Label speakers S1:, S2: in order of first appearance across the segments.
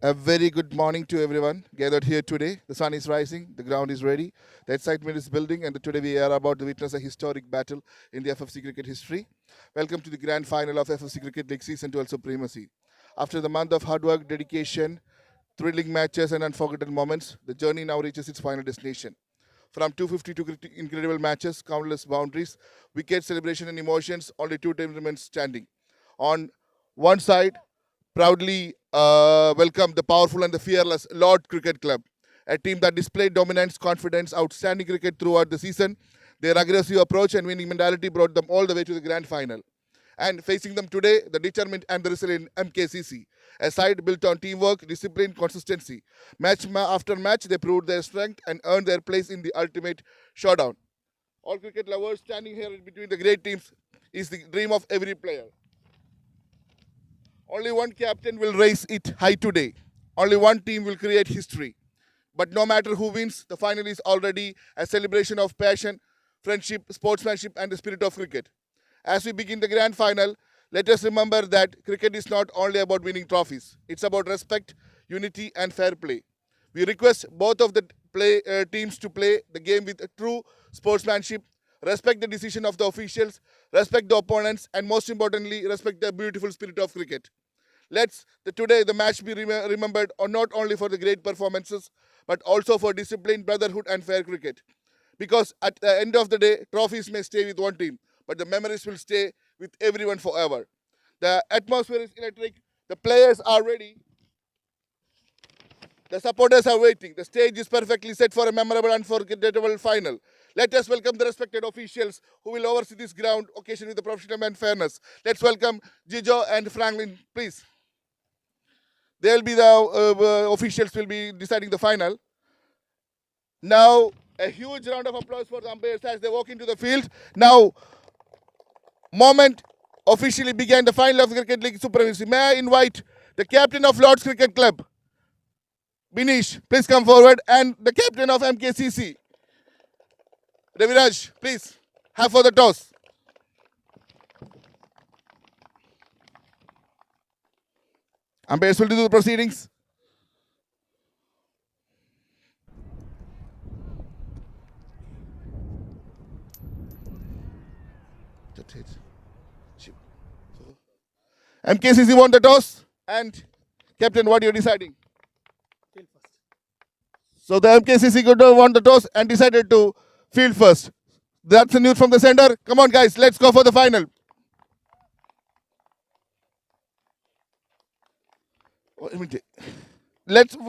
S1: A very good morning to everyone gathered here today. The sun is rising, the ground is ready, the excitement is building, and today we are about to witness a historic battle in the FFC cricket history. Welcome to the grand final of FFC Cricket League Season 12 Supremacy. After the month of hard work, dedication, thrilling matches, and unforgettable moments, the journey now reaches its final destination. From 252 incredible matches, countless boundaries, wicked celebration, and emotions, only two teams remain standing. On one side, proudly welcome the powerful and the fearless Lord Cricket Club, a team that displayed dominance, confidence, outstanding cricket throughout the season. Their aggressive approach and winning mentality brought them all the way to the grand final. And facing them today, the determined and the resilient MKCC, a side built on teamwork, discipline, consistency. Match after match, they proved their strength and earned their place in the ultimate showdown. All cricket lovers standing here between the great teams is the dream of every player. Only one captain will raise it high today. Only one team will create history. But no matter who wins, the final is already a celebration of passion, friendship, sportsmanship, and the spirit of cricket. As we begin the grand final, let us remember that cricket is not only about winning trophies. It's about respect, unity, and fair play. We request both of the teams to play the game with a true sportsmanship, respect the decision of the officials, respect the opponents, and most importantly, respect the beautiful spirit of cricket. Today the match be remembered not only for the great performances, but also for discipline, brotherhood, and fair cricket. Because at the end of the day, trophies may stay with one team, but the memories will stay with everyone forever. The atmosphere is electric, the players are ready, the supporters are waiting. The stage is perfectly set for a memorable and unforgettable final. Let us welcome the respected officials who will oversee this ground occasion with the professionalism and fairness. Let's welcome Jijo and Franklin, please. They'll be the officials will be deciding the final. Now, a huge round of applause for the umpires as they walk into the field. Now, moment officially began the final of the Cricket League Supremacy. May I invite the captain of Lord's Cricket Club, Binish, please come forward, and the captain of MKCC, Raviraj, please have for the toss. Umpires will do the proceedings. MKCC won the toss, and captain, what are you deciding? Field first. So the MKCC won the toss and decided to field first. That's the news from the center. Come on, guys, let's go for the final.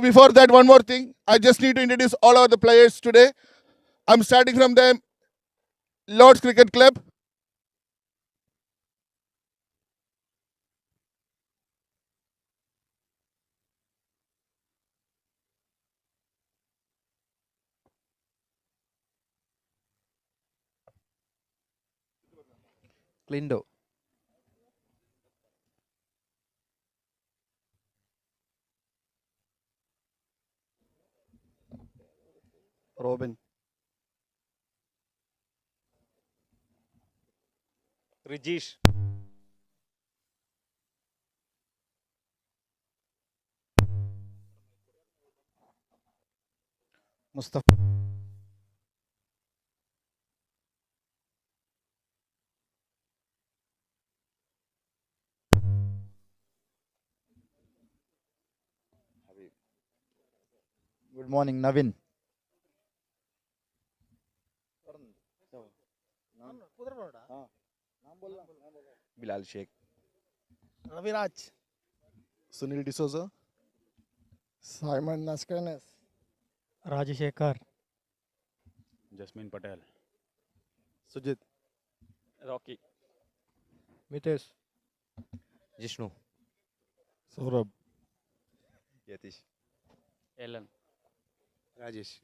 S1: Before that, one more thing. I just need to introduce all of the players today. I'm starting from the Lord's Cricket Club.
S2: Clindo. Robin.
S3: Rijish.
S2: Mustafa. Good morning, Navin.
S4: Bilal Sheikh.
S5: Raviraj.
S2: Sunil D'Souza.
S5: Simon Naskanes.
S6: Rajashekar.
S4: Jasmine Patel.
S2: Sujit.
S3: Rocky.
S6: Mitesh.
S3: Jishnu.
S2: Saurabh.
S4: Yatish.
S3: Ellen.
S4: Rajesh.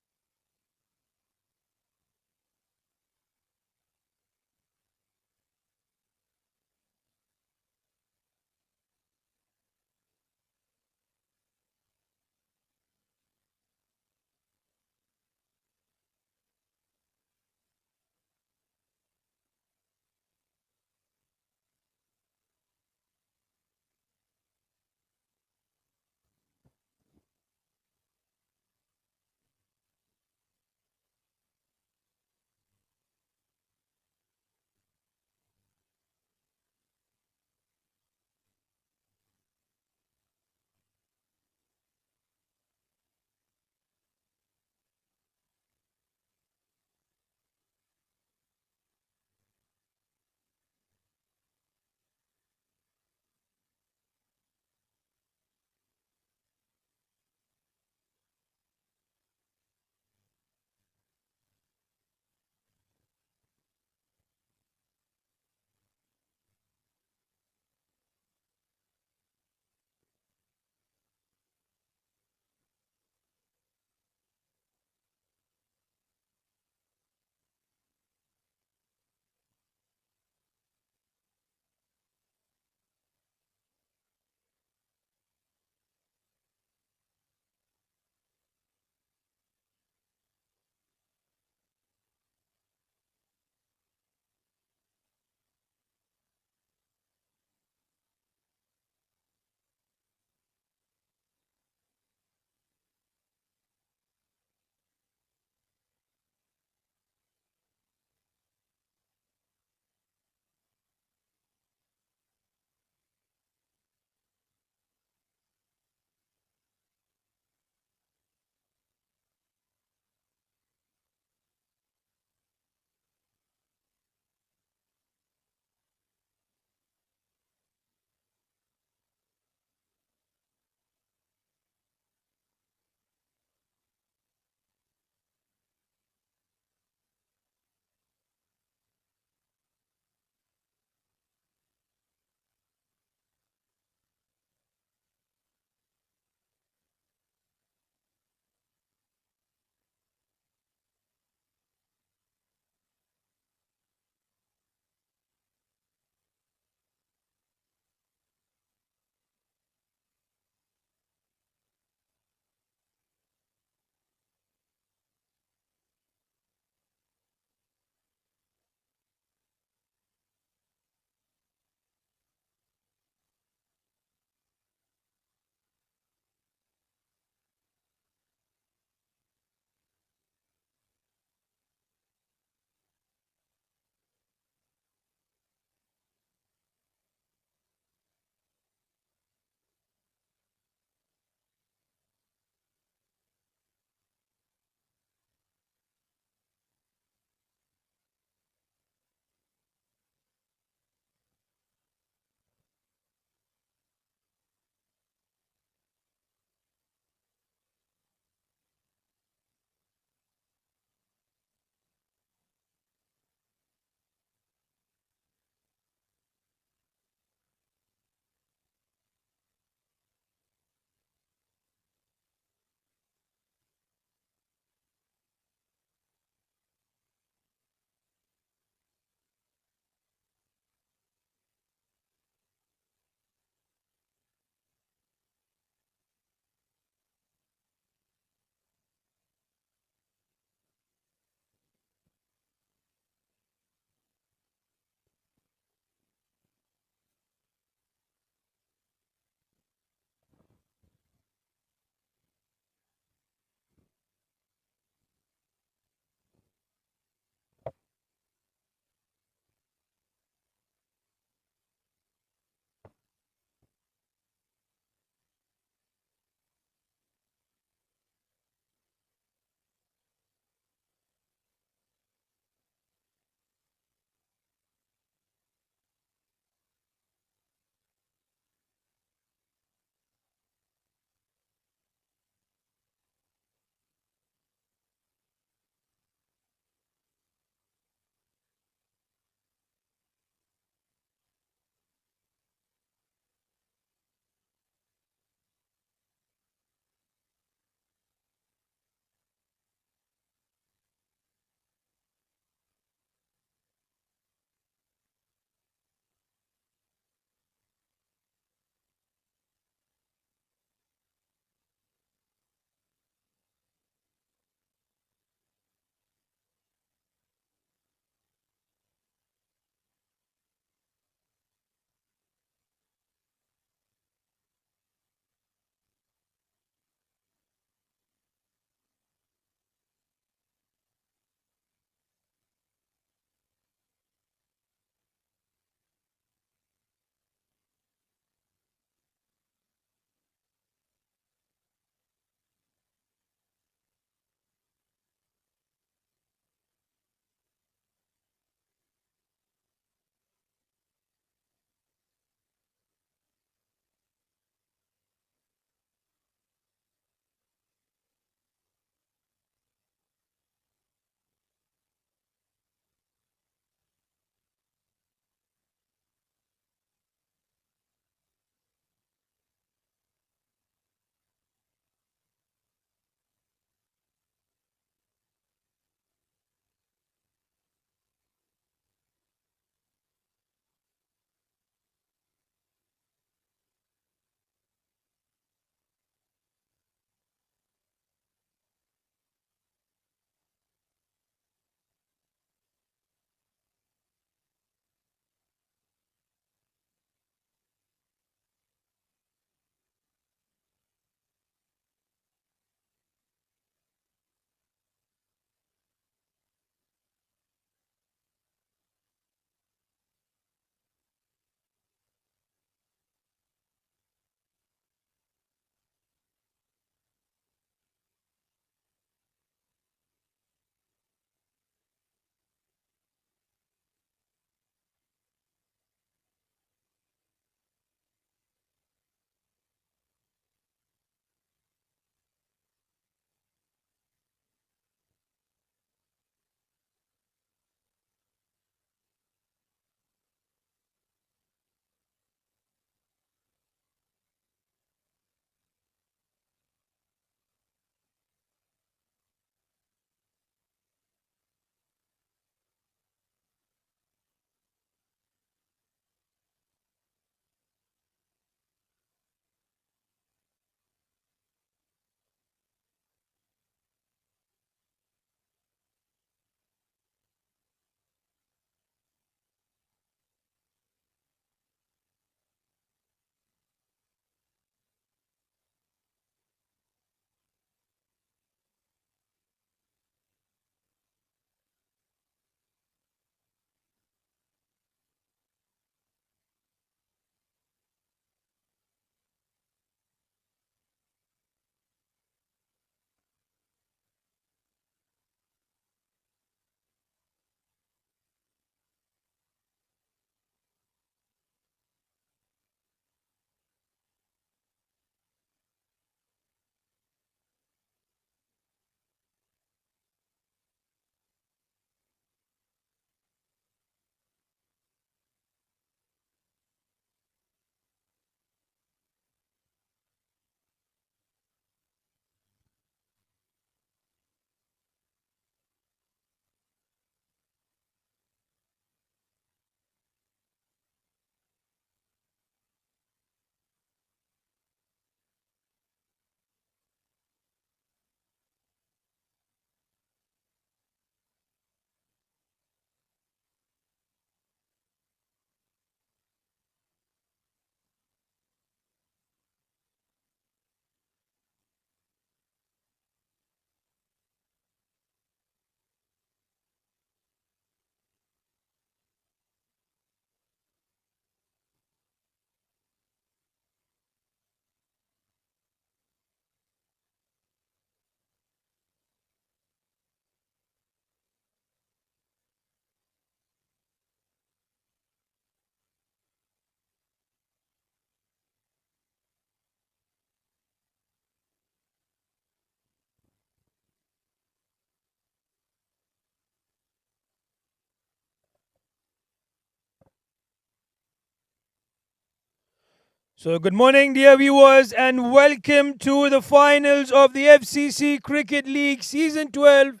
S7: So, good morning, dear viewers, and welcome to the finals of the FCC Cricket League Season 12.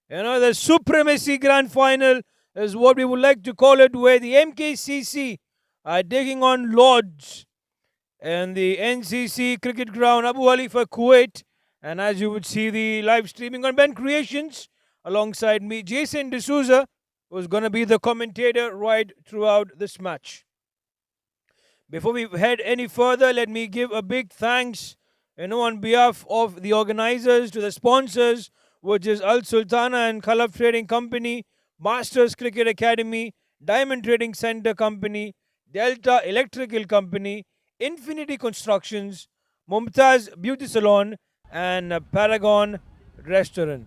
S7: The Supremacy Grand Final is what we would like to call it, where the MKCC are taking on Lords and the NCC Cricket Ground, Abuhalifa, Kuwait. And as you would see, the live streaming on BENCREATIONS alongside me, Jason D'Souza, who's going to be the commentator right throughout this match. Before we head any further, let me give a big thanks, on behalf of the organizers to the sponsors, which is Al Sultana and Khalaf Trading Company, Masters Cricket Academy, Diamond Trading Center Company, Delta Electrical Company, Infinity Constructions, Mumtaz Beauty Salon, and Paragon Restaurant.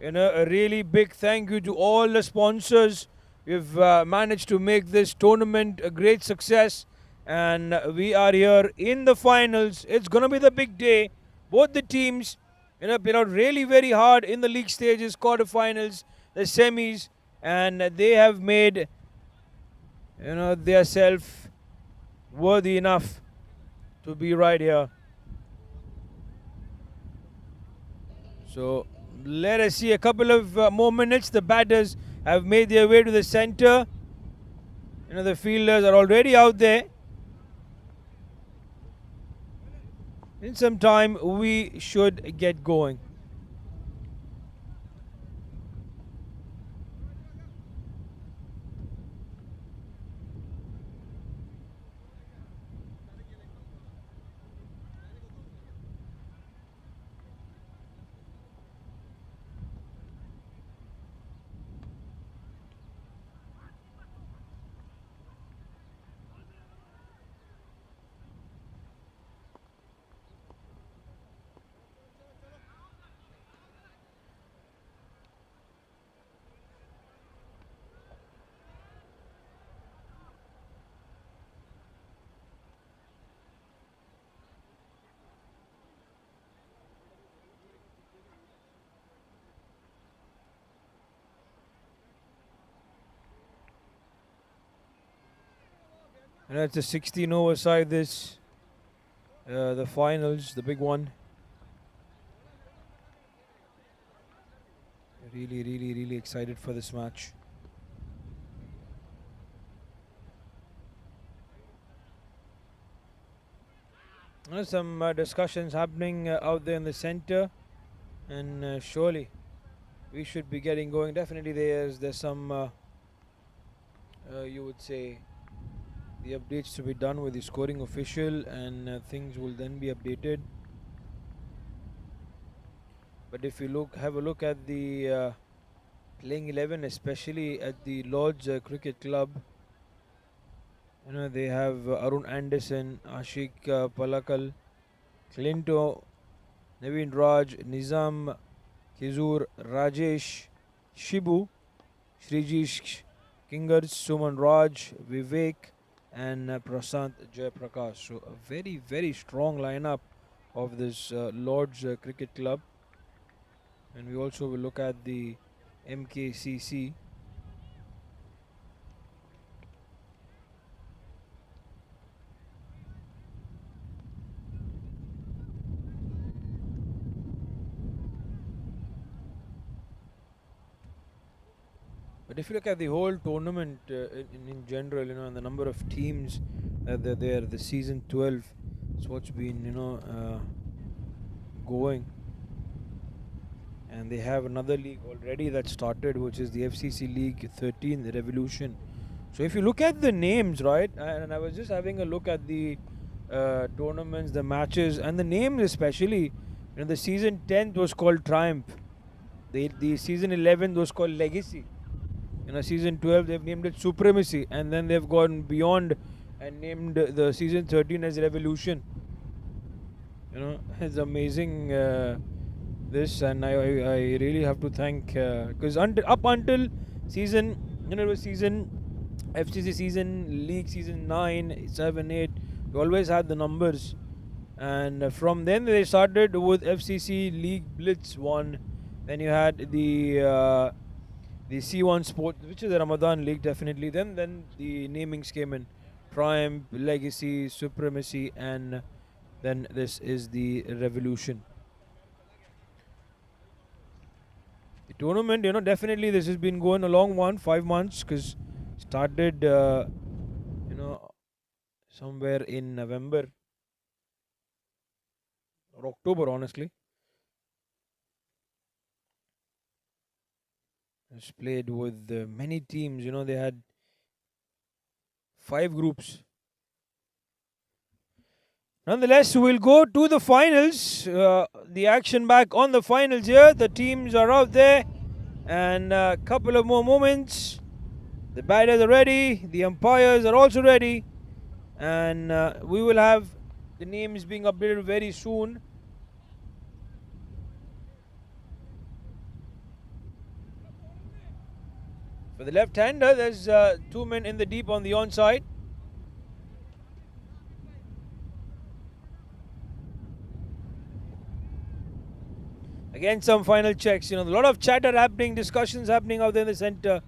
S7: A really big thank you to all the sponsors. We've managed to make this tournament a great success, and we are here in the finals. It's going to be the big day. Both the teams played out really very hard in the league stages, quarterfinals, the semis, and they have made their self worthy enough to be right here. So let us see a couple of more minutes. The batters have made their way to the center. The fielders are already out there. In some time, we should get going. It's a 16 over side this, the finals, the big one. Really excited for this match. Some discussions happening out there in the center, and surely we should be getting going. Definitely there's some, you would say, the updates to be done with the scoring official, and things will then be updated. But if you have a look at the playing 11, especially at the Lords Cricket Club, they have Arun Anderson, Ashik Palakal, Clinto, Naveen Raj, Nizam, Kizur, Rajesh, Shibu, Shrijish Kingers, Suman Raj, Vivek, and Prasant Jayaprakash. So a very, very strong lineup of this Lords Cricket Club. And we also will look at the MKCC. But if you look at the whole tournament in general, and the number of teams that are there, the season 12 is what's been, going. And they have another league already that started, which is the FCC League 13, the Revolution. So if you look at the names, right, and I was just having a look at the tournaments, the matches, and the names especially. The season 10th was called Triumph. The season 11th was called Legacy. Season 12 they've named it Supremacy, and then they've gone beyond and named the season 13 as Revolution. It's amazing this, and I really have to thank, because up until season, it was season FCC season, League season 9, 7, 8, we always had the numbers, and from then they started with FCC League Blitz 1. Then you had the C1 Sport, which is the Ramadan League, definitely. Then the namings came in. Triumph, Legacy, Supremacy, and then this is the Revolution. The tournament, definitely this has been going a long one, 5 months, because started, somewhere in November or October, honestly. It's played with many teams. They had 5 groups. Nonetheless, we'll go to the finals. The action back on the finals here. The teams are out there, and a couple of more moments. The batters are ready. The umpires are also ready, and we will have the names being updated very soon. For the left-hander, there's 2 men in the deep on the onside. Again, some final checks. A lot of chatter happening, discussions happening out there in the center.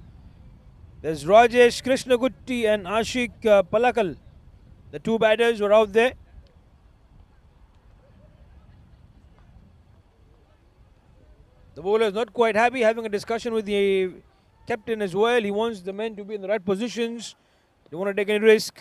S7: There's Rajesh Krishnagutti and Ashik Palakal. The 2 batters were out there. The bowler is not quite happy, having a discussion with the captain as well. He wants the men to be in the right positions. Don't want to take any risk.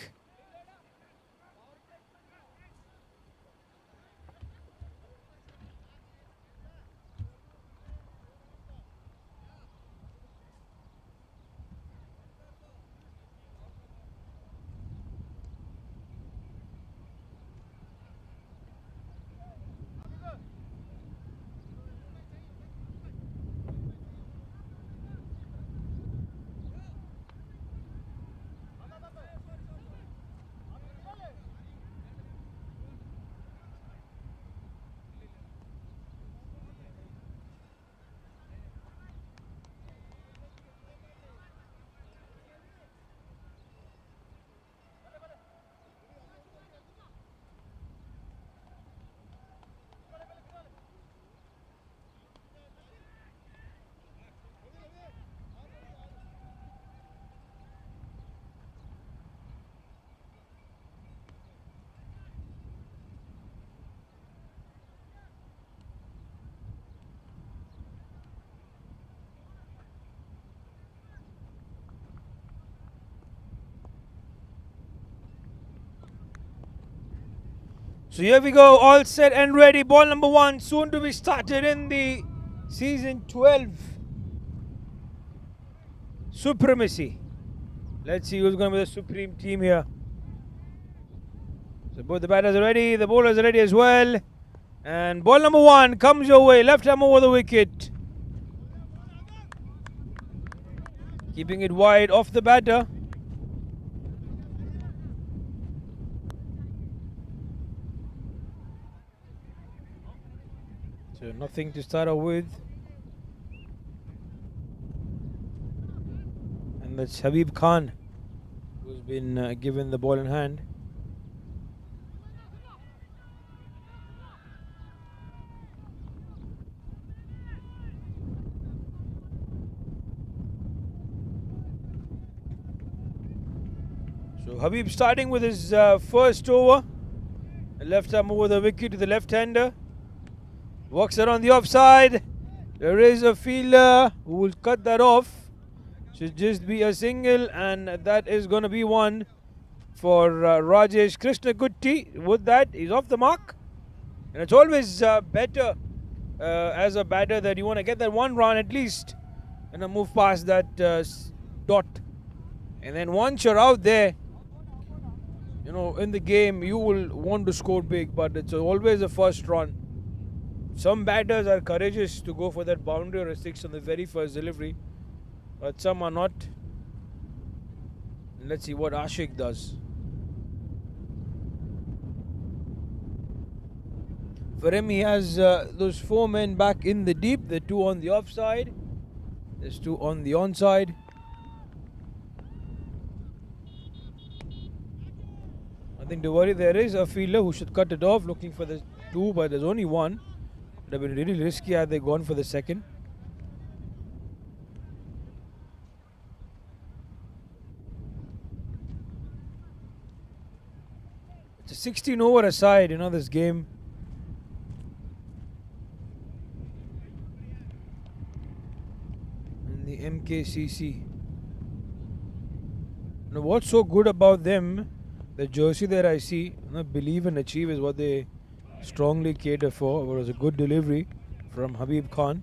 S7: So here we go, all set and ready. Ball number 1 soon to be started in the season 12 Supremacy. Let's see who's going to be the supreme team here. So both the batters are ready, the bowlers are ready as well. And ball number 1 comes your way, left arm over the wicket. Keeping it wide off the batter. So nothing to start off with. And that's Habib Khan, who's been given the ball in hand. So Habib starting with his first over. A left arm over the wicket to the left-hander. Walks around the offside. There is a fielder who will cut that off. Should just be a single, and that is going to be one for Rajesh Krishnagutti. With that, he's off the mark. And it's always better as a batter that you want to get that 1 run at least and move past that dot. And then once you're out there, in the game, you will want to score big, but it's always the first run. Some batters are courageous to go for that boundary or a 6 on the very first delivery, but some are not. Let's see what Ashik does. For him, he has those 4 men back in the deep, the 2 on the offside, there's 2 on the onside. Nothing to worry, there is a fielder who should cut it off, looking for the 2, but there's only 1. Would have been really risky had they gone for the second. It's a 16 over aside, this game. In the MKCC. Now, what's so good about them, the jersey that I see, believe and achieve is what they strongly cater for. It was a good delivery from Habib Khan.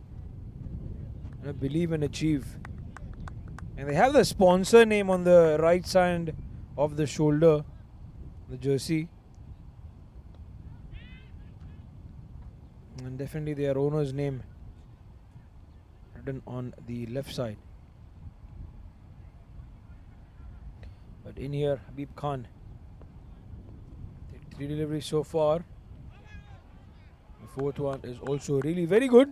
S7: Believe and achieve. And they have the sponsor name on the right side of the shoulder, the jersey. And definitely their owner's name written on the left side. But in here, Habib Khan. 3 deliveries so far. The fourth one is also really very good.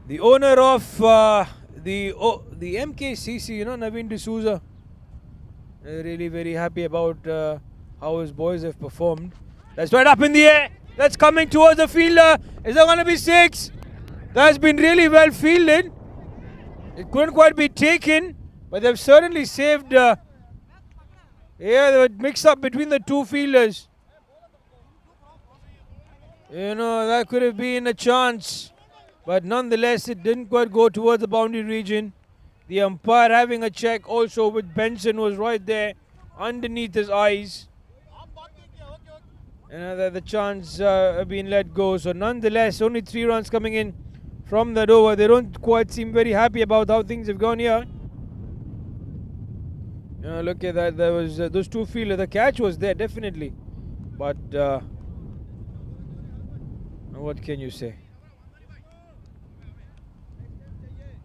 S7: The owner of the MKCC, Naveen D'Souza, really very happy about how his boys have performed. That's right up in the air. That's coming towards the fielder. Is that going to be 6? That's been really well fielded. It couldn't quite be taken, but they've certainly saved. There was mix up between the two fielders. That could have been a chance. But nonetheless, it didn't quite go towards the boundary region. The umpire having a check also with Benson was right there underneath his eyes. The chance being let go. So nonetheless, only 3 runs coming in from that over. They don't quite seem very happy about how things have gone here. Look at that. There was those two fielders. The catch was there definitely, but what can you say?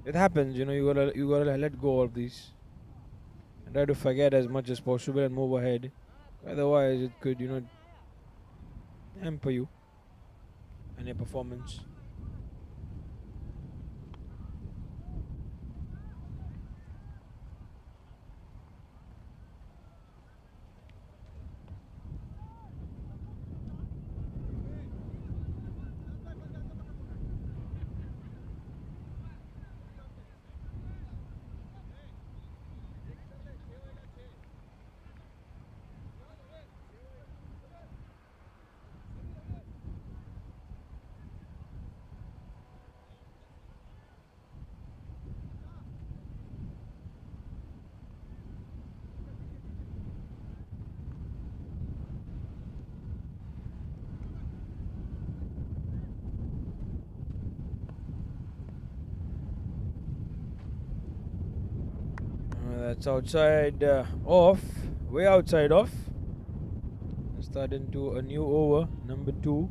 S7: It happens, you gotta let go of these and try to forget as much as possible and move ahead. Otherwise, it could, hamper you and your performance. That's outside off, way outside off. Start into a new over, number 2.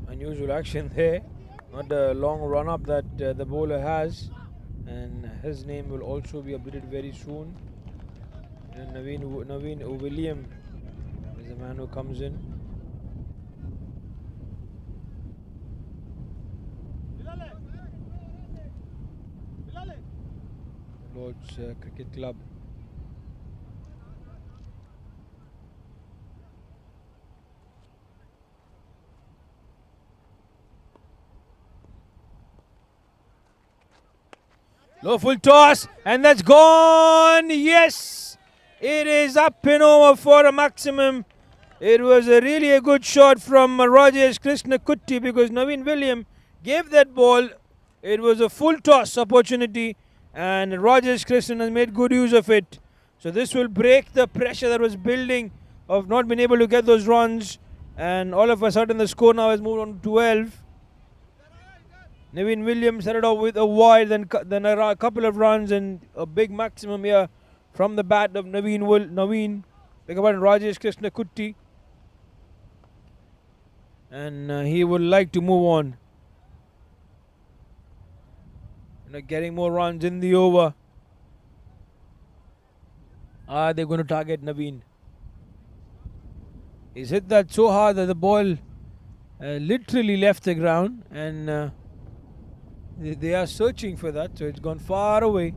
S7: Unusual action there, not a long run up that the bowler has, and his name will also be updated very soon. And Naveen William is the man who comes in. Lord's Cricket Club. Low full toss, and that's gone. Yes, it is up and over for a maximum. It was really a good shot from Rajesh Krishna Kutti because Naveen William gave that ball. It was a full toss opportunity, and Rajesh Krishnan has made good use of it. So this will break the pressure that was building of not being able to get those runs, and all of a sudden the score now has moved on to 12. Naveen Williams started off with a wide, then a couple of runs and a big maximum here from the bat of Naveen. Rajesh Krishna Kutti, and he would like to move on. Getting more runs in the over. Are they going to target Naveen? He's hit that so hard that the ball literally left the ground, and They are searching for that, so it's gone far away.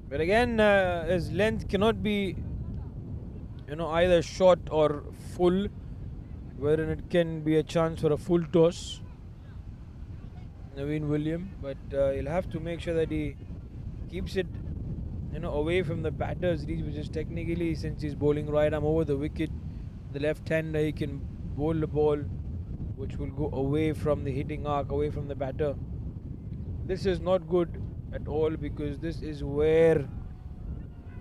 S7: But again, his length cannot be, either short or full, wherein it can be a chance for a full toss. Naveen William, but he'll have to make sure that he keeps it, away from the batter's reach, which is technically, since he's bowling right arm over the wicket, the left-hander, he can bowl the ball, which will go away from the hitting arc, away from the batter. This is not good at all, because this is where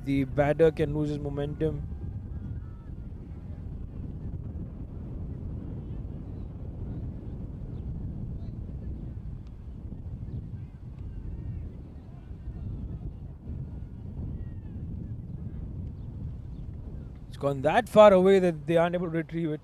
S7: the batter can lose his momentum. It's gone that far away that they aren't able to retrieve it.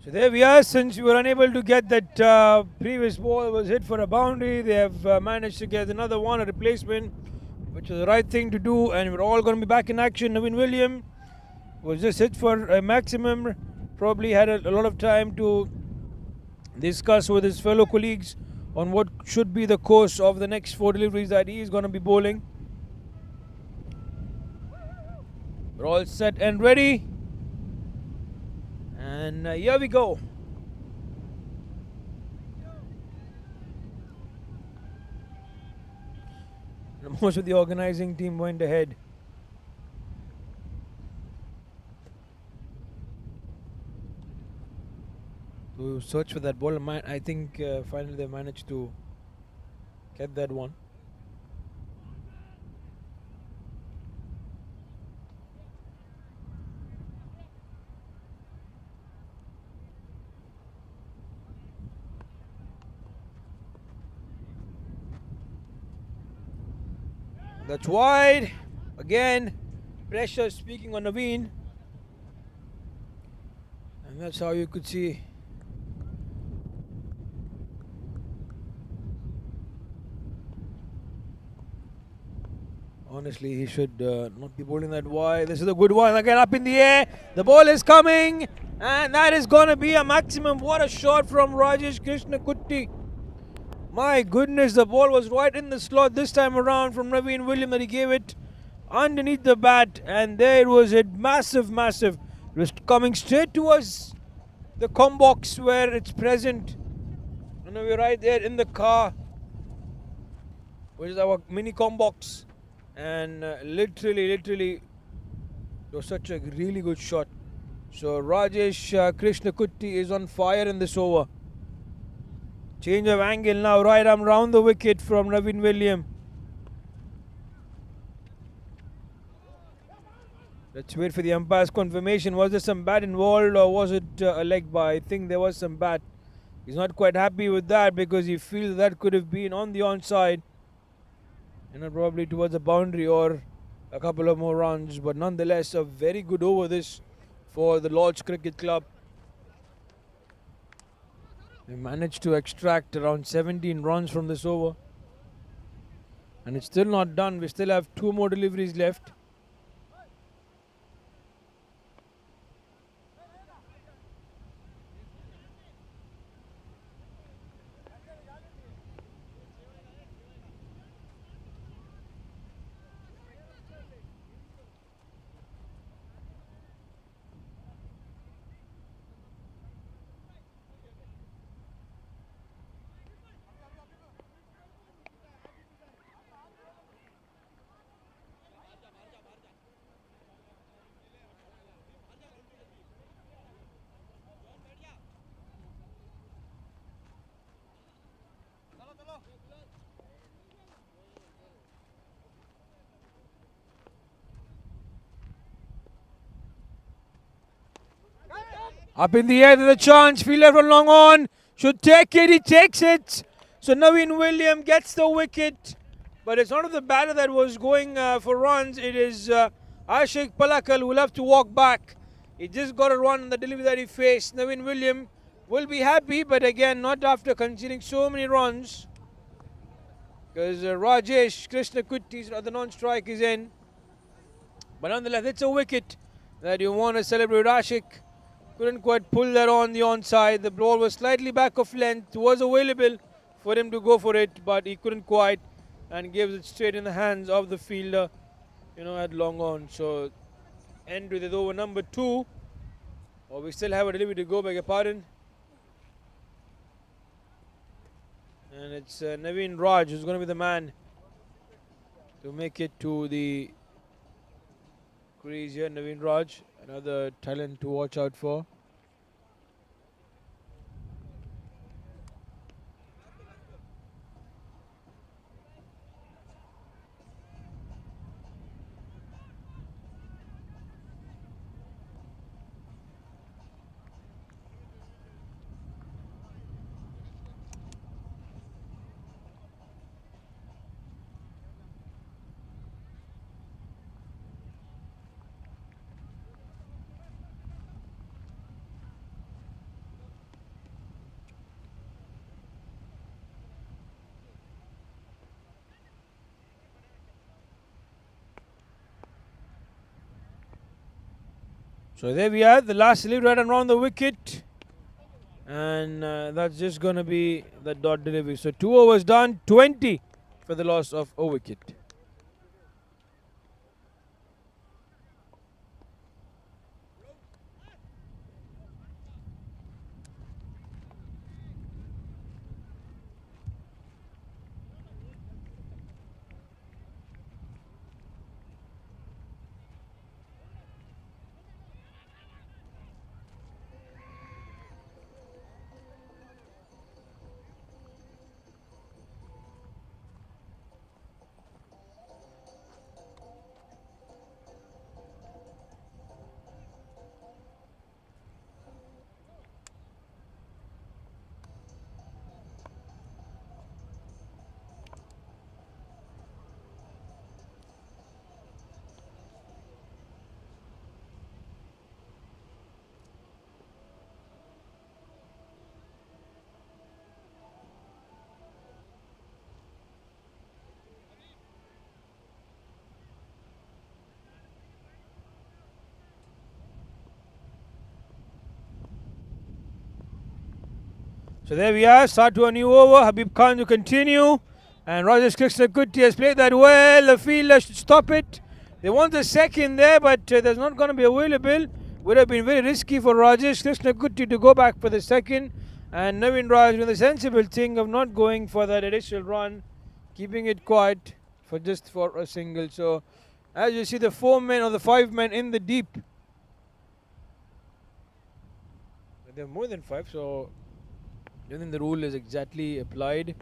S7: So there we are. Since we were unable to get that previous ball was hit for a boundary, they have managed to get another one, a replacement, which is the right thing to do, and we're all going to be back in action. Naveen William was just hit for a maximum, probably had a lot of time to discuss with his fellow colleagues on what should be the course of the next 4 deliveries that he is going to be bowling. We're all set and ready. And here we go. most of the organizing team went ahead. To search for that ball. I think finally they managed to get that one. That's wide. Again, pressure speaking on Naveen. And that's how you could see. Honestly, he should not be bowling that wide. This is a good one. Again, up in the air. The ball is coming. And that is going to be a maximum. What a shot from Rajesh Krishnakutty. My goodness, the ball was right in the slot this time around from Naveen William that he gave it underneath the bat. And there it was a massive, massive. It was coming straight towards the com box where it's present. And we're right there in the car, which is our mini com box. And literally, it was such a really good shot. So Rajesh Krishnakutty is on fire in this over. Change of angle now, right arm round the wicket from Naveen William. Let's wait for the umpire's confirmation. Was there some bat involved or was it a leg by? I think there was some bat. He's not quite happy with that because he feels that could have been on the onside. Probably towards the boundary or a couple of more runs. But nonetheless, a very good over this for the Lord's Cricket Club. They managed to extract around 17 runs from this over. And it's still not done. We still have 2 more deliveries left. Up in the air, there's a chance. Fielder from long on. Should take it. He takes it. So Naveen William gets the wicket. But it's not of the batter that was going for runs. It is Ashik Palakal who will have to walk back. He just got a run in the delivery that he faced. Naveen William will be happy, but again, not after conceding so many runs. Because Rajesh Krishnakutty's the non-strike is in. But nonetheless, it's a wicket that you want to celebrate. Ashik couldn't quite pull that on the onside. The ball was slightly back of length. Was available for him to go for it, but he couldn't quite, and gives it straight in the hands of the fielder, at long on. So end with it over number 2. Or we still have a delivery to go, beg your pardon. And it's Naveen Raj who's going to be the man to make it to the crease here. Naveen Raj, another talent to watch out for. So there we are, the last delivery right around the wicket. And that's just going to be the dot delivery. So 2 overs done, 20 for the loss of a wicket. So there we are. Start to a new over. Habib Khan to continue. And Rajesh Krishnakutty has played that well. The fielder should stop it. They want the second there, but there's not going to be available. Would have been very risky for Rajesh Krishnakutty to go back for the second. And Navin Raj with the sensible thing of not going for that additional run, keeping it quiet for just for a single. So as you see, the 4 men or the 5 men in the deep. But there are more than 5, so I think the rule is exactly applied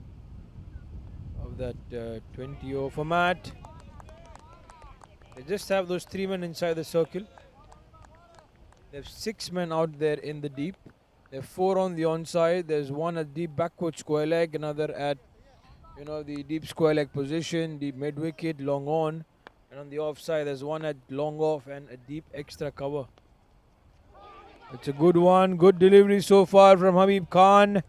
S7: of that 20 over format. They just have those 3 men inside the circle. They have 6 men out there in the deep. There are 4 on the onside. There's 1 at deep backward square leg, another at the deep square leg position, deep mid wicket, long on, and on the offside there's 1 at long off and a deep extra cover. It's a good one, good delivery so far from Habib Khan.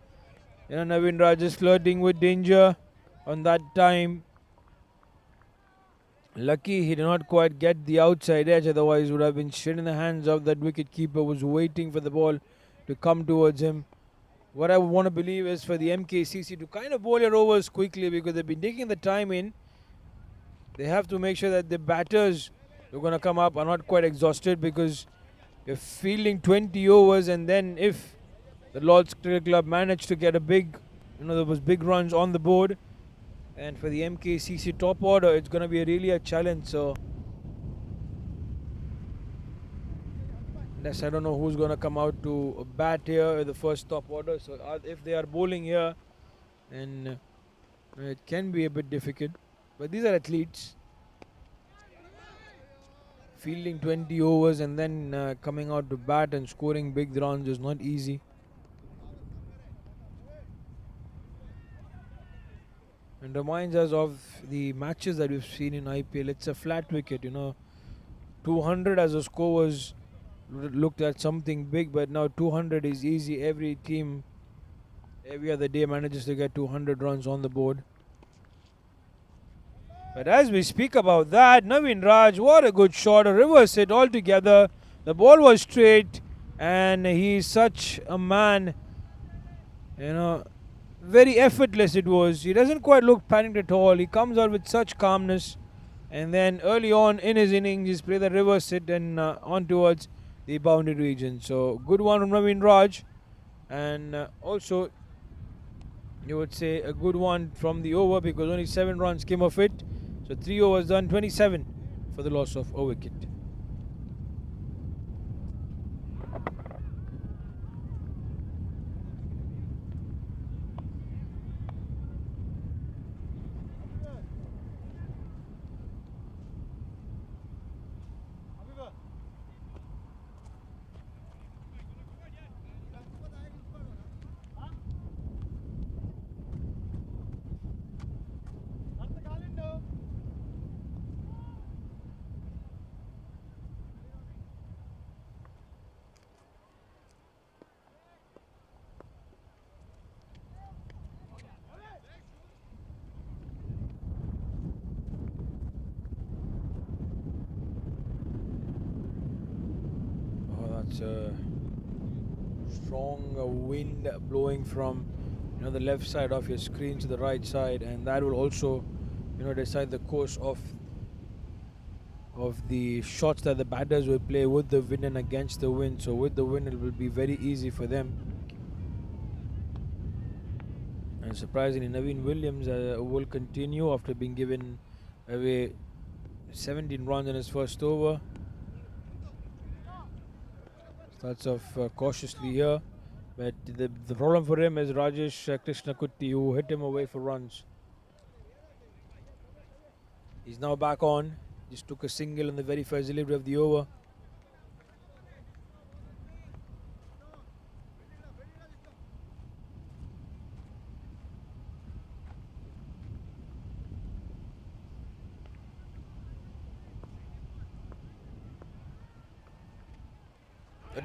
S7: Navin Raj is flirting with danger on that time. Lucky he did not quite get the outside edge, otherwise would have been straight in the hands of that wicket keeper. Was waiting for the ball to come towards him. What I want to believe is for the MKCC to kind of bowl your overs quickly, because they've been taking the time in. They have to make sure that the batters who are going to come up are not quite exhausted, because you're fielding 20 overs, and then if the Lord's Cricket Club managed to get a big, there was big runs on the board, and for the MKCC top order, it's going to be really a challenge. So I don't know who's going to come out to bat here in the first top order. So if they are bowling here, then it can be a bit difficult. But these are athletes. Fielding 20 overs and then coming out to bat and scoring big runs is not easy. And reminds us of the matches that we've seen in IPL. It's a flat wicket, 200 as a score was looked at something big, but now 200 is easy. Every team every other day manages to get 200 runs on the board. But as we speak about that, Navin Raj, what a good shot, a reverse hit altogether. The ball was straight, and he's such a man, very effortless it was. He doesn't quite look panicked at all. He comes out with such calmness, and then early on in his innings, he's played the reverse hit and on towards the boundary region. So good one from Navin Raj, and also you would say a good one from the over, because only 7 runs came of it. So 3 overs done, 27 for the loss of a wicket. Strong wind blowing from the left side of your screen to the right side, and that will also decide the course of the shots that the batters will play with the wind and against the wind. So with the wind, it will be very easy for them. And surprisingly, Naveen Williams will continue after being given away 17 runs in his first over. Starts off cautiously here, but the problem for him is Rajesh Krishnakutty, who hit him away for runs. He's now back on. Just took a single in the very first delivery of the over.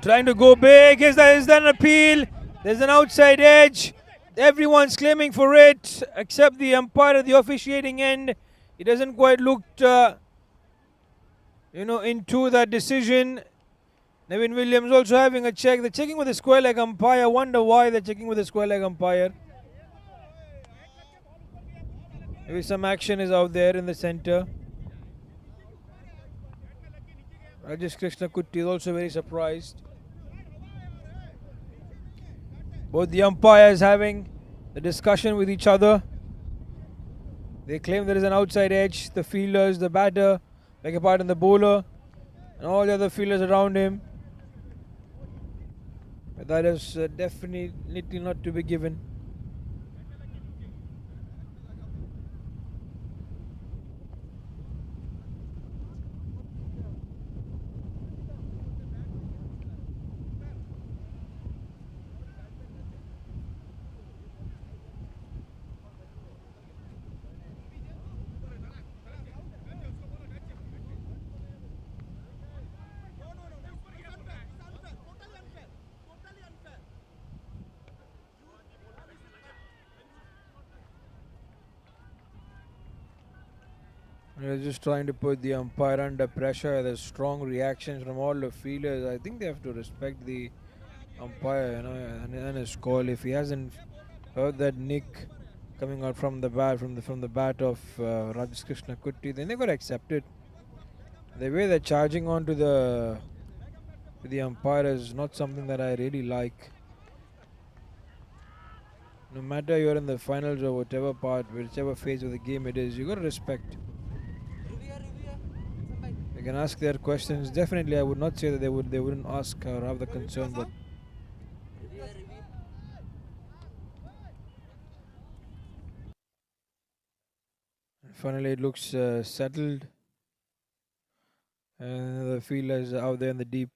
S7: Trying to go big. Is that an appeal? There's an outside edge. Everyone's claiming for it except the umpire at the officiating end. He doesn't quite look into that decision. Navin Williams also having a check. They're checking with the square leg umpire. Wonder why they're checking with the square leg umpire. Maybe some action is out there in the center. Rajesh Krishna Kutti is also very surprised. Both the umpires having a discussion with each other. They claim there is an outside edge. The fielders, the batter, beg a pardon, the bowler, and all the other fielders around him. But that is definitely not to be given. They're just trying to put the umpire under pressure. There's strong reactions from all the fielders. I think they have to respect the umpire, and his call. If he hasn't heard that nick coming out from the bat, from the bat of Rajesh Krishna Kutti, then they got to accept it. The way they're charging on to the umpire is not something that I really like. No matter you're in the finals or whichever phase of the game it is, you got to respect. They can ask their questions. Definitely, I would not say that they wouldn't ask or have the concern, but finally it looks settled, and the fielders out there in the deep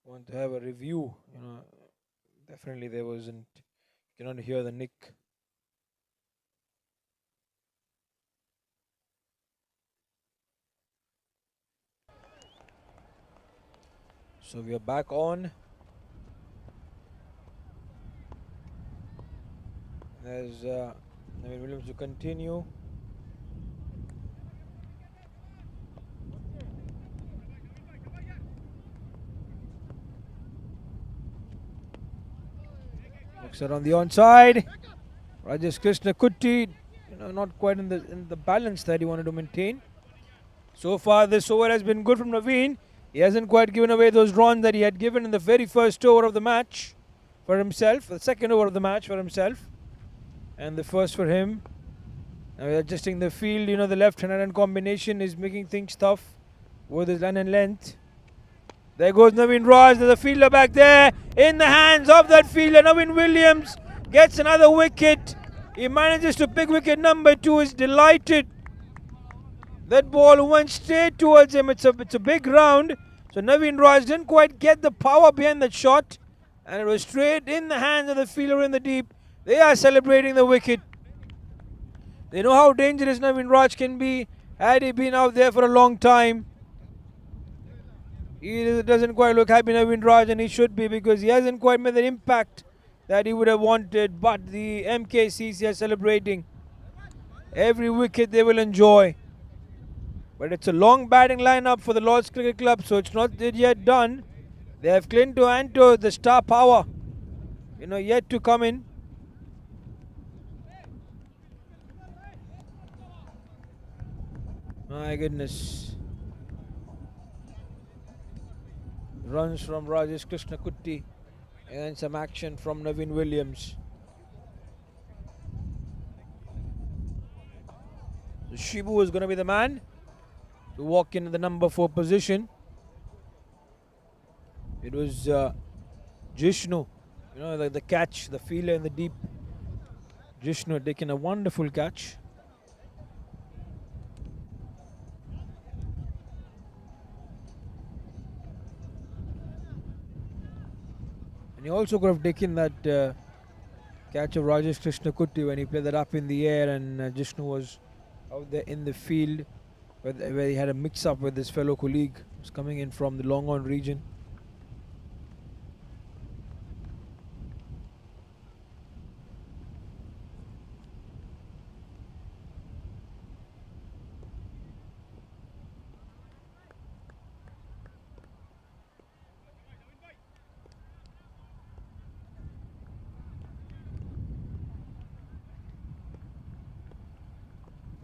S7: want to have a review. Definitely there wasn't. You cannot hear the nick. So we are back on. There's Navin Williams to continue. Looks on the onside. Rajesh Krishna Kutti, not quite in the balance that he wanted to maintain. So far, this over has been good from Navin. He hasn't quite given away those runs that he had given in the very first over of the match for himself, the second over of the match for himself, and the first for him. Now adjusting the field, the left-hand combination is making things tough with his line and length. There goes Navin Raj. There's a fielder back there in the hands of that fielder. Navin Williams gets another wicket. He manages to pick wicket number 2. He's delighted. That ball went straight towards him. It's a big round. So Navin Raj didn't quite get the power behind that shot, and it was straight in the hands of the fielder in the deep. They are celebrating the wicket. They know how dangerous Navin Raj can be had he been out there for a long time. He doesn't quite look happy, Navin Raj, and he should be, because he hasn't quite made the impact that he would have wanted. But the MKCC are celebrating. Every wicket they will enjoy. But it's a long batting lineup for the Lord's Cricket Club, so it's not yet done. They have Clinton Anto, the star power, yet to come in. My goodness. Runs from Rajesh Krishna Kutti and some action from Navin Williams. So Shibu is going to be the man to walk into the number 4 position. It was Jishnu, like the catch, the fielder in the deep. Jishnu had taken a wonderful catch. And he also could have taken that catch of Rajesh Krishna Kutti when he played that up in the air, and Jishnu was out there in the field where he had a mix-up with his fellow colleague who's coming in from the long-on region.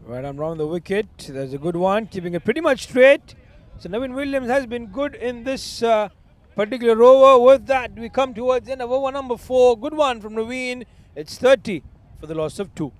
S7: Right arm round the wicket. There's a good one, keeping it pretty much straight. So Navin Williams has been good in this particular over. With that, we come towards the end of over number 4. Good one from Naveen. It's 30 for the loss of 2.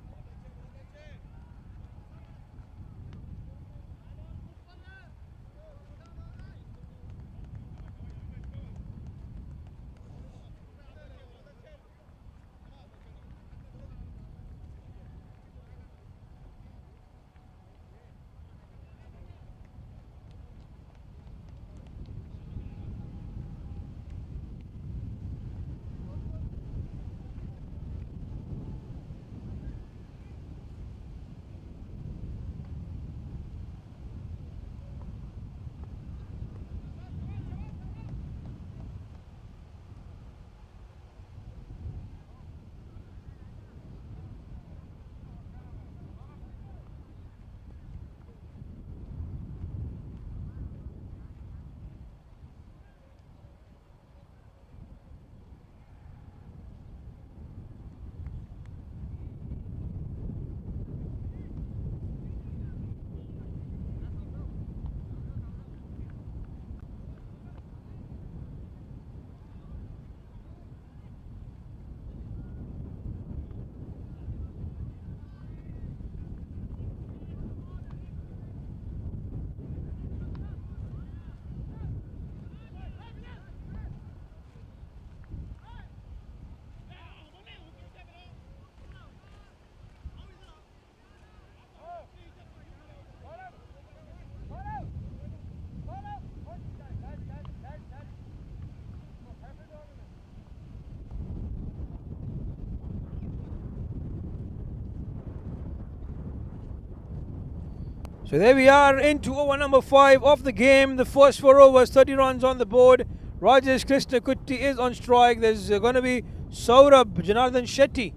S7: So there we are into over number 5 of the game. The first 4 overs, 30 runs on the board. Rajesh Krishna Kutti is on strike. There's going to be Saurabh Janardhan Shetty.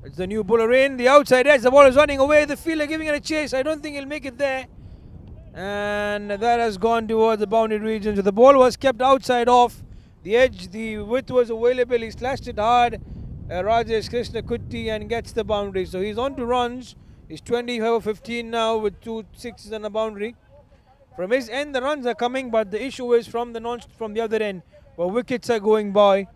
S7: It's the new bowler in. The outside edge, the ball is running away. The fielder giving it a chase. I don't think he'll make it there. And that has gone towards the boundary region. So the ball was kept outside off. The edge, the width was available. He slashed it hard. Rajesh Krishna Kutti and gets the boundary. So he's on to runs. He's 25-15 now with 2 sixes and a boundary. From his end, the runs are coming, but the issue is from the other end, where wickets are going by.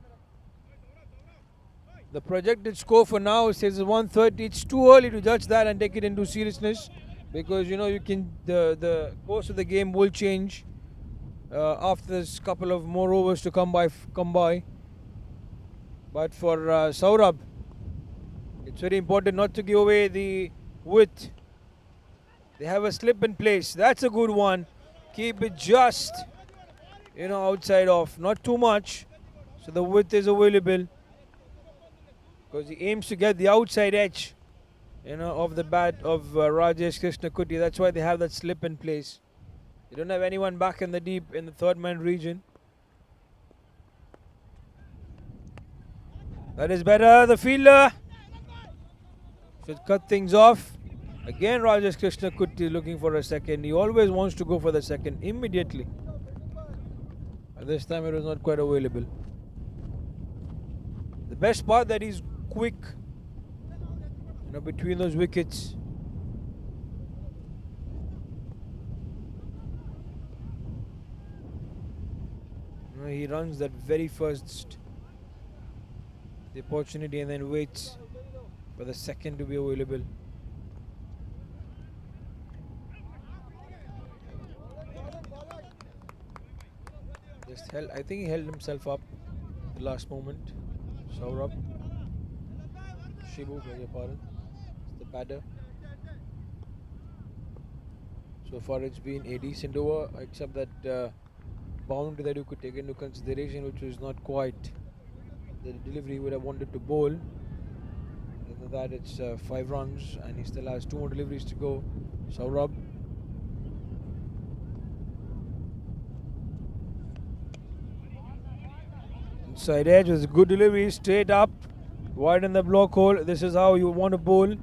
S7: The projected score for now says 130. It's too early to judge that and take it into seriousness, because the course of the game will change after this couple of more overs to come by. But for Saurabh, it's very important not to give away the width. They have a slip in place. That's a good one. Keep it just, outside off. Not too much. So the width is available. Because he aims to get the outside edge, of the bat of Rajesh Krishna Kutti. That's why they have that slip in place. They don't have anyone back in the deep in the third man region. That is better. The fielder should cut things off. Again, Rajesh Krishna Kutti looking for a second. He always wants to go for the second immediately. But this time it was not quite available. The best part that he's quick, between those wickets. He runs that very first the opportunity and then waits for the second to be available. I think he held himself up at the last moment. Saurabh. Shibu, beg your pardon. It's the batter. So far it's been a decent over, except that boundary that you could take into consideration, which was not quite the delivery would have wanted to bowl. Other than that, it's 5 runs and he still has 2 more deliveries to go. Saurabh. Inside edge was a good delivery, straight up, wide in the block hole. This is how you want to bowl.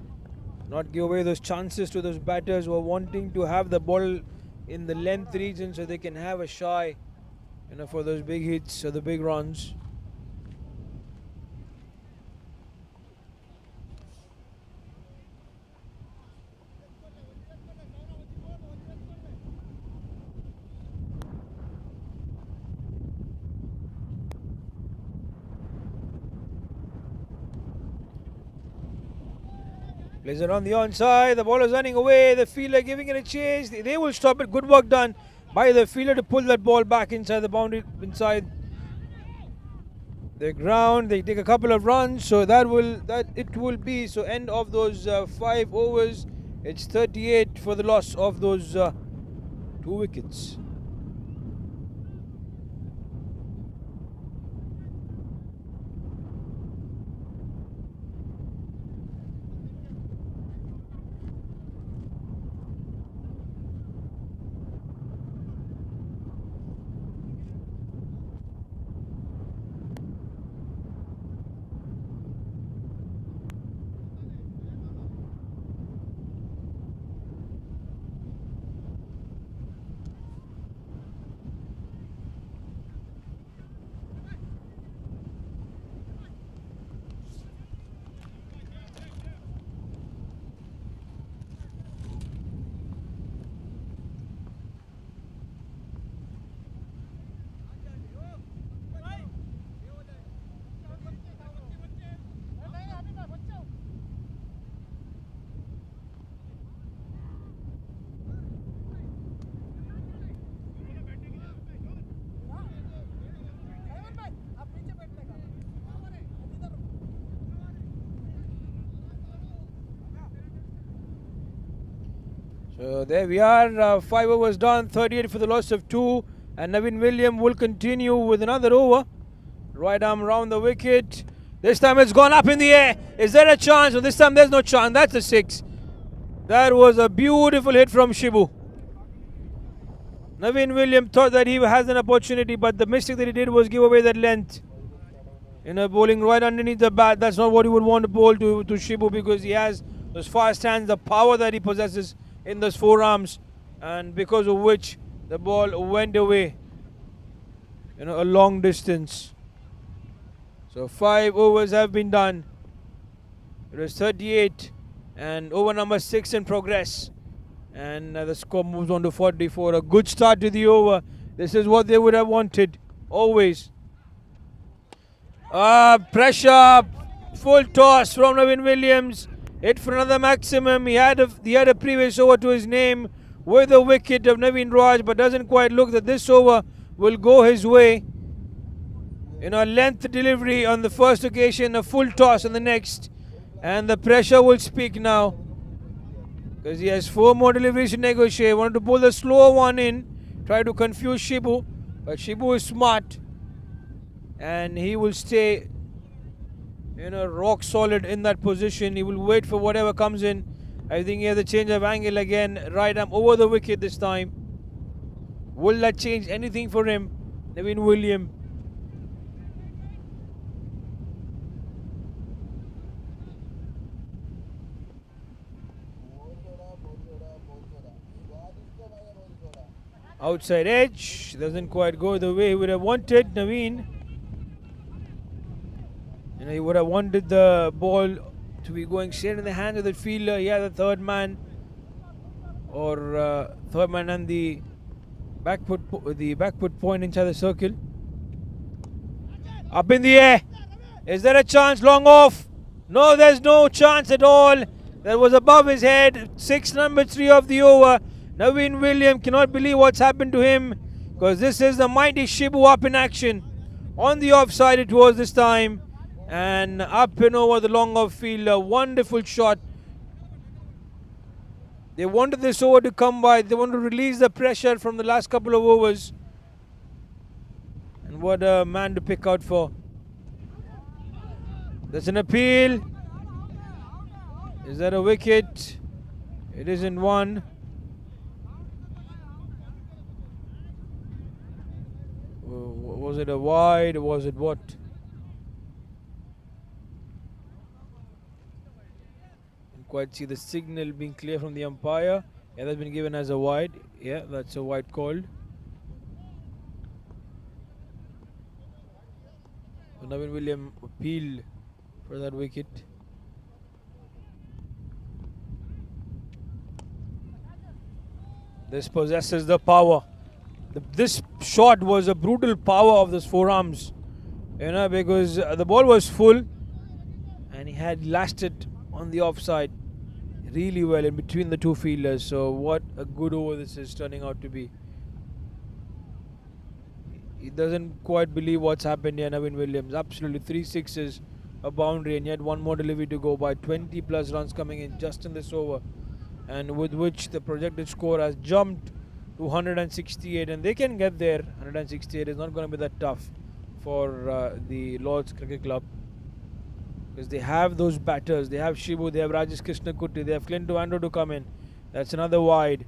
S7: Not give away those chances to those batters who are wanting to have the ball in the length region so they can have a shy, for those big hits or the big runs. Plays it on the onside. The ball is running away. The fielder giving it a chase. They will stop it. Good work done by the fielder to pull that ball back inside the boundary, inside the ground. They take a couple of runs, so that it will be so end of those 5 overs. It's 38 for the loss of those 2 wickets. So there we are, 5 overs done, 38 for the loss of 2, and Navin William will continue with another over. Right arm round the wicket. This time it's gone up in the air. Is there a chance? Well, this time there's no chance. That's a 6. That was a beautiful hit from Shibu. Navin William thought that he has an opportunity, but the mistake that he did was give away that length. Bowling right underneath the bat. That's not what he would want to bowl to Shibu, because he has those fast hands, the power that he possesses in those forearms, and because of which the ball went away a long distance. So 5 overs have been done. It was 38 and over number 6 in progress, and the score moves on to 44. A good start to the over. This is what they would have wanted always. Pressure, full toss from Navin Williams. Hit for another maximum. He had a previous over to his name with a wicket of Naveen Raj, but doesn't quite look that this over will go his way. A length delivery on the first occasion, a full toss on the next, and the pressure will speak now, because he has 4 more deliveries to negotiate. Wanted to pull the slower one in, try to confuse Shibu, but Shibu is smart, and he will stay rock solid in that position. He will wait for whatever comes in. I think he has a change of angle again. Right arm over the wicket this time. Will that change anything for him? Navin William. Outside edge. Doesn't quite go the way he would have wanted, Naveen. He would have wanted the ball to be going straight in the hands of the fielder. Yeah, the third man, or third man and the back foot point inside the circle. Up in the air. Is there a chance? Long off. No, there's no chance at all. That was above his head. 6, number 3 of the over. Navin William cannot believe what's happened to him, because this is the mighty Shibu up in action. On the offside it was this time. And up and over the long off field, a wonderful shot. They wanted this over to come by. They want to release the pressure from the last couple of overs. And what a man to pick out for. There's an appeal. Is that a wicket? It isn't one. Was it a wide, or was it what? Quite see the signal being clear from the umpire. Yeah, that's been given as a wide. Yeah, that's a wide called. So Navin William appealed for that wicket. This possesses the power. This shot was a brutal power of those forearms, because the ball was full and he had lashed it on the offside. really well in between the two fielders. So what a good over this is turning out to be. He doesn't quite believe what's happened here, Navin Williams. Absolutely 3 sixes, a boundary, and yet one more delivery to go by. 20 plus runs coming in just in this over, and with which the projected score has jumped to 168, and they can get there. 168 is not going to be that tough for the Lord's Cricket Club, because they have those batters. They have Shibu, they have Rajesh Krishnakutty, they have Clint Andrew to come in. That's another wide.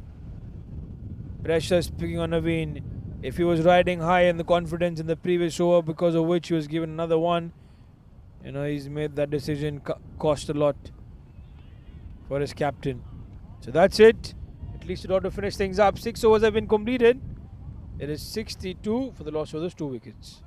S7: Pressure is picking on Naveen. If he was riding high in the confidence in the previous over, because of which he was given another one, you know, he's made that decision, cost a lot for his captain. So that's it. At least it ought to finish things up. 6 overs have been completed. It is 62 for the loss of those 2 wickets.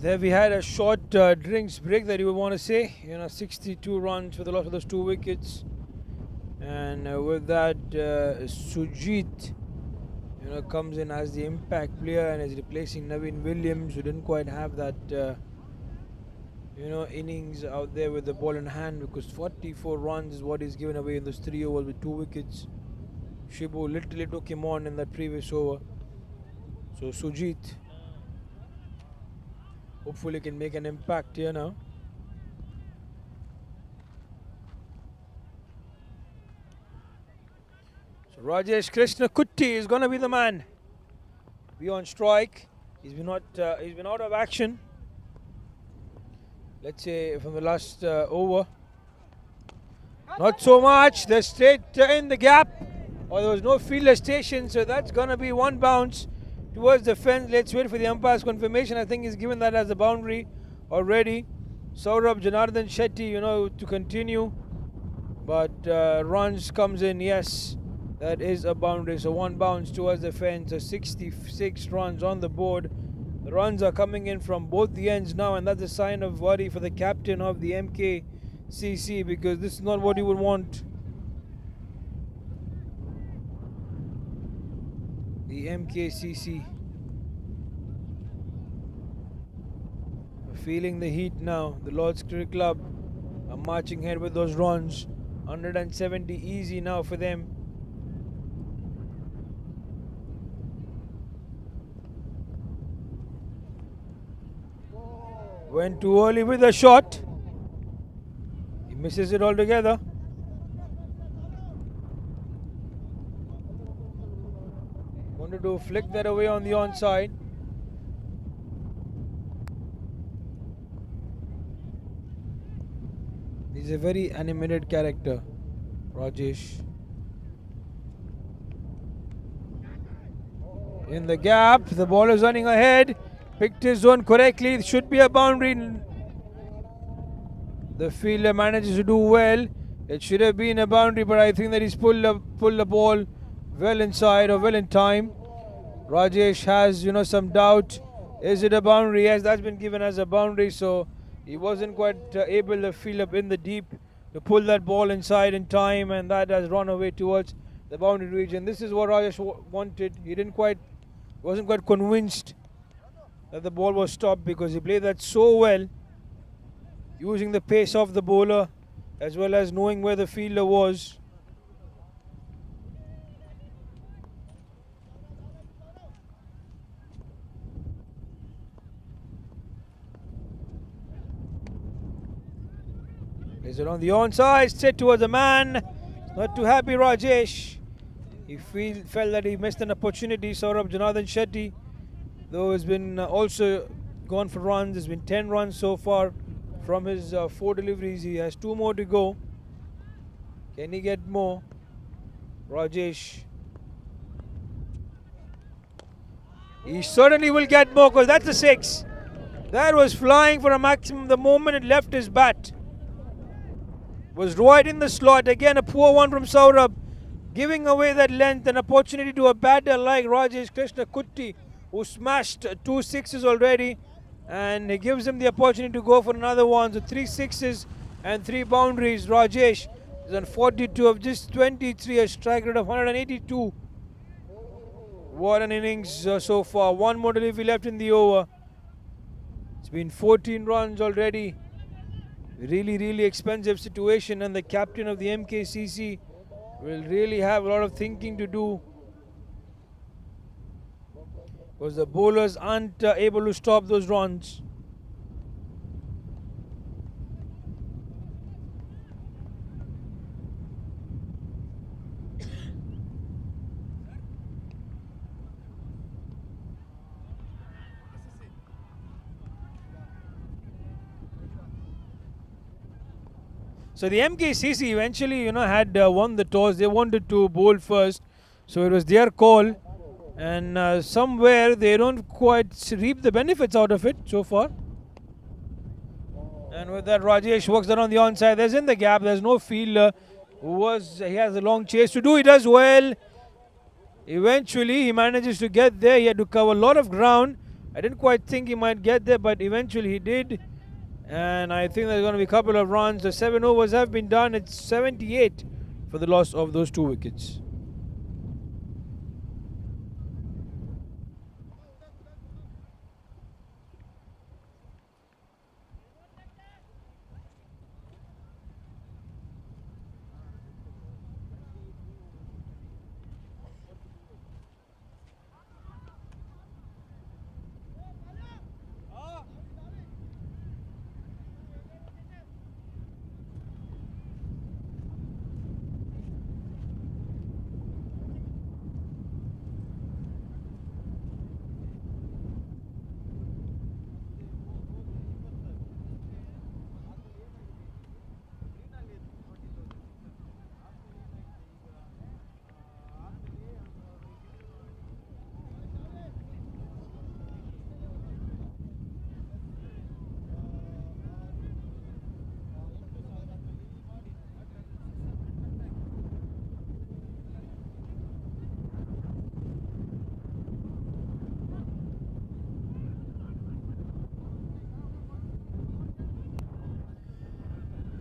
S7: There we had a short drinks break that you would want to say. 62 runs for the loss of those 2 wickets. And with that, Sujit, comes in as the impact player and is replacing Naveen Williams, who didn't quite have that, innings out there with the ball in hand, because 44 runs is what he's given away in those 3 overs with 2 wickets. Shibu literally took him on in that previous over. So Sujit hopefully can make an impact here now. So Rajesh Krishnakutty is going to be the man. Be on strike. He's been out of action. Let's say from the last over. Not so much. They're straight in the gap. Or there was no fielder station, so that's going to be 1 bounce towards the fence. Let's wait for the umpire's confirmation. I think he's given that as a boundary already. Saurabh Janardhan Shetty, to continue. But runs comes in, yes, that is a boundary. So 1 bounce towards the fence. So 66 runs on the board. The runs are coming in from both the ends now, and that's a sign of worry for the captain of the MKCC, because this is not what he would want. The MKCC feeling the heat now. The Lord's Cricket Club are marching ahead with those runs. 170 easy now for them. Went too early with the shot. He misses it altogether. Wanted to flick that away on the onside. He's a very animated character, Rajesh. In the gap, the ball is running ahead. Picked his zone correctly. It should be a boundary. The fielder manages to do well. It should have been a boundary, but I think that he's pulled the ball well inside or well in time. Rajesh has, some doubt. Is it a boundary? Yes, that's been given as a boundary, so he wasn't quite able to field up in the deep to pull that ball inside in time, and that has run away towards the boundary region. This is what Rajesh wanted. He wasn't quite convinced that the ball was stopped because he played that so well, using the pace of the bowler as well as knowing where the fielder was. Plays it on the onside, straight towards the man. Not too happy, Rajesh. He felt that he missed an opportunity. Saurabh Janardhan Shetty, though, has been also gone for runs. There's been 10 runs so far from his 4 deliveries. He has 2 more to go. Can he get more? Rajesh. He certainly will get more because that's a 6. That was flying for a maximum the moment it left his bat. Was right in the slot. Again, a poor one from Saurabh, giving away that length, an opportunity to a batter like Rajesh Krishna Kutti, who smashed 2 6s already, and he gives him the opportunity to go for another one. So 3 6s and 3 boundaries. Rajesh is on 42 of just 23, a strike rate of 182. What an innings so far. 1 more delivery left in the over. It's been 14 runs already. Really, really expensive situation, and the captain of the MKCC will really have a lot of thinking to do because the bowlers aren't able to stop those runs. So the MKCC eventually, had won the toss. They wanted to bowl first, so it was their call. And somewhere they don't quite reap the benefits out of it so far. And with that, Rajesh works that on the onside. There's in the gap. There's no fielder. He has a long chase to do. He does well. Eventually, he manages to get there. He had to cover a lot of ground. I didn't quite think he might get there, but eventually he did. And I think there's going to be a couple of runs. The 7 overs have been done. It's 78 for the loss of those 2 wickets.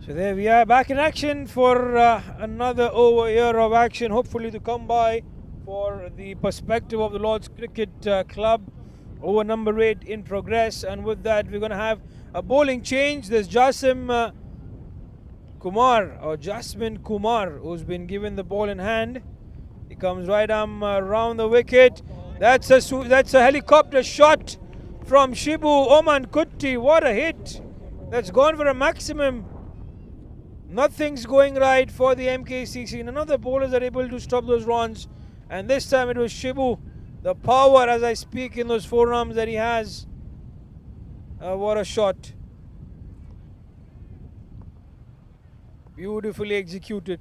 S7: So there we are, back in action for another over here of action, hopefully to come by for the perspective of the Lord's Cricket Club. Over number 8 in progress, and with that we're going to have a bowling change. There's Jasmine Kumar, who's been given the ball in hand. He comes right arm around the wicket. That's a helicopter shot from Shibu Oman Kutti. What a hit! That's gone for a maximum. Nothing's going right for the MKCC. None of the bowlers are able to stop those runs. And this time it was Shibu. The power as I speak in those forearms that he has. What a shot. Beautifully executed.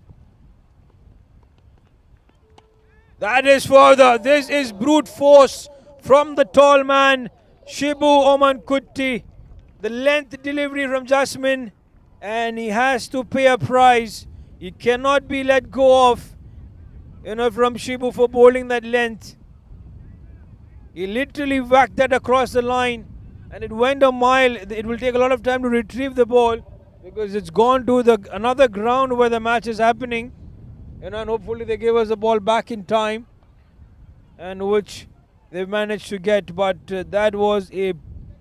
S7: That is this is brute force from the tall man, Shibu Oman Kutti. The length delivery from Jasmine, and he has to pay a price. He cannot be let go of, from Shibu for bowling that length. He literally whacked that across the line, and it went a mile. It will take a lot of time to retrieve the ball because it's gone to another ground where the match is happening. And hopefully they give us the ball back in time, and which they've managed to get. But that was a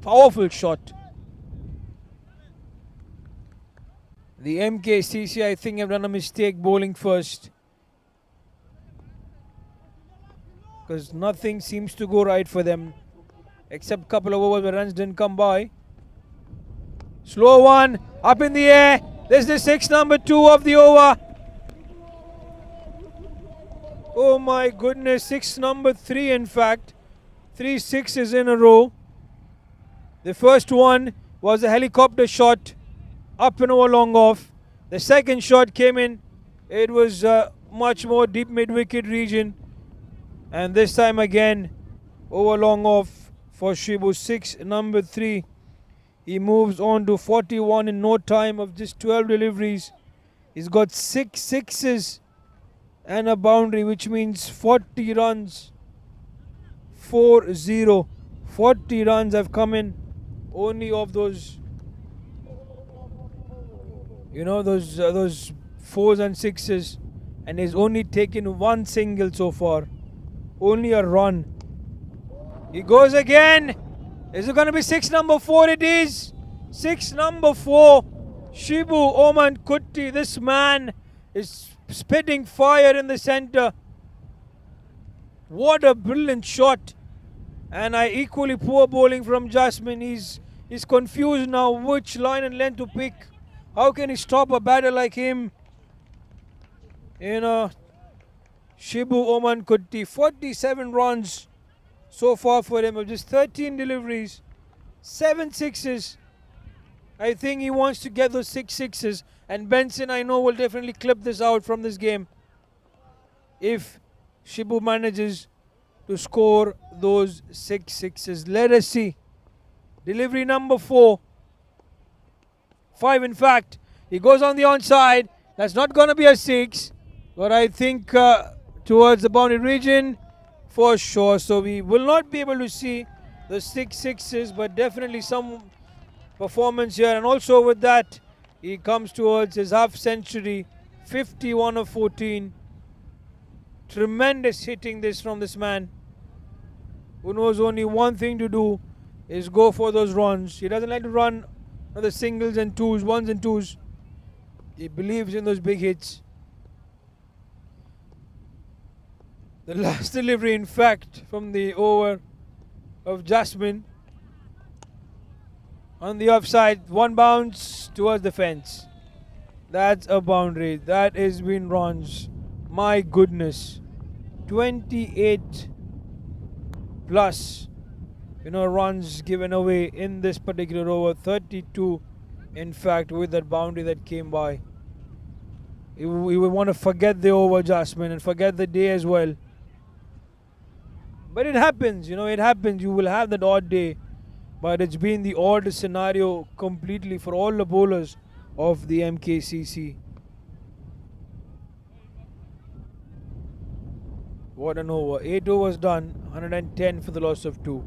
S7: powerful shot. The MKCC, I think, have done a mistake bowling first, because nothing seems to go right for them, except a couple of overs where runs didn't come by. Slow one, up in the air. This is the six, number 2 of the over. Oh my goodness, six, number 3 in fact. 3 sixes in a row. The first one was a helicopter shot, up and over long off. The second shot came in. It was much more deep mid-wicket region. And this time again, over long off for Shibu. 6, number 3. He moves on to 41 in no time of just 12 deliveries. He's got 6 sixes and a boundary, which means 40 runs. 4-0. 40 runs have come in only of those, those 4s and 6s, and he's only taken 1 single so far. Only a run. He goes again. Is it going to be 6, number 4? It is. 6, number 4. Shibu Oman Kutti. This man is spitting fire in the center. What a brilliant shot. And equally poor bowling from Jasmine. He's confused now which line and length to pick. How can he stop a batter like him? Shibu Oman Kutti. 47 runs so far for him of just 13 deliveries. 7 sixes. I think he wants to get those 6 sixes. And Benson, I know, will definitely clip this out from this game if Shibu manages to score those 6 sixes. Let us see. Delivery number 4. 5 in fact. He goes on the onside. That's not going to be a 6. But I think towards the boundary region for sure. So we will not be able to see the 6 sixes, but definitely some performance here. And also with that, he comes towards his half century. 51 of 14. Tremendous hitting this from this man, who knows only one thing to do is go for those runs. He doesn't like to run the singles and twos, ones and twos. He believes in those big hits. The last delivery, in fact, from the over of Jasmine. On the offside, 1 bounce towards the fence. That's a boundary. That is been runs. My goodness. 28 plus runs given away in this particular over. 32 in fact with that boundary that came by. We would want to forget the over, Jasmine, and forget the day as well. But it happens, it happens. You will have that odd day. But it's been the odd scenario completely for all the bowlers of the MKCC. What an over. 8 overs done. 110 for the loss of 2.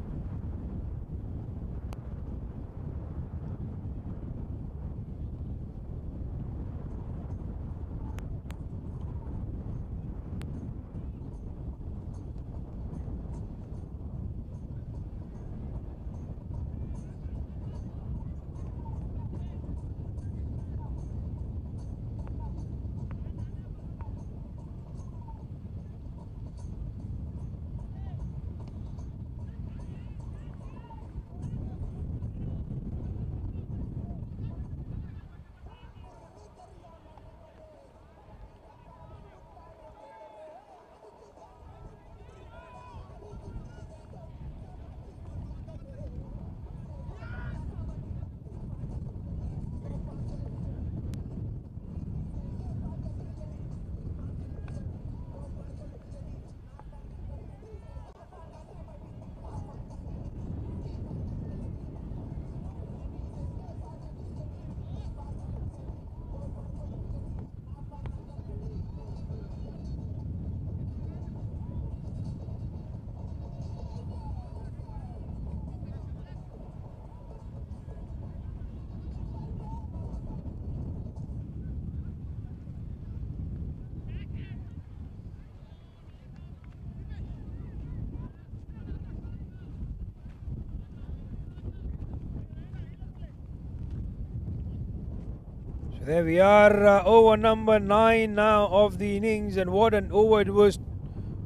S7: There we are, over number 9 now of the innings, and what an over it was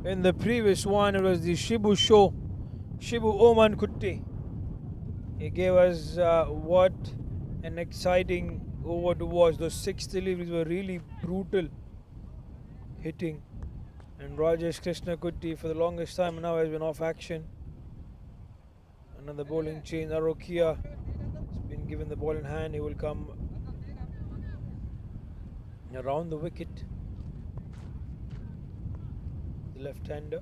S7: in the previous one. It was the Shibu show, Shibu Oman Kutti. He gave us what an exciting over to watch. Those 6 deliveries were really brutal hitting, and Rajesh Krishna Kutti for the longest time now has been off action. Another bowling change. Arokia has been given the ball in hand. He will come around the wicket. The left-hander.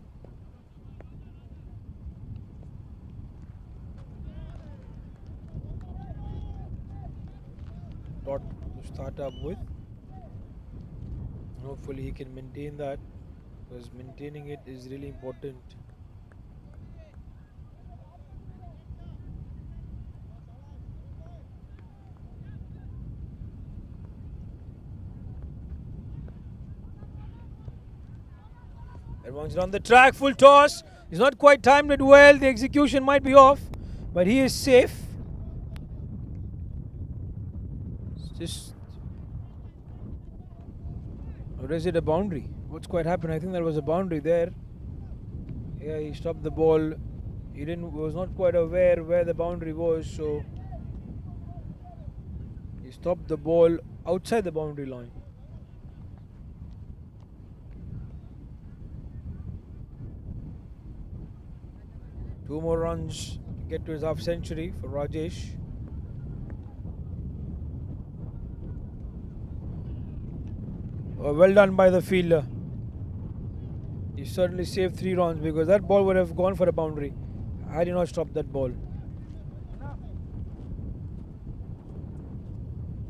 S7: Dot to start up with. Hopefully he can maintain that, because maintaining it is really important. Everyone's on the track, full toss. He's not quite timed it well. The execution might be off, but he is safe. It's just, or is it a boundary? What's quite happened? I think there was a boundary there. Yeah, he stopped the ball. He was not quite aware where the boundary was, so he stopped the ball outside the boundary line. Two more runs to get to his half century for Rajesh. Oh, well done by the fielder. He certainly saved 3 runs, because that ball would have gone for a boundary had he not stopped that ball.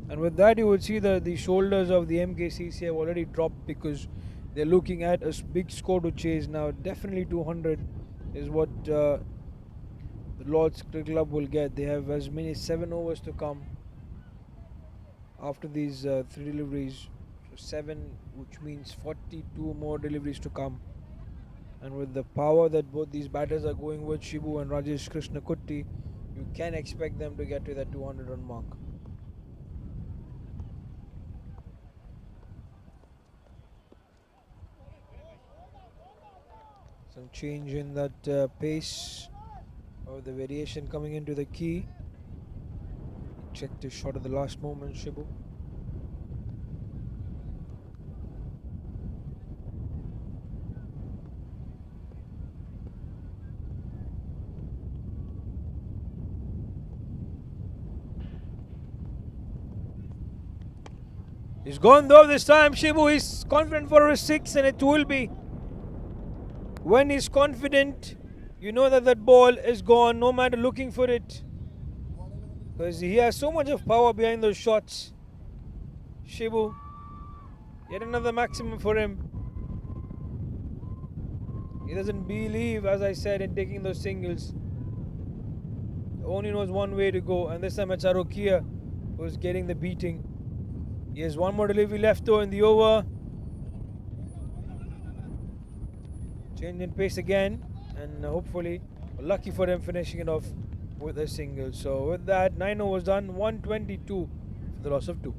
S7: And with that, you would see that the shoulders of the MKCC have already dropped, because they're looking at a big score to chase now. Definitely 200 is what the Lord's Cricket Club will get. They have as many as 7 overs to come after these 3 deliveries. So 7, which means 42 more deliveries to come. And with the power that both these batters are going with, Shibu and Rajesh Krishna Kutti, you can expect them to get to that 200 run mark. Some change in that pace, or the variation coming into the key. Checked his shot at the last moment, Shibu. He's gone though this time. Shibu is confident for a 6, and it will be. When he's confident, you know that that ball is gone, no matter looking for it, because he has so much of power behind those shots. Shibu, yet another maximum for him. He doesn't believe, as I said, in taking those singles. He only knows one way to go, and this time it's Arokia who's getting the beating. He has one more delivery left though in the over. Change in pace again, and hopefully, lucky for him, finishing it off with a single. So with that, 9 overs done, 122 for the loss of 2.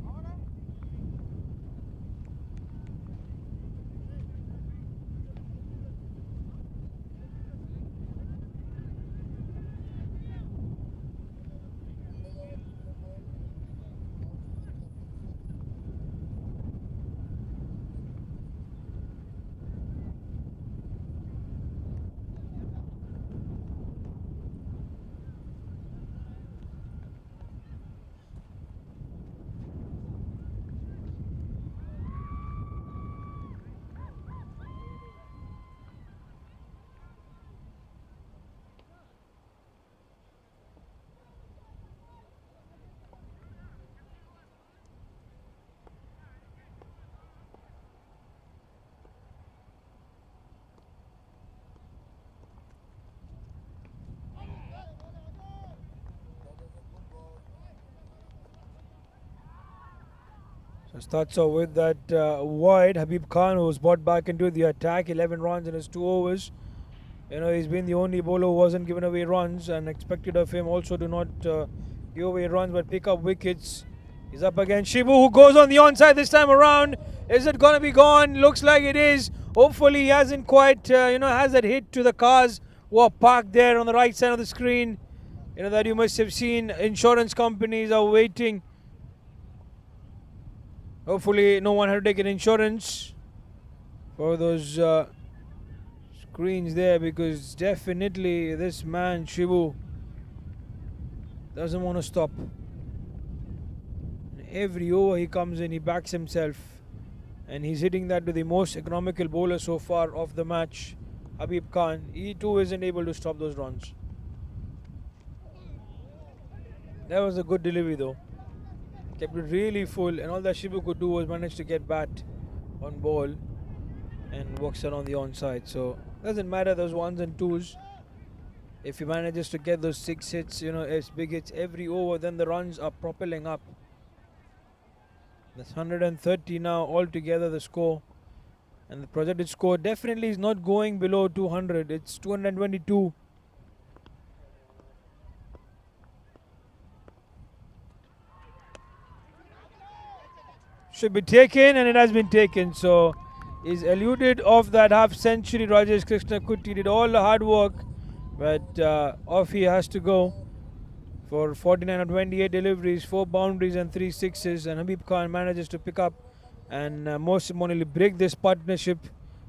S7: So starts off with that wide. Habib Khan, who was brought back into the attack, 11 runs in his 2 overs. You know, he's been the only bowler who wasn't given away runs, and expected of him also to not give away runs but pick up wickets. He's up against Shibu, who goes on the onside this time around. Is it going to be gone? Looks like it is. Hopefully he hasn't quite, has that hit to the cars who are parked there on the right side of the screen. That you must have seen. Insurance companies are waiting. Hopefully no one had to take an insurance for those screens there, because definitely this man Shibu doesn't want to stop. Every over he comes in, he backs himself, and he's hitting that to the most economical bowler so far of the match, Habib Khan. He too isn't able to stop those runs. That was a good delivery though. Kept it really full, and all that Shibu could do was manage to get bat on ball and works it on the onside. So doesn't matter those ones and twos. If he manages to get those 6 hits, as big hits every over, then the runs are propelling up. That's 130 now altogether, the score. And the projected score definitely is not going below 200. It's 222. Should be taken, and it has been taken. So he's eluded off that half century. Rajesh Krishna Kutti did all the hard work, but off he has to go for 49 or 28 deliveries, 4 boundaries and 3 sixes, and Habib Khan manages to pick up and most importantly break this partnership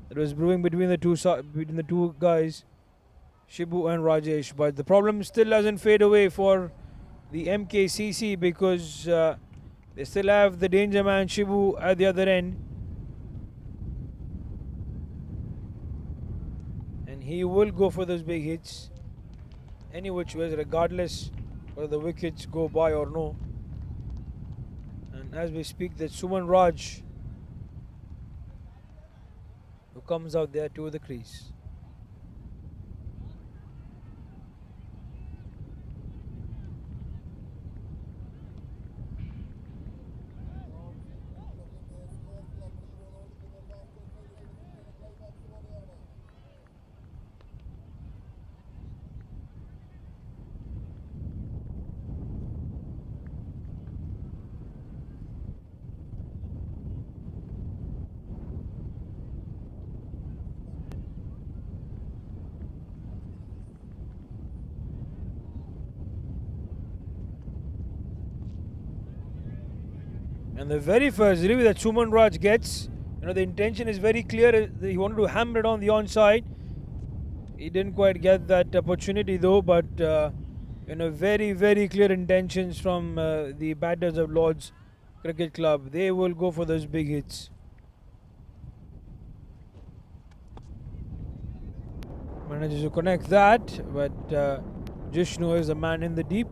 S7: that was brewing between the two guys, Shibu and Rajesh. But the problem still doesn't fade away for the MKCC, because they still have the danger man Shibu at the other end, and he will go for those big hits any which ways, regardless whether the wickets go by or no. And as we speak, that's Suman Raj who comes out there to the crease. And the very first delivery that Suman Raj gets, the intention is very clear. He wanted to hammer it on the onside. He didn't quite get that opportunity though, but very, very clear intentions from the batters of Lord's Cricket Club. They will go for those big hits. Manages to connect that, but Jishnu is the man in the deep.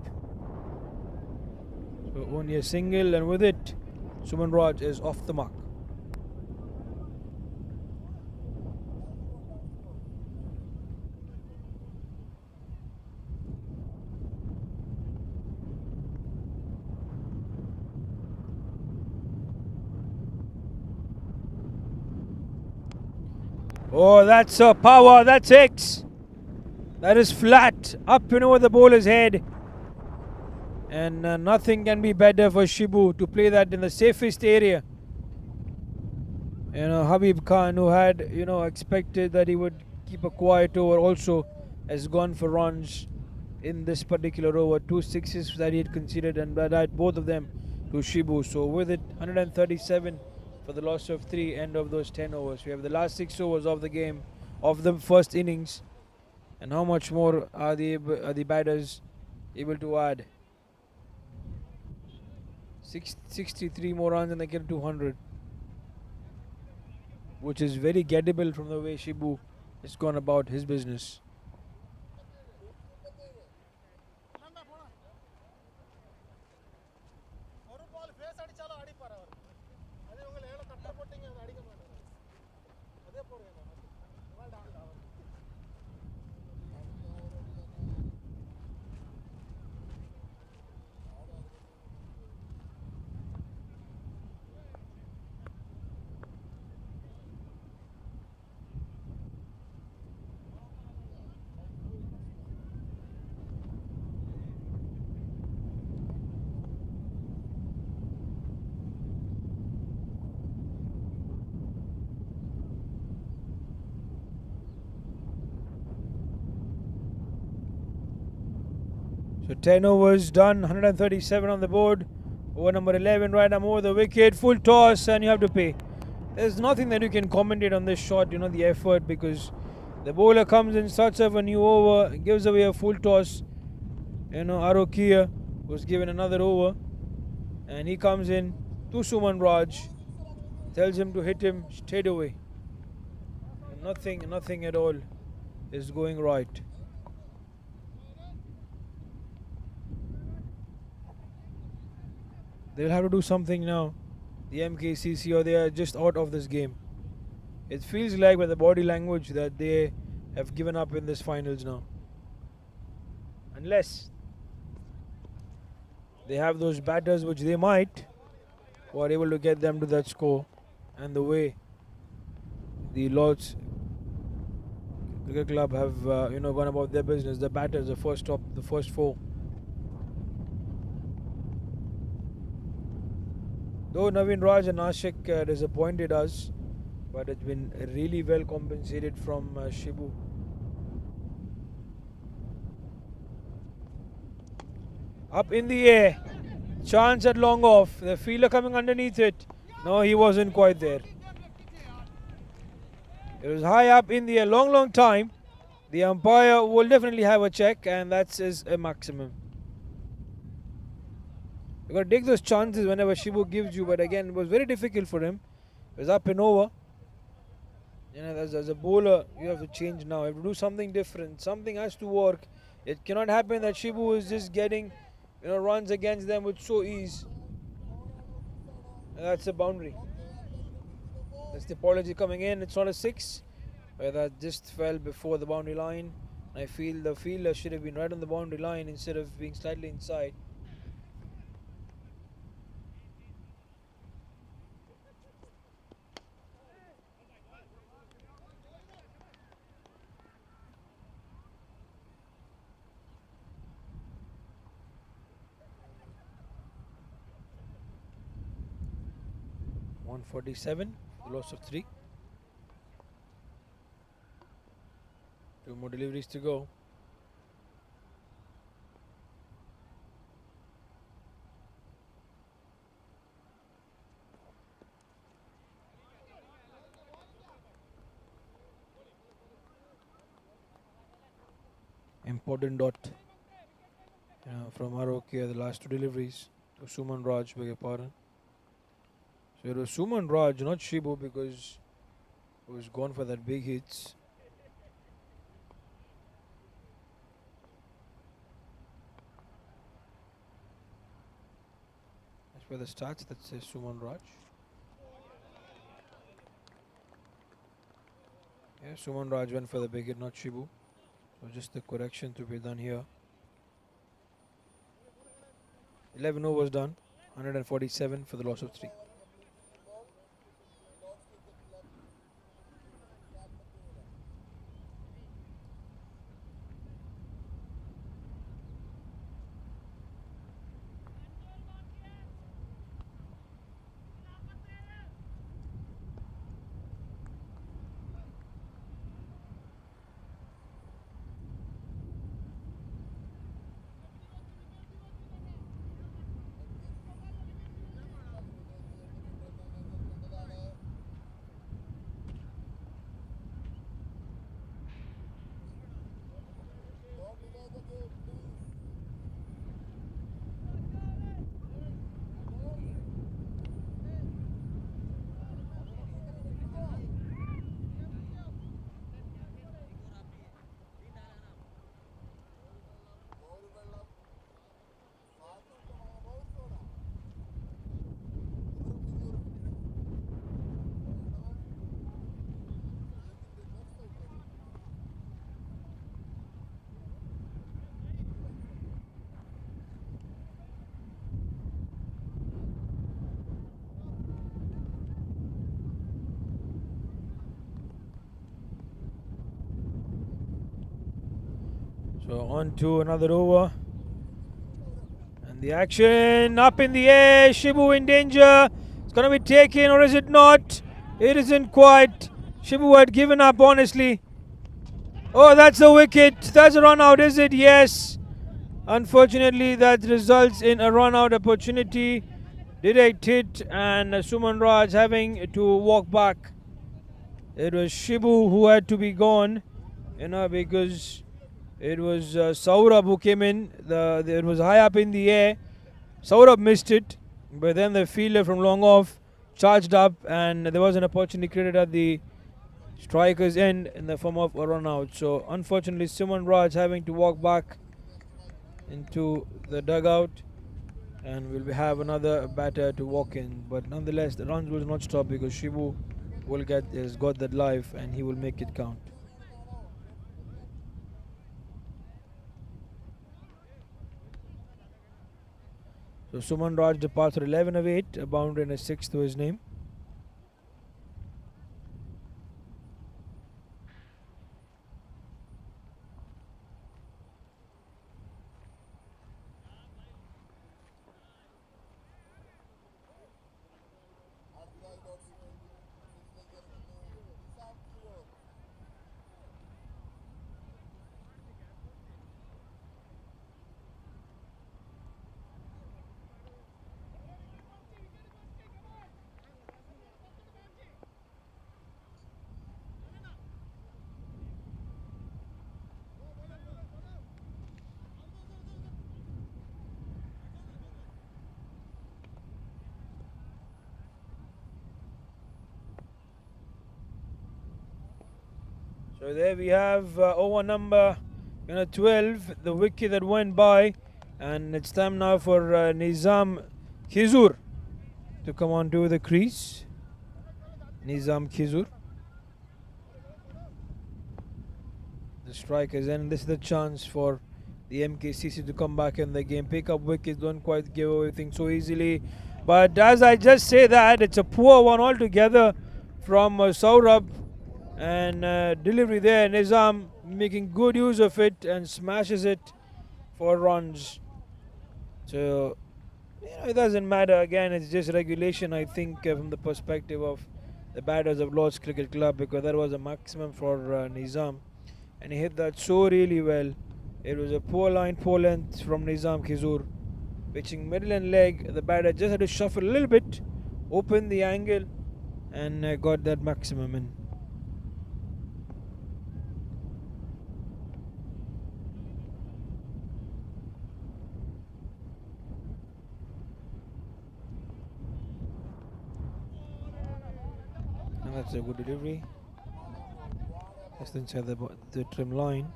S7: So only a single, and with it, Suman Raj is off the mark. Oh, that's a power, that's X. That is flat, up and over the bowler's head. And nothing can be better for Shibu to play that in the safest area. Habib Khan, who had, expected that he would keep a quiet over, also has gone for runs in this particular over. 2 sixes that he had conceded, and that both of them to Shibu. So with it, 137 for the loss of 3, end of those 10 overs. We have the last 6 overs of the game, of the first innings. And how much more are the batters able to add? 63 more runs and they get 200, which is very gettable from the way Shibu has gone about his business. So 10 overs done, 137 on the board. Over number 11, right arm over the wicket, full toss, and you have to pay. There's nothing that you can commentate on this shot, the effort, because the bowler comes in, starts off a new over, gives away a full toss. Arokia was given another over, and he comes in to Suman Raj, tells him to hit him straight away. Nothing at all is going right. They'll have to do something now, the MKCC, or they are just out of this game. It feels like with the body language that they have given up in this finals now. Unless they have those batters, which they might, who are able to get them to that score. And the way the Lords Cricket Club have gone about their business, the batters, the first four. Though Navin Raj and Ashik disappointed us, but it's been really well compensated from Shibu. Up in the air, chance at long off, the fielder coming underneath it. No, he wasn't quite there. It was high up in the air, long time. The umpire will definitely have a check, and that's a maximum. You got to take those chances whenever Shibu gives you, but again, it was very difficult for him. It was up and over. As a bowler, you have to change now. You have to do something different. Something has to work. It cannot happen that Shibu is just getting, runs against them with so ease. And that's a boundary. That's the apology coming in. It's not a 6, but that just fell before the boundary line. I feel the fielder should have been right on the boundary line instead of being slightly inside. .47, loss of 3. 2 more deliveries to go. Important dot from Arokia, the last 2 deliveries to Suman Raj, beg your pardon. So it was Suman Raj, not Shibu, because he was gone for that big hits. As per the stats, that says Suman Raj. Yeah, Suman Raj went for the big hit, not Shibu. So just the correction to be done here. 11 overs done, 147 for the loss of 3. So on to another over. And the action up in the air. Shibu in danger. It's going to be taken, or is it not? It isn't quite. Shibu had given up, honestly. Oh, that's a wicket. That's a run out, is it? Yes. Unfortunately, that results in a run-out opportunity. Direct hit, and Suman Raj having to walk back. It was Shibu who had to be gone, because it was Saurabh who came in. It was high up in the air. Saurabh missed it, but then the fielder from long off charged up, and there was an opportunity created at the striker's end in the form of a run out. So unfortunately, Suman Raj having to walk back into the dugout, and we'll have another batter to walk in. But nonetheless, the runs will not stop because Shibu has got that life, and he will make it count. So Suman Raj departs for 11 of 8, a boundary and a 6 to his name. So there we have over number 12, the wicket that went by, and it's time now for Nizam Khizur to come onto the crease. Nizam Khizur, the strikers, and this is the chance for the MKCC to come back in the game. Pick up wickets, don't quite give away things so easily. But as I just say that, it's a poor one altogether from Saurabh. And delivery there, Nizam making good use of it and smashes it for runs. So, it doesn't matter. Again, it's just regulation, I think, from the perspective of the batters of Lord's Cricket Club, because that was a maximum for Nizam. And he hit that so really well. It was a poor line, poor length from Nizam Khizur. Pitching middle and leg, the batter just had to shuffle a little bit, open the angle, and got that maximum in. That's a good delivery. Just inside the trim line.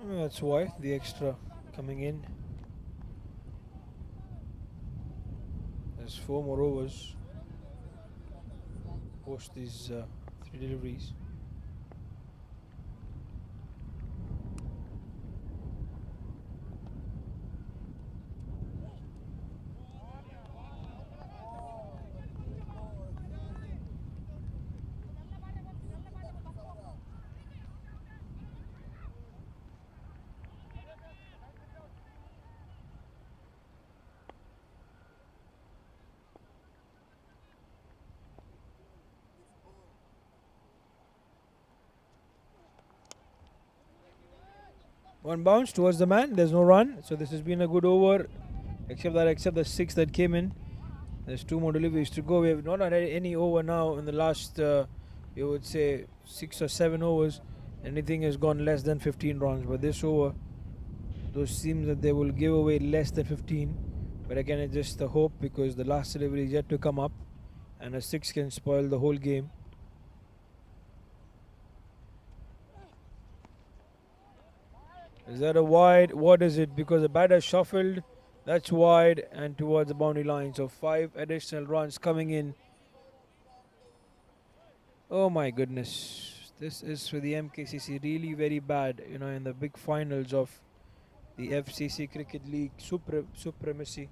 S7: That's why the extra coming in. There's 4 more overs post these 3 deliveries. One bounce towards the man. There's no run. So this has been a good over, except the 6 that came in. There's 2 more deliveries to go. We have not had any over now in the last, you would say, 6 or 7 overs. Anything has gone less than 15 runs. But this over, those seems that they will give away less than 15. But again, it's just a hope, because the last delivery is yet to come up, and a 6 can spoil the whole game. Is that a wide? What is it? Because the batter shuffled, that's wide and towards the boundary line. So 5 additional runs coming in. Oh my goodness. This is for the MKCC really very bad, in the big finals of the FCC Cricket League Supremacy.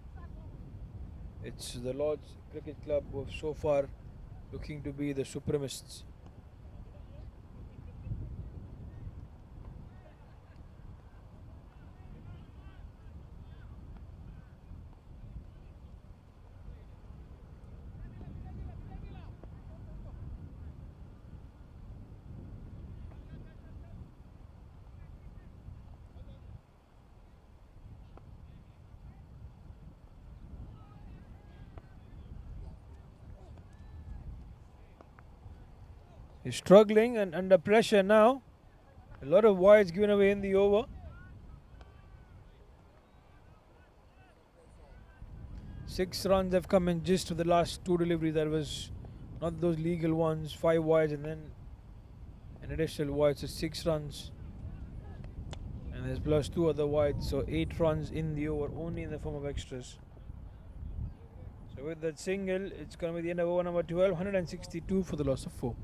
S7: It's the Lord's Cricket Club who have so far looking to be the supremacists. He's struggling and under pressure now. A lot of wides given away in the over. Six runs have come in just for the last two deliveries. That was not those legal ones. 5 wides and then an additional wide. So 6 runs. And there's plus 2 other wides. So 8 runs in the over only in the form of extras. So with that single, it's going to be the end of over number 12. 162 for the loss of 4.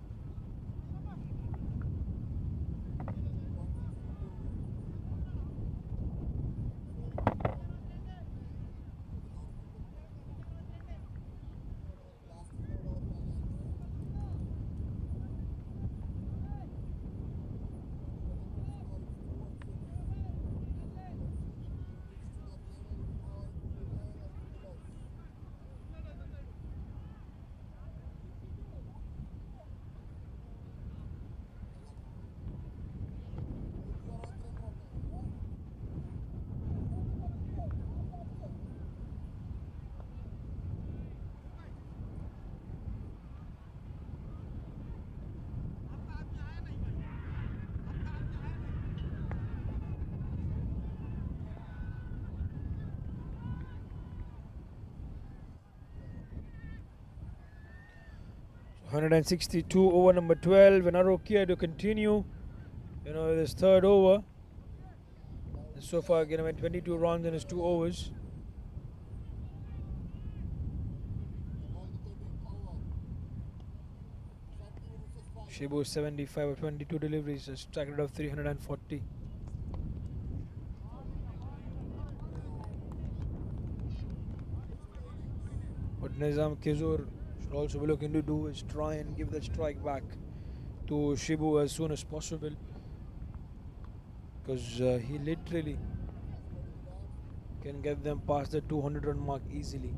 S7: .162 over number 12. And Arokia to continue. This third over. And so far, again, went 22 runs in his 2 overs. Shibu 75 or 22 deliveries, a strike rate of 340. What Nizam Kizur should also be looking to do is try and give that strike back to Shibu as soon as possible, because he literally can get them past the 200 run mark easily,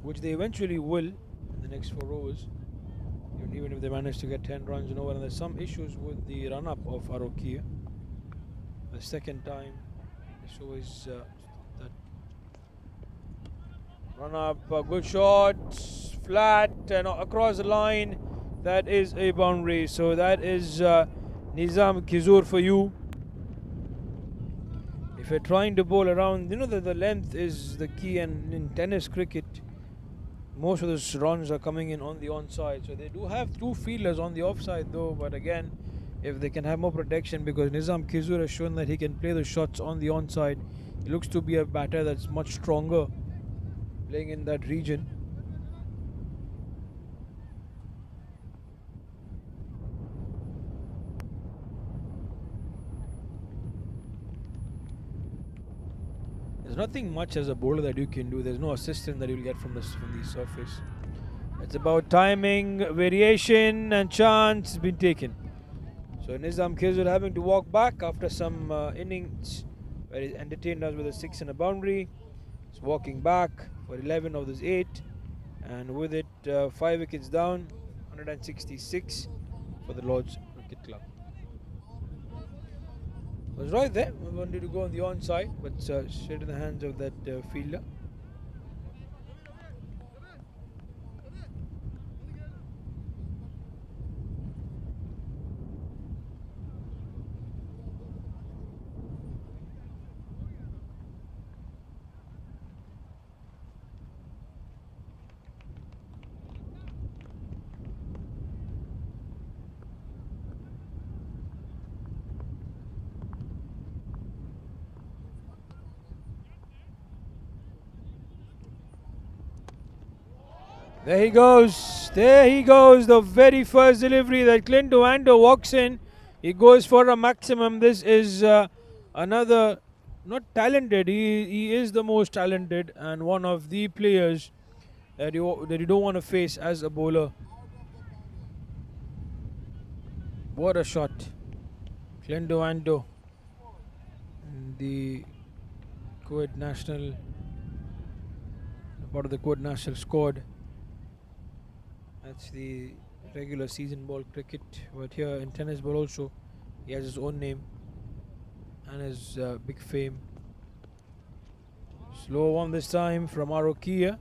S7: which they eventually will in the next 4 overs, even if they manage to get 10 runs and over. And there's some issues with the run up of Arokia. The second time, so is that run up, good shot, flat and across the line. That is a boundary. So that is Nizam Kizur for you. If you're trying to bowl around, that the length is the key, and in tennis cricket, most of those runs are coming in on the onside. So they do have 2 fielders on the offside though, but again, if they can have more protection, because Nizam Kizur has shown that he can play the shots on the onside. He looks to be a batter that's much stronger playing in that region. There's nothing much as a bowler that you can do. There's no assistance that you'll get from the surface. It's about timing, variation, and chance has been taken. So Nizam Kizur having to walk back after some innings where he's entertained us with a 6 and a boundary. He's walking back for 11 of those 8, and with it 5 wickets down. 166 for the Lord's Cricket Club. Was right there. We wanted to go on the onside, but straight in the hands of that fielder. There he goes. There he goes. The very first delivery that Clint Duando walks in. He goes for a maximum. This is another, not talented. He is the most talented and one of the players that you don't want to face as a bowler. What a shot. Clint Duando, the Kuwait national, part of the Kuwait national squad. That's the regular season ball cricket, but here in tennis ball also he has his own name and his big fame. Slow one this time from Arokia.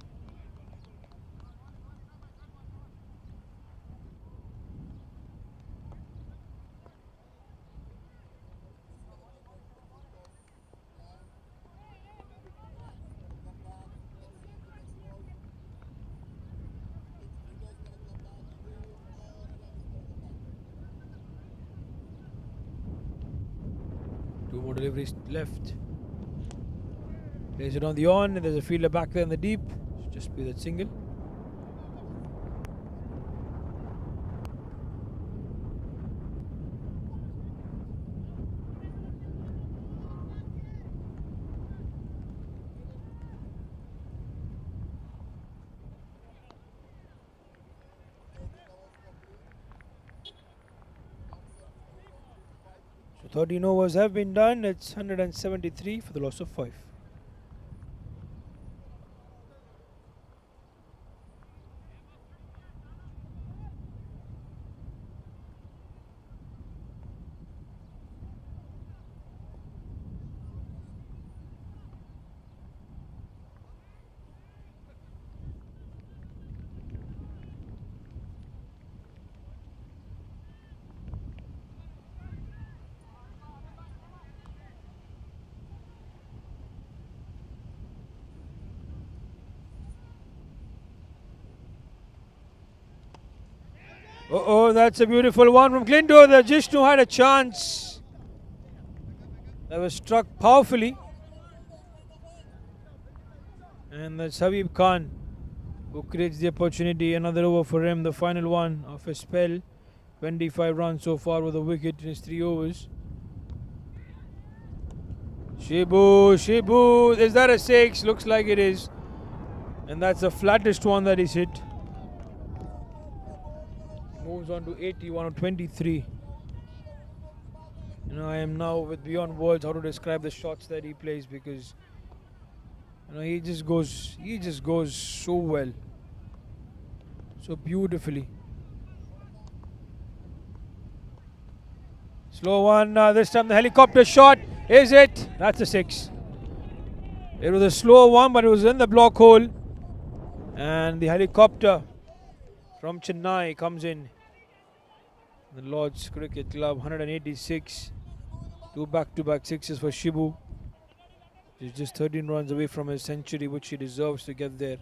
S7: more deliveries left. Plays it on the on, and there's a fielder back there in the deep. Just be that single. So 13 overs have been done. It's 173 for the loss of 5. Oh, that's a beautiful one from Clinton. The Jishnu had a chance. That was struck powerfully. And that's Habib Khan who creates the opportunity. Another over for him, the final one of his spell. 25 runs so far with a wicket in his 3 overs. Shibu. Is that a 6? Looks like it is. And that's the flattest one that he's hit. Moves on to 81 on 23. I am now with beyond words how to describe the shots that he plays, because he just goes so well, so beautifully. Slow one. This time the helicopter shot. Is it? That's a 6. It was a slow one, but it was in the block hole, and the helicopter from Chennai comes in. The Lord's Cricket Club, 186. 2 back-to-back sixes for Shibu. He's just 13 runs away from his century, which he deserves to get there.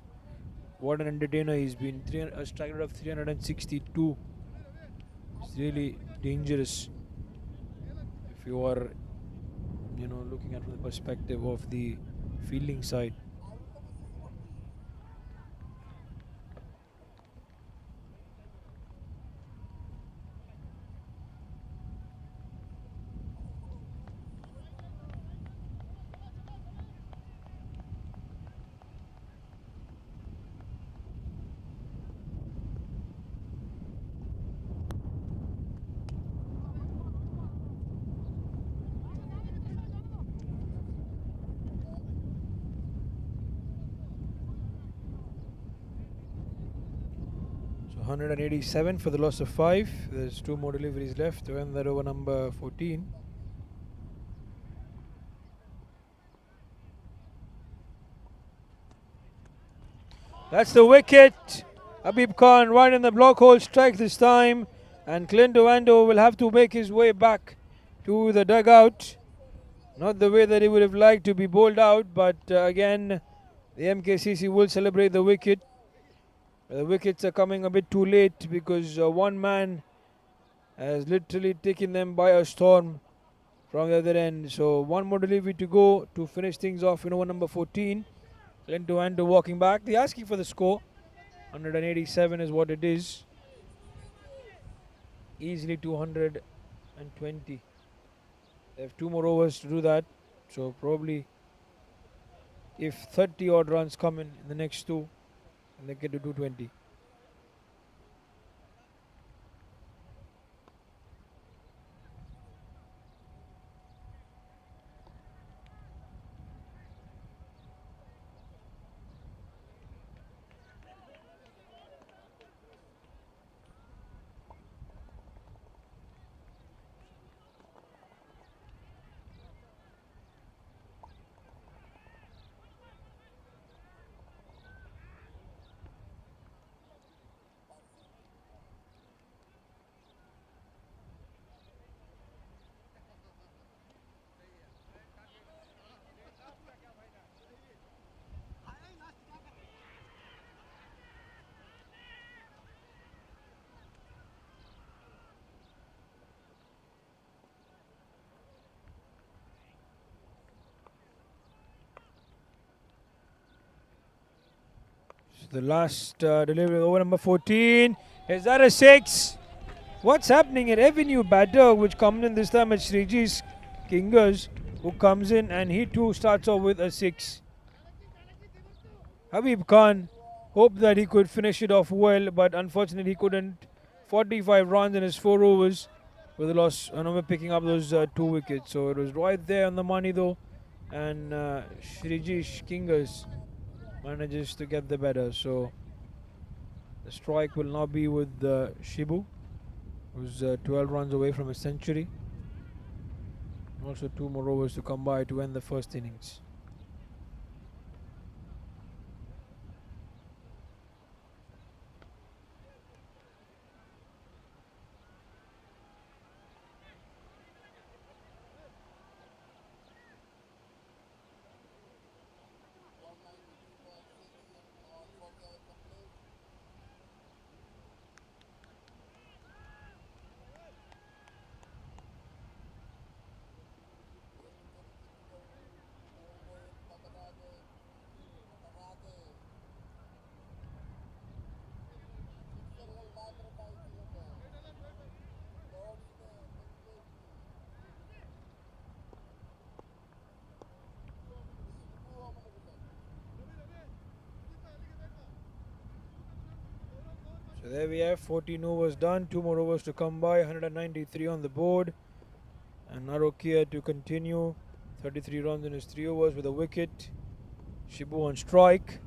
S7: What an entertainer he's been. A strike rate of 362. It's really dangerous if you are, looking at from the perspective of the fielding side. So 187 for the loss of 5. There's 2 more deliveries left to end that over number 14. That's the wicket. Habib Khan right in the block hole strike this time, and Clint Wando will have to make his way back to the dugout. Not the way that he would have liked to be bowled out, but again, the MKCC will celebrate the wicket. The wickets are coming a bit too late because one man has literally taken them by a storm from the other end. So 1 more delivery to go to finish things off in over number 14. Clint Wando walking back. They're asking for the score. 187 is what it is. Easily 220. They have 2 more overs to do that. So probably if 30 odd runs come in the next 2, and they get to 220. The last delivery, over number 14. Is that a 6? What's happening at Avenue batter, which comes in this time at Sriji's Kingers, who comes in and he too starts off with a 6. Habib Khan hoped that he could finish it off well, but unfortunately he couldn't. 45 runs in his 4 overs with a loss, picking up those 2 wickets. So it was right there on the money though, and Sriji's Kingers manages to get the better. So the strike will now be with Shibu, who's 12 runs away from a century. Also 2 more overs to come by to end the first innings. So there we have 14 overs done, 2 more overs to come by, 193 on the board. And Narokia to continue, 33 runs in his 3 overs with a wicket. Shibu on strike.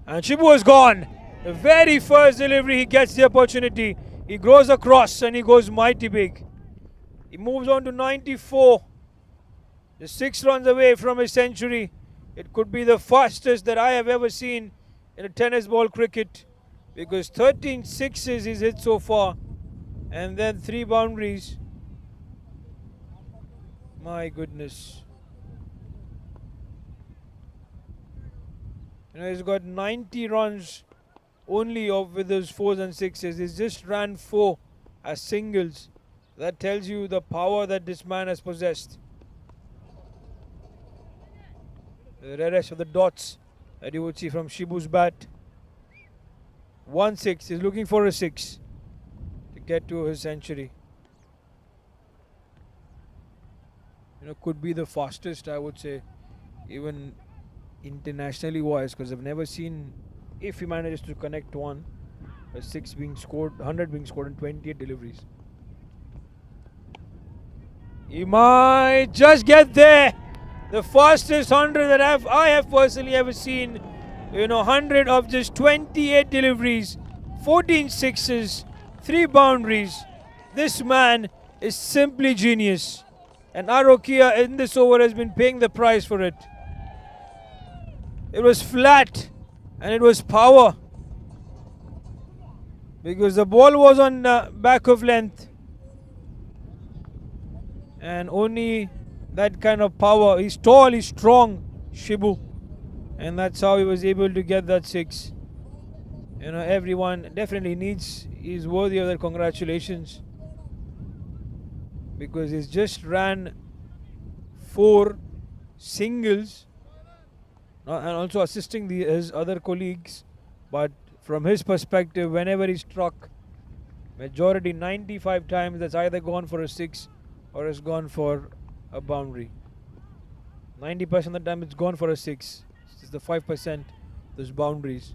S7: And Shibu is gone. The very first delivery, he gets the opportunity. He goes across and he goes mighty big. He moves on to 94. Just 6 runs away from his century. It could be the fastest that I have ever seen in a tennis ball cricket, because 13 sixes he's hit so far and then 3 boundaries. My goodness. He's got 90 runs only with those 4s and 6s. He's just ran 4 as singles. That tells you the power that this man has possessed. The rarest of the dots that you would see from Shibu's bat. 1-6. He's looking for a 6 to get to his century. Could be the fastest, I would say, even internationally wise, because I've never seen, if he manages to connect one, a 6 being scored, 100 being scored in 28 deliveries. He might just get there. The fastest 100 that I have personally ever seen. 100 of just 28 deliveries, 14 sixes, 3 boundaries. This man is simply genius. And Arokia in this over has been paying the price for it. It was flat and it was power, because the ball was on back of length and only that kind of power. He's tall, he's strong, Shibu, and that's how he was able to get that 6. Everyone definitely is worthy of their congratulations, because he's just ran 4 singles and also assisting his other colleagues. But from his perspective, whenever he struck, majority 95 times, that's either gone for a 6 or has gone for a boundary. 90% of the time it's gone for a 6. It's just the 5%, those boundaries.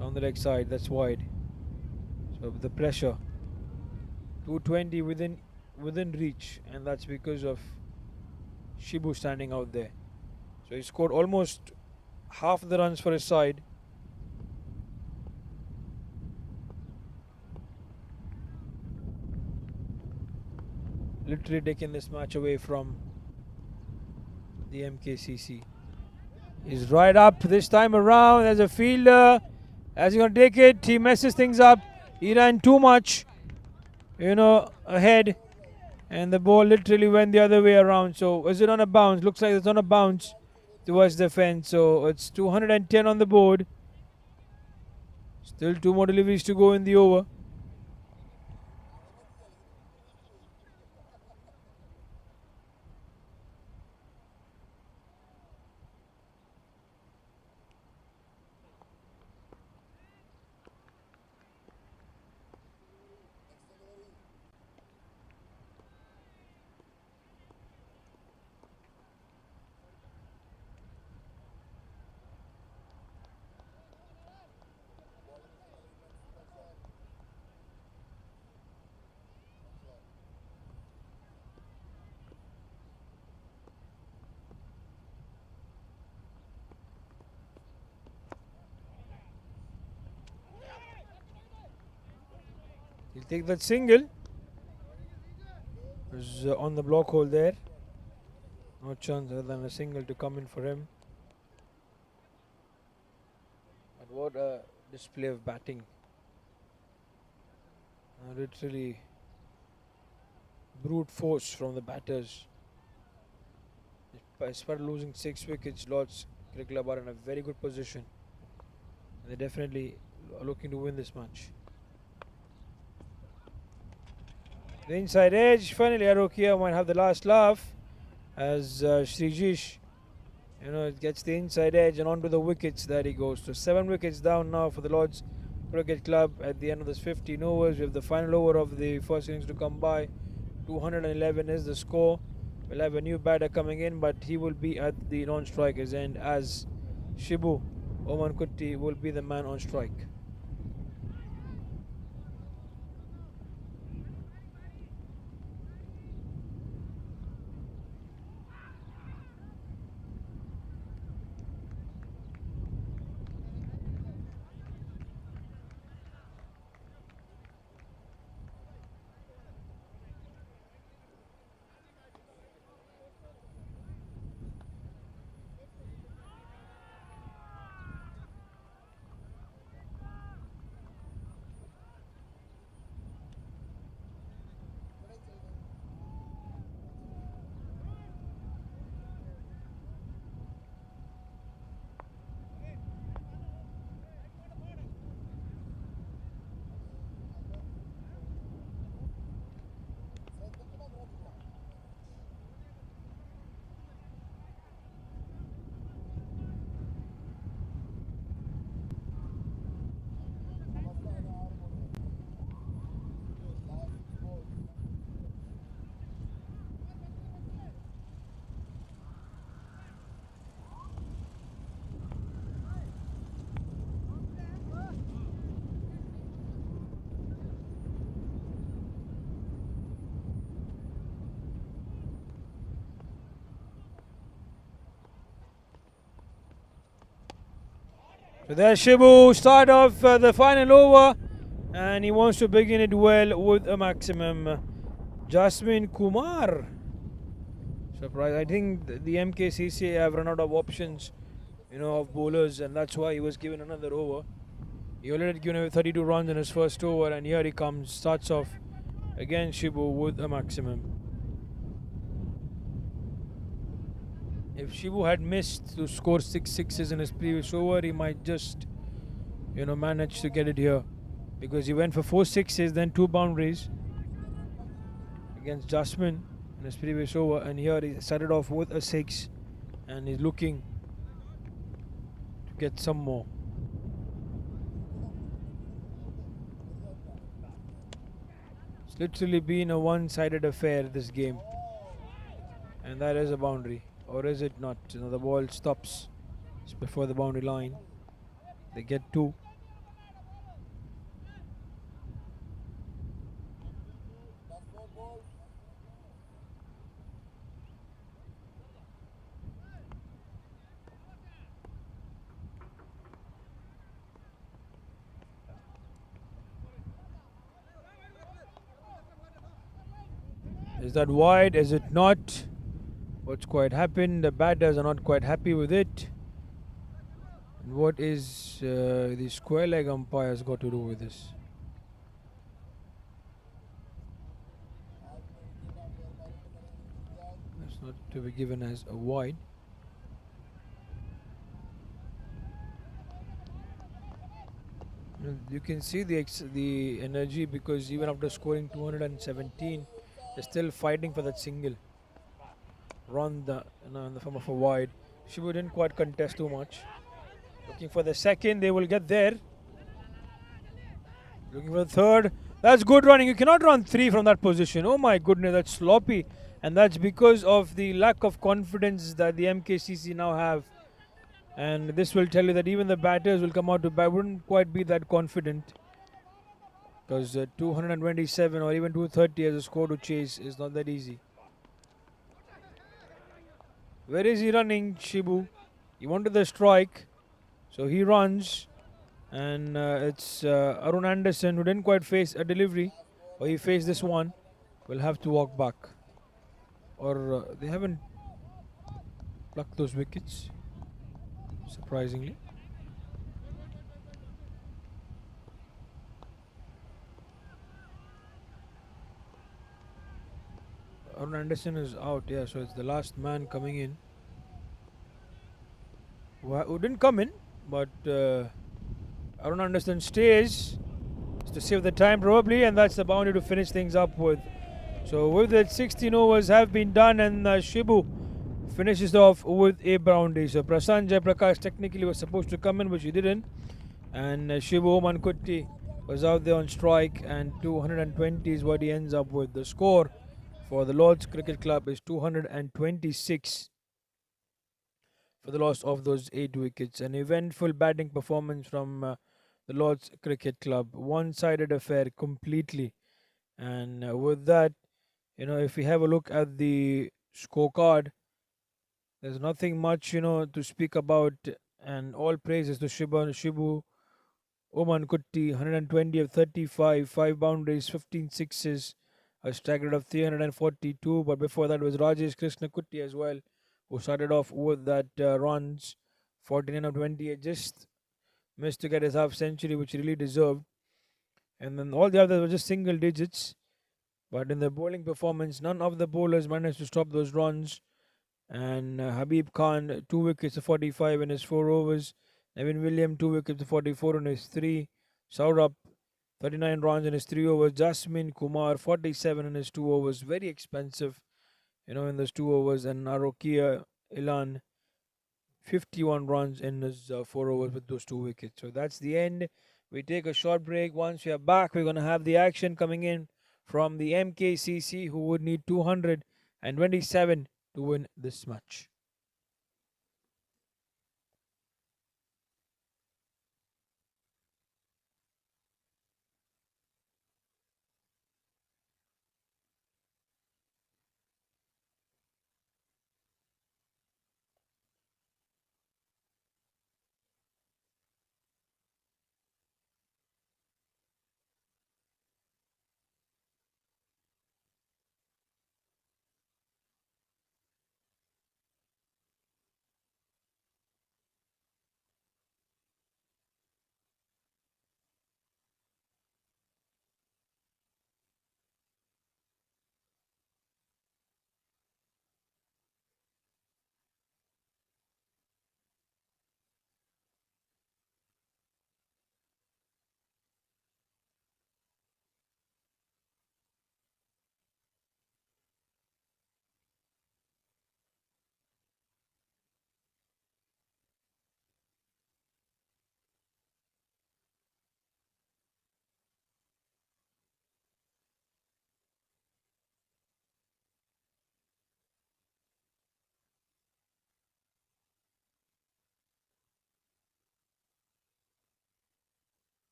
S7: On the leg side, that's wide. So the pressure, 220 within reach, and that's because of Shibu standing out there. So he scored almost half the runs for his side. Literally taking this match away from the MKCC. He's right up this time around. There's a fielder. As he's going to take it, he messes things up. He ran too much, ahead. And the ball literally went the other way around. So is it on a bounce? Looks like it's on a bounce towards the fence. So it's 210 on the board. Still 2 more deliveries to go in the over. He'll take that single. Was on the block hole there. No chance other than a single to come in for him. But what a display of batting. Literally brute force from the batters. Despite losing 6 wickets, Lord's Cricket Club are in a very good position. They definitely are looking to win this match. The inside edge, finally Arokia might have the last laugh as Srijish, gets the inside edge and onto the wickets that he goes. So 7 wickets down now for the Lord's Cricket Club at the end of this 15 overs. We have the final over of the first innings to come by. 211 is the score. We'll have a new batter coming in, but he will be at the non-strikers end as Shibu Oman Kutti will be the man on strike. So there's Shibu, start of the final over, and he wants to begin it well with a maximum. Jasmine Kumar. Surprise. I think the MKCC have run out of options, of bowlers, and that's why he was given another over. He already given away 32 runs in his first over, and here he comes, starts off again Shibu with a maximum. If Shibu had missed to score 6 sixes in his previous over, he might just, manage to get it here. Because he went for 4 sixes, then 2 boundaries against Jasmine in his previous over. And here he started off with a 6 and he's looking to get some more. It's literally been a one-sided affair, this game. And that is a boundary. Or is it not? The ball stops just before the boundary line. They get 2. Is that wide? Is it not? What's quite happened? The batters are not quite happy with it. And what is the square leg umpires got to do with this? That's not to be given as a wide. You can see the energy, because even after scoring 217, they're still fighting for that single. Run in the form of a wide. Shibu didn't quite contest too much. Looking for the second, they will get there. Looking for the third. That's good running. You cannot run 3 from that position. Oh my goodness, that's sloppy. And that's because of the lack of confidence that the MKCC now have. And this will tell you that even the batters will come out to bat, wouldn't quite be that confident. Because 227 or even 230 as a score to chase is not that easy. Where is he running, Shibu? He wanted the strike. So he runs. And it's Arun Anderson who didn't quite face a delivery, or he faced this one, will have to walk back. Or they haven't plucked those wickets, surprisingly. Arun Anderson is out, yeah, so it's the last man coming in. Who didn't come in, but Arun Anderson stays to save the time probably, and that's the boundary to finish things up with. So with that, 16 overs have been done, and Shibu finishes off with a boundary. So Prasanth Jayaprakash technically was supposed to come in, which he didn't, and Shibu Omankutti was out there on strike, and 220 is what he ends up with. The score for the Lords Cricket Club is 226 for the loss of those 8 wickets. An eventful batting performance from the Lords Cricket Club. One-sided affair completely. And with that, if we have a look at the scorecard, there's nothing much, to speak about. And all praises to Shibu Omankutti, 120 of 35, 5 boundaries, 15 sixes, a staggered of 342. But before that was Rajesh Krishnakutti as well, who started off with that runs, 49 of 28, just missed to get his half century, which he really deserved. And then all the others were just single digits. But in the bowling performance, none of the bowlers managed to stop those runs. And Habib Khan, 2 wickets to 45 in his 4 overs. Nevin William, 2 wickets to 44 in his 3. Saurabh, 39 runs in his 3 overs. Jasmine Kumar, 47 in his 2 overs. Very expensive, in those 2 overs. And Arokia Ilan, 51 runs in his 4 overs with those 2 wickets. So that's the end. We take a short break. Once we are back, we're going to have the action coming in from the MKCC, who would need 227 to win this match.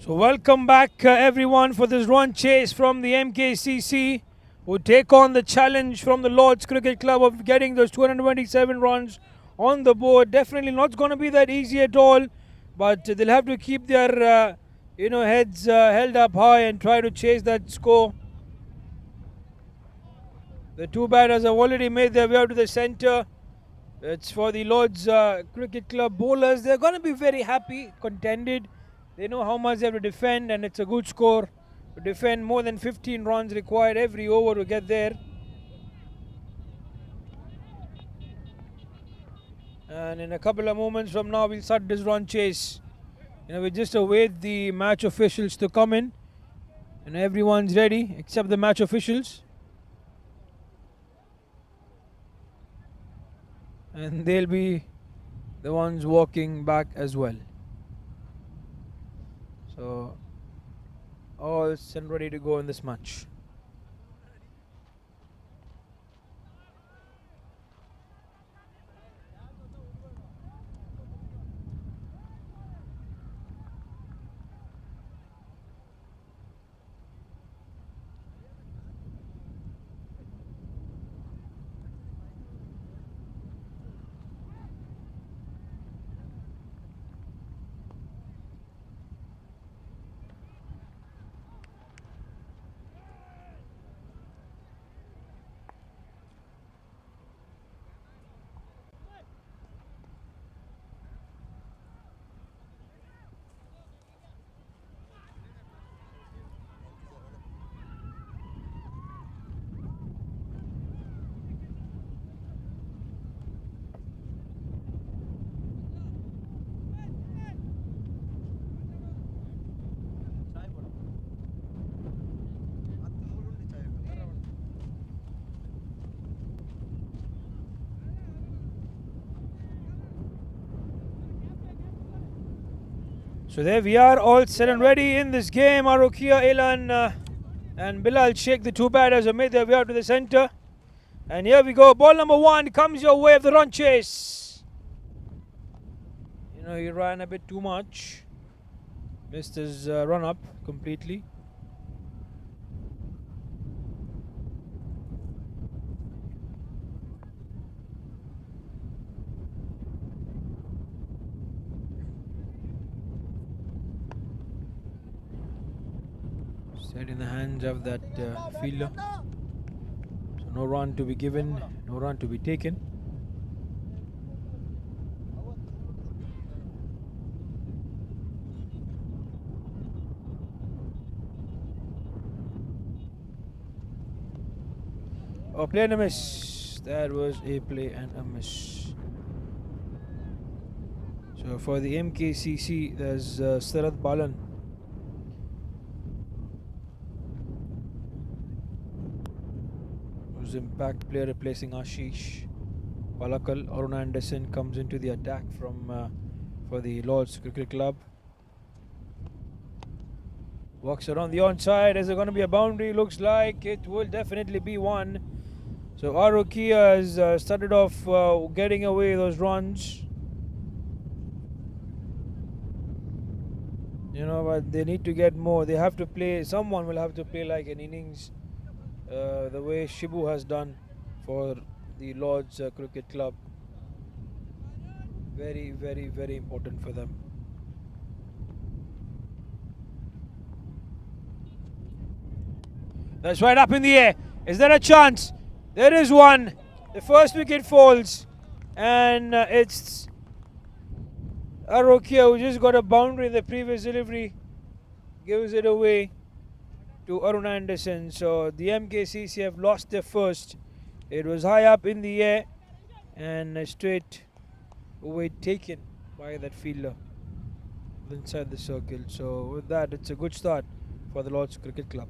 S7: So welcome back everyone for this run chase from the MKCC, who take on the challenge from the Lords Cricket Club of getting those 227 runs on the board. Definitely not going to be that easy at all, but they'll have to keep their heads held up high and try to chase that score. The two batters have already made their way out to the centre. It's for the Lords Cricket Club bowlers. They're going to be very happy, contented. They know how much they have to defend, and it's a good score to defend. More than 15 runs required every over to get there. And in a couple of moments from now, we'll start this run chase. We just await the match officials to come in. And everyone's ready except the match officials. And they'll be the ones walking back as well. So, all set and ready to go in this match. So there we are, all set and ready in this game. Arukia, Elan and Bilal Sheikh, the two batters, have made their way out to the centre. And here we go, ball number 1 comes your way of the run chase. He ran a bit too much. Missed his run up completely. Set in the hands of that fielder. So no run to be given, no run to be taken. Oh, play and a miss. That was a play and a miss. So for the MKCC, there's Sarath Balan. Impact player replacing Ashish Palakal. Arun Anderson comes into the attack from for the Lords Cricket Club. Walks around the onside. Is there going to be a boundary? Looks like it will definitely be one. So Arukia has started off getting away those runs. But they need to get more. They have to play. Someone will have to play like an innings. The way Shibu has done for the Lords Cricket Club. Very, very, very important for them. That's right up in the air. Is there a chance? There is one. The first wicket falls. And it's Arukia, who just got a boundary in the previous delivery, gives it away to Arun Anderson. So the MKCC have lost their first. It was high up in the air and straight away taken by that fielder inside the circle. So with that, it's a good start for the Lords Cricket Club.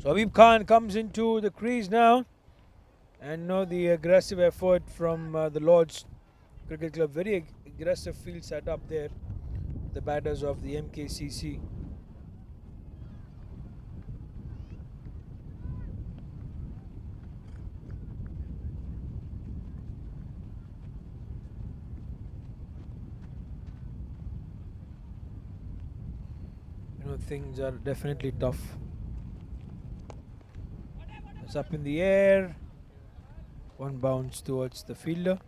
S7: So Habib Khan comes into the crease now. And now the aggressive effort from the Lords Cricket Club. Very aggressive field set up there. The batters of the MKCC. Things are definitely tough. It's up in the air. One bounce towards the fielder.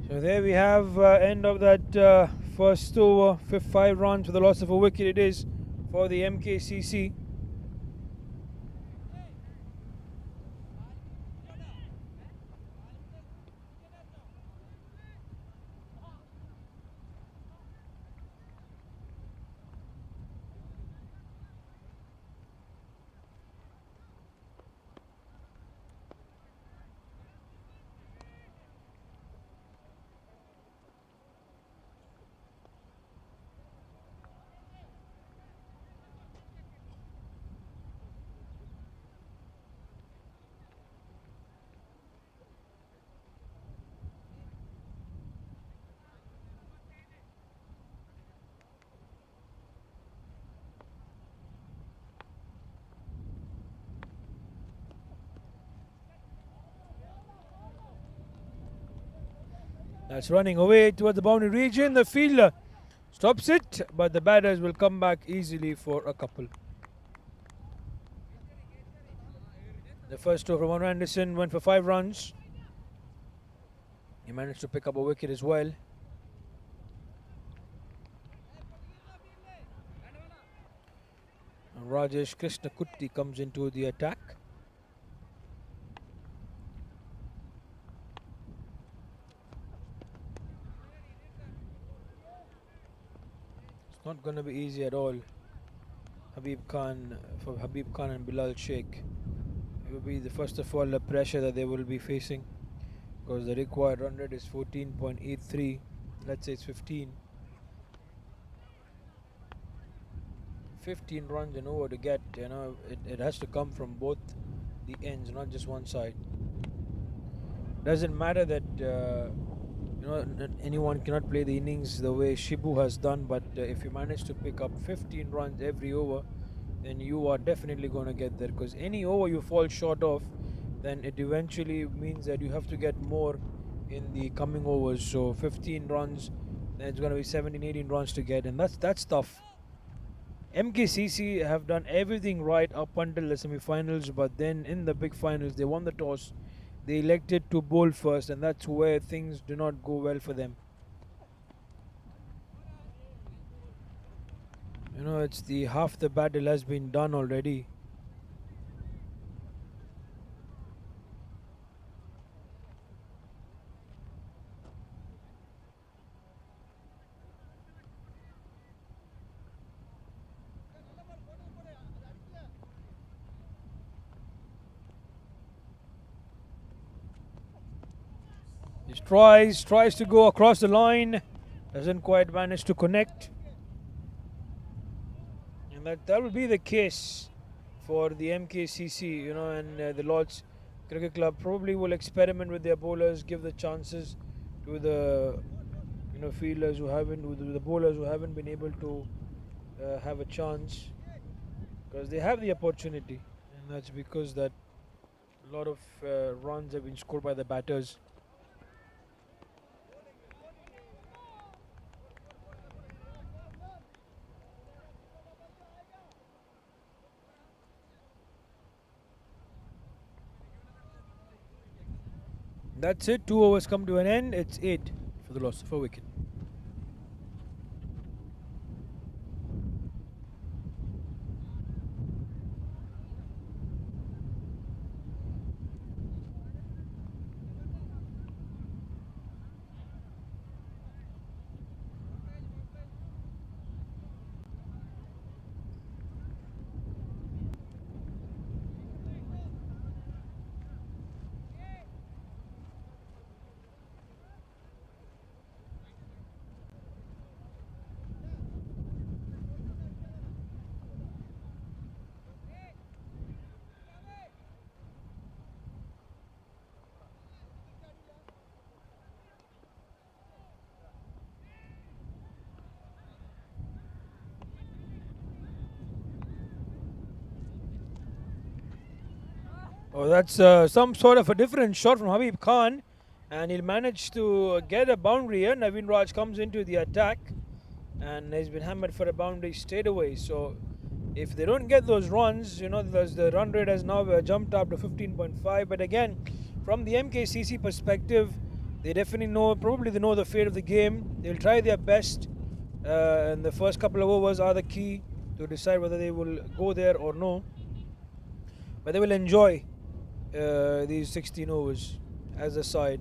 S7: So there we have end of that first over. 5 runs for the loss of a wicket it is for the MKCC. That's running away towards the boundary region. The fielder stops it, but the batters will come back easily for a couple. The first over from Anderson went for 5 runs. He managed to pick up a wicket as well. And Rajesh Krishnakutty comes into the attack. Not going to be easy at all. Habib Khan and Bilal Sheikh. It will be the first of all the pressure that they will be facing, because the required run rate is 14.83. Let's say it's 15. 15 runs and over to get. It has to come from both the ends, not just one side. Doesn't matter that anyone cannot play the innings the way Shibu has done, but if you manage to pick up 15 runs every over, then you are definitely going to get there, because any over you fall short of, then it eventually means that you have to get more in the coming overs. So 15 runs, then it's going to be 17, 18 runs to get, and that's tough. MKCC have done everything right up until the semi-finals, but then in the big finals they won the toss. They elected to bowl first, and that's where things do not go well for them. It's the half the battle has been done already. Tries to go across the line, doesn't quite manage to connect, and that will be the case for the MKCC. And the Lords Cricket Club probably will experiment with their bowlers, give the chances to the fielders who haven't, the bowlers who haven't been able to have a chance, because they have the opportunity, and that's because that a lot of runs have been scored by the batters. That's it. 2 overs come to an end. It's 8 for the loss of a wicket. Oh, that's some sort of a different shot from Habib Khan, and he'll manage to get a boundary here. Naveen Raj comes into the attack, and he's been hammered for a boundary straight away. So, if they don't get those runs, the run rate has now jumped up to 15.5. But again, from the MKCC perspective, they definitely probably they know the fate of the game. They'll try their best, and the first couple of overs are the key to decide whether they will go there or no. But they will enjoy these 16 overs as a side.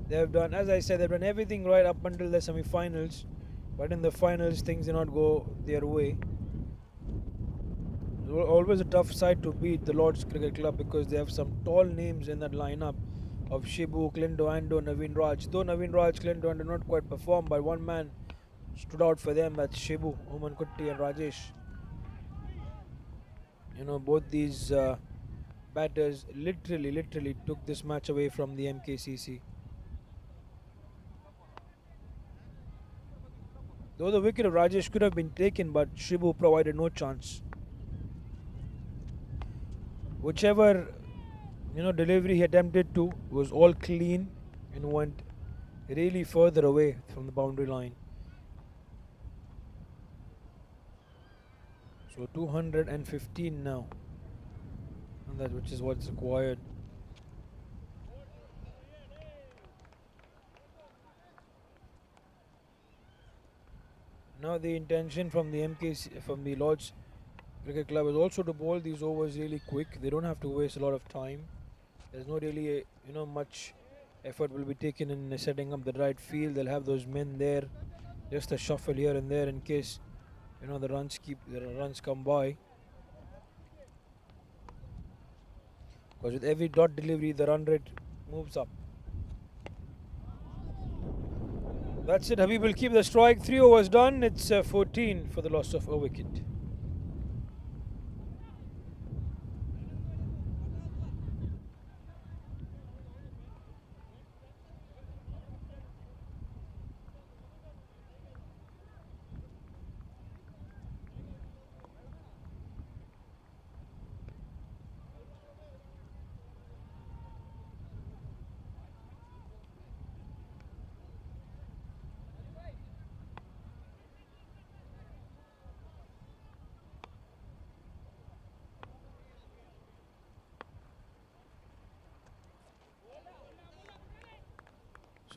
S7: They have done, as I said, they've done everything right up until the semi-finals. But in the finals, things did not go their way. Always a tough side to beat, the Lord's Cricket Club, because they have some tall names in that lineup of Shibu, Clinto, Ando, Naveen Raj. Though Naveen Raj, Clinto, Ando did not quite perform, but one man stood out for them. That's Shibu, Oman Kutti and Rajesh. Both these batters literally took this match away from the MKCC. Though the wicket of Rajesh could have been taken, but Shibu provided no chance. Whichever delivery he attempted to was all clean and went really further away from the boundary line. So 215 now, and that which is what's required. Now the intention from the Lord's Cricket Club is also to bowl these overs really quick. They don't have to waste a lot of time. There's no really much effort will be taken in setting up the right field. They'll have those men there, just a shuffle here and there in case the runs come by. Because with every dot delivery, the run rate moves up. That's it. Habib will keep the strike. 3 overs done. It's 14 for the loss of a wicket.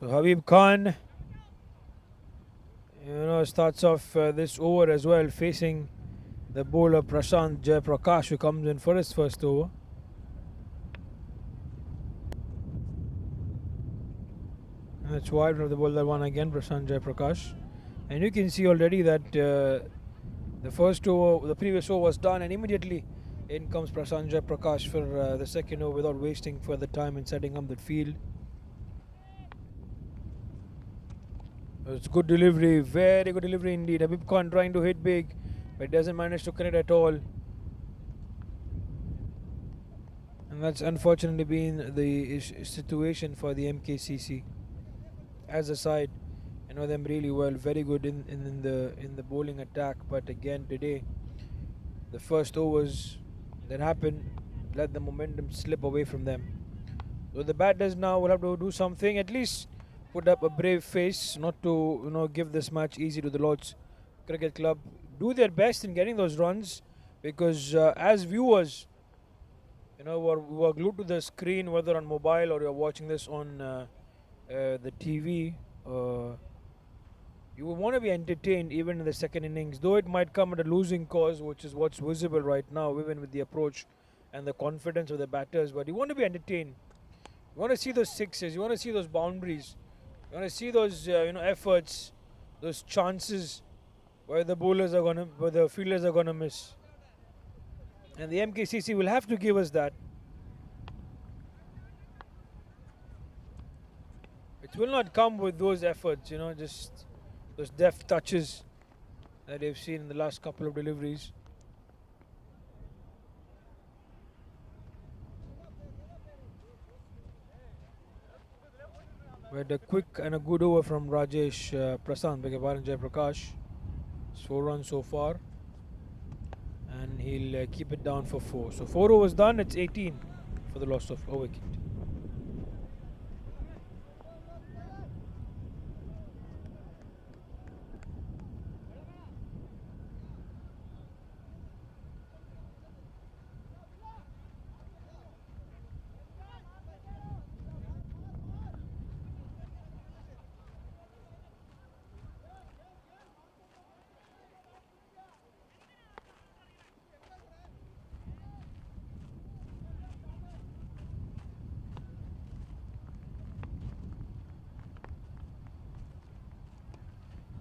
S7: So Habib Khan, starts off this over as well, facing the bowler Prashant Jayaprakash, who comes in for his first over. And that's wide from the bowler one again, Prashant Jayaprakash. And you can see already that the previous over was done, and immediately in comes Prashant Jayaprakash for the second over without wasting further time in setting up the field. It's good delivery, very good delivery indeed. Habib Khan trying to hit big, but doesn't manage to connect at all. And that's unfortunately been the situation for the MKCC. As a side, I know them really well, very good in the bowling attack. But again today, the first overs that happened let the momentum slip away from them. So the batters now will have to do something, at least put up a brave face, not to give this match easy to the Lord's Cricket Club. Do their best in getting those runs, because as viewers, who are glued to the screen, whether on mobile or you're watching this on the TV, you will want to be entertained even in the second innings, though it might come at a losing cause, which is what's visible right now, even with the approach and the confidence of the batters. But you want to be entertained. You want to see those sixes. You want to see those boundaries. You want to see those efforts, those chances where the fielders are gonna miss. And the MKCC will have to give us that. It will not come with those efforts, just those deft touches that they've seen in the last couple of deliveries. We had a quick and a good over from Prashant Jayaprakash. 4 runs so far, and he'll keep it down for 4. So 4 overs done, it's 18 for for the loss of a wicket.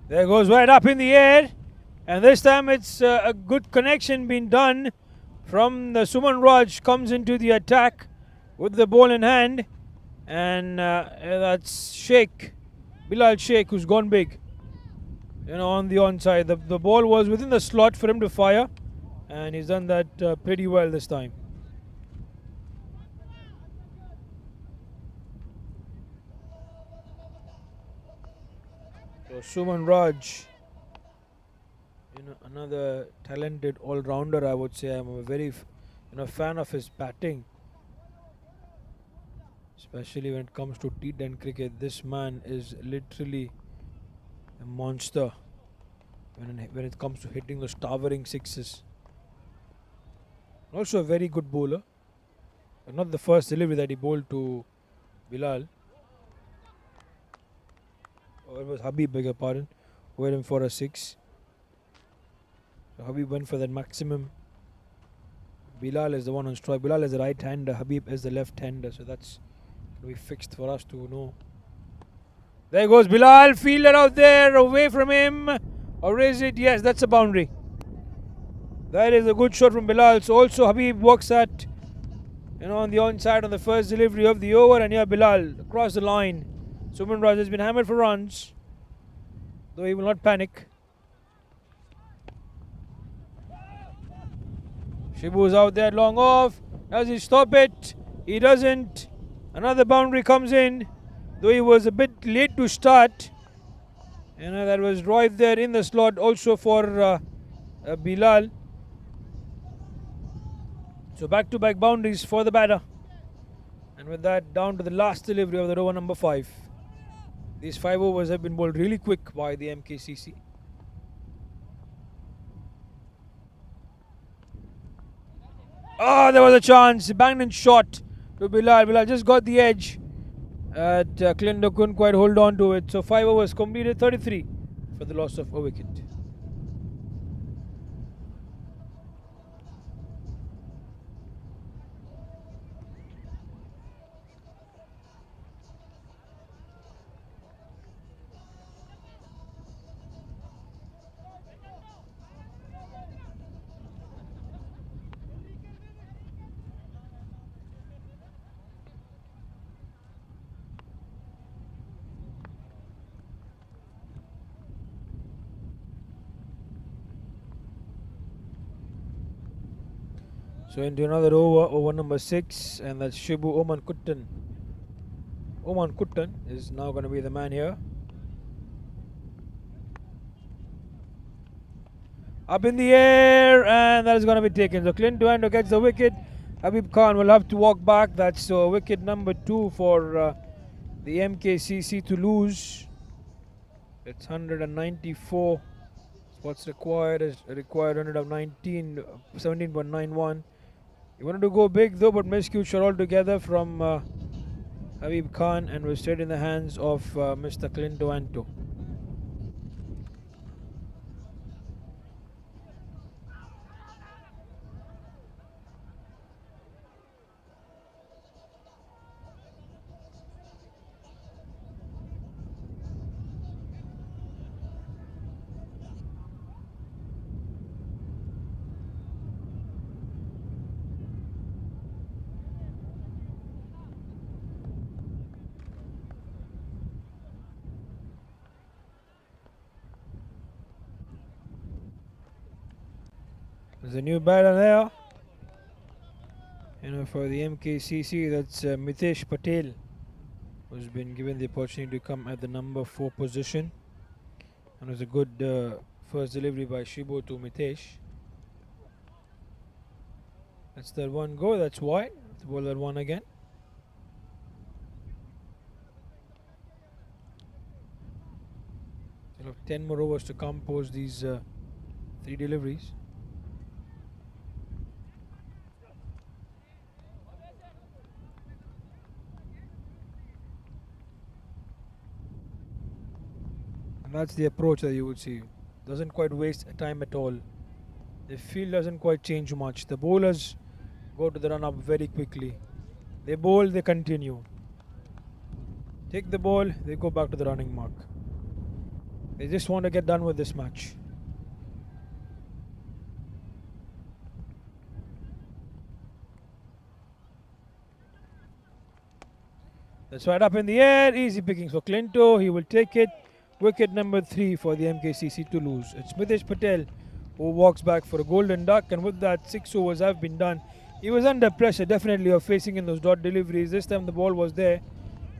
S7: There goes right up in the air, and this time it's a good connection being done from the Suman Raj comes into the attack with the ball in hand, and that's Sheikh, Bilal Sheikh, who's gone big, on the onside. The ball was within the slot for him to fire, and he's done that pretty well this time. So Suman Raj, another talented all-rounder, I would say. I'm a very fan of his batting, especially when it comes to T10 cricket. This man is literally a monster when it comes to hitting those towering sixes. Also a very good bowler. But not the first delivery that he bowled to Bilal. Or it was Habib, beg your pardon, who went him for a 6. So Habib went for that maximum. Bilal is the one on strike. Bilal is the right hander, Habib is the left hander. So that's going to be fixed for us to know. There goes Bilal, fielder out there, away from him. Or is it? Yes, that's a boundary. That is a good shot from Bilal. So also Habib works at, on the onside on the first delivery of the over. And here Bilal across the line. Suman Raj has been hammered for runs, though he will not panic. Shibu's out there long off. Does he stop it? He doesn't. Another boundary comes in, though he was a bit late to start. That was right there in the slot also for Bilal. So back-to-back boundaries for the batter. And with that, down to the last delivery of the over number 5. These 5 overs have been bowled really quick by the MKCC. Oh, there was a chance. Banged in shot to Bilal. Bilal just got the edge. Clinton couldn't quite hold on to it. So 5 overs completed, 33 for the loss of a wicket. So into another over number 6, and that's Shibu Oman Kuttan. Oman Kuttan is now going to be the man here. Up in the air, and that is going to be taken. So Clint Duando gets the wicket. Habib Khan will have to walk back. That's wicket number 2 for the MKCC to lose. It's 194. What's required is required 119, 17.91. He wanted to go big though, but miscued shot altogether from Habib Khan and was straight in the hands of Mr. Clint Duanto. There's a new batter there. For the MKCC, that's Mitesh Patel, who's been given the opportunity to come at the number 4 position. And it was a good first delivery by Shibu to Mitesh. That's that one go, that's wide The bowler one again. You'll have 10 more overs to compose these 3 deliveries. And that's the approach that you would see. Doesn't quite waste time at all. The field doesn't quite change much. The bowlers go to the run up very quickly. They bowl, they continue. Take the ball, they go back to the running mark. They just want to get done with this match. That's right up in the air. Easy pickings for Clinto. He will take it. Wicket number 3 for the MKCC to lose. It's Smitesh Patel who walks back for a golden duck. And with that, 6 overs have been done. He was under pressure, definitely, of facing in those dot deliveries. This time the ball was there,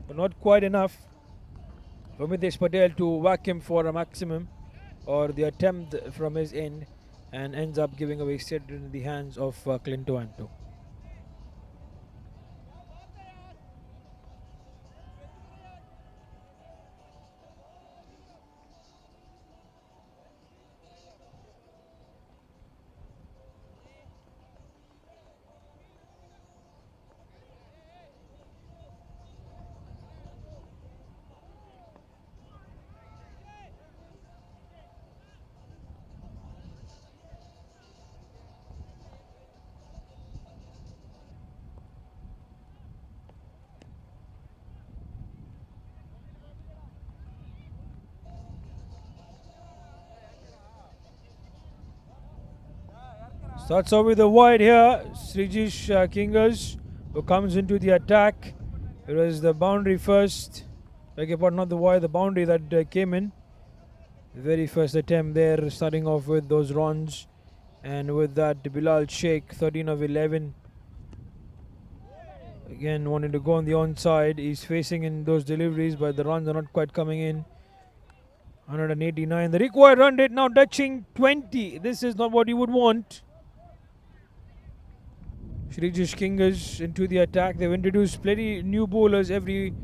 S7: but not quite enough for Smitesh Patel to whack him for a maximum, or the attempt from his end, and ends up giving away set in the hands of Clinto Anto. Starts off with a wide here. Srijish Kingers, who comes into the attack. It was the boundary first. Beg your pardon, not the wide, the boundary that came in. The very first attempt there, starting off with those runs. And with that, Bilal Sheikh, 13 of 11. Again, wanting to go on the onside. He's facing in those deliveries, but the runs are not quite coming in. 189. The required run rate now touching 20. This is not what you would want. Srijish Kingers into the attack. They've introduced plenty new bowlers every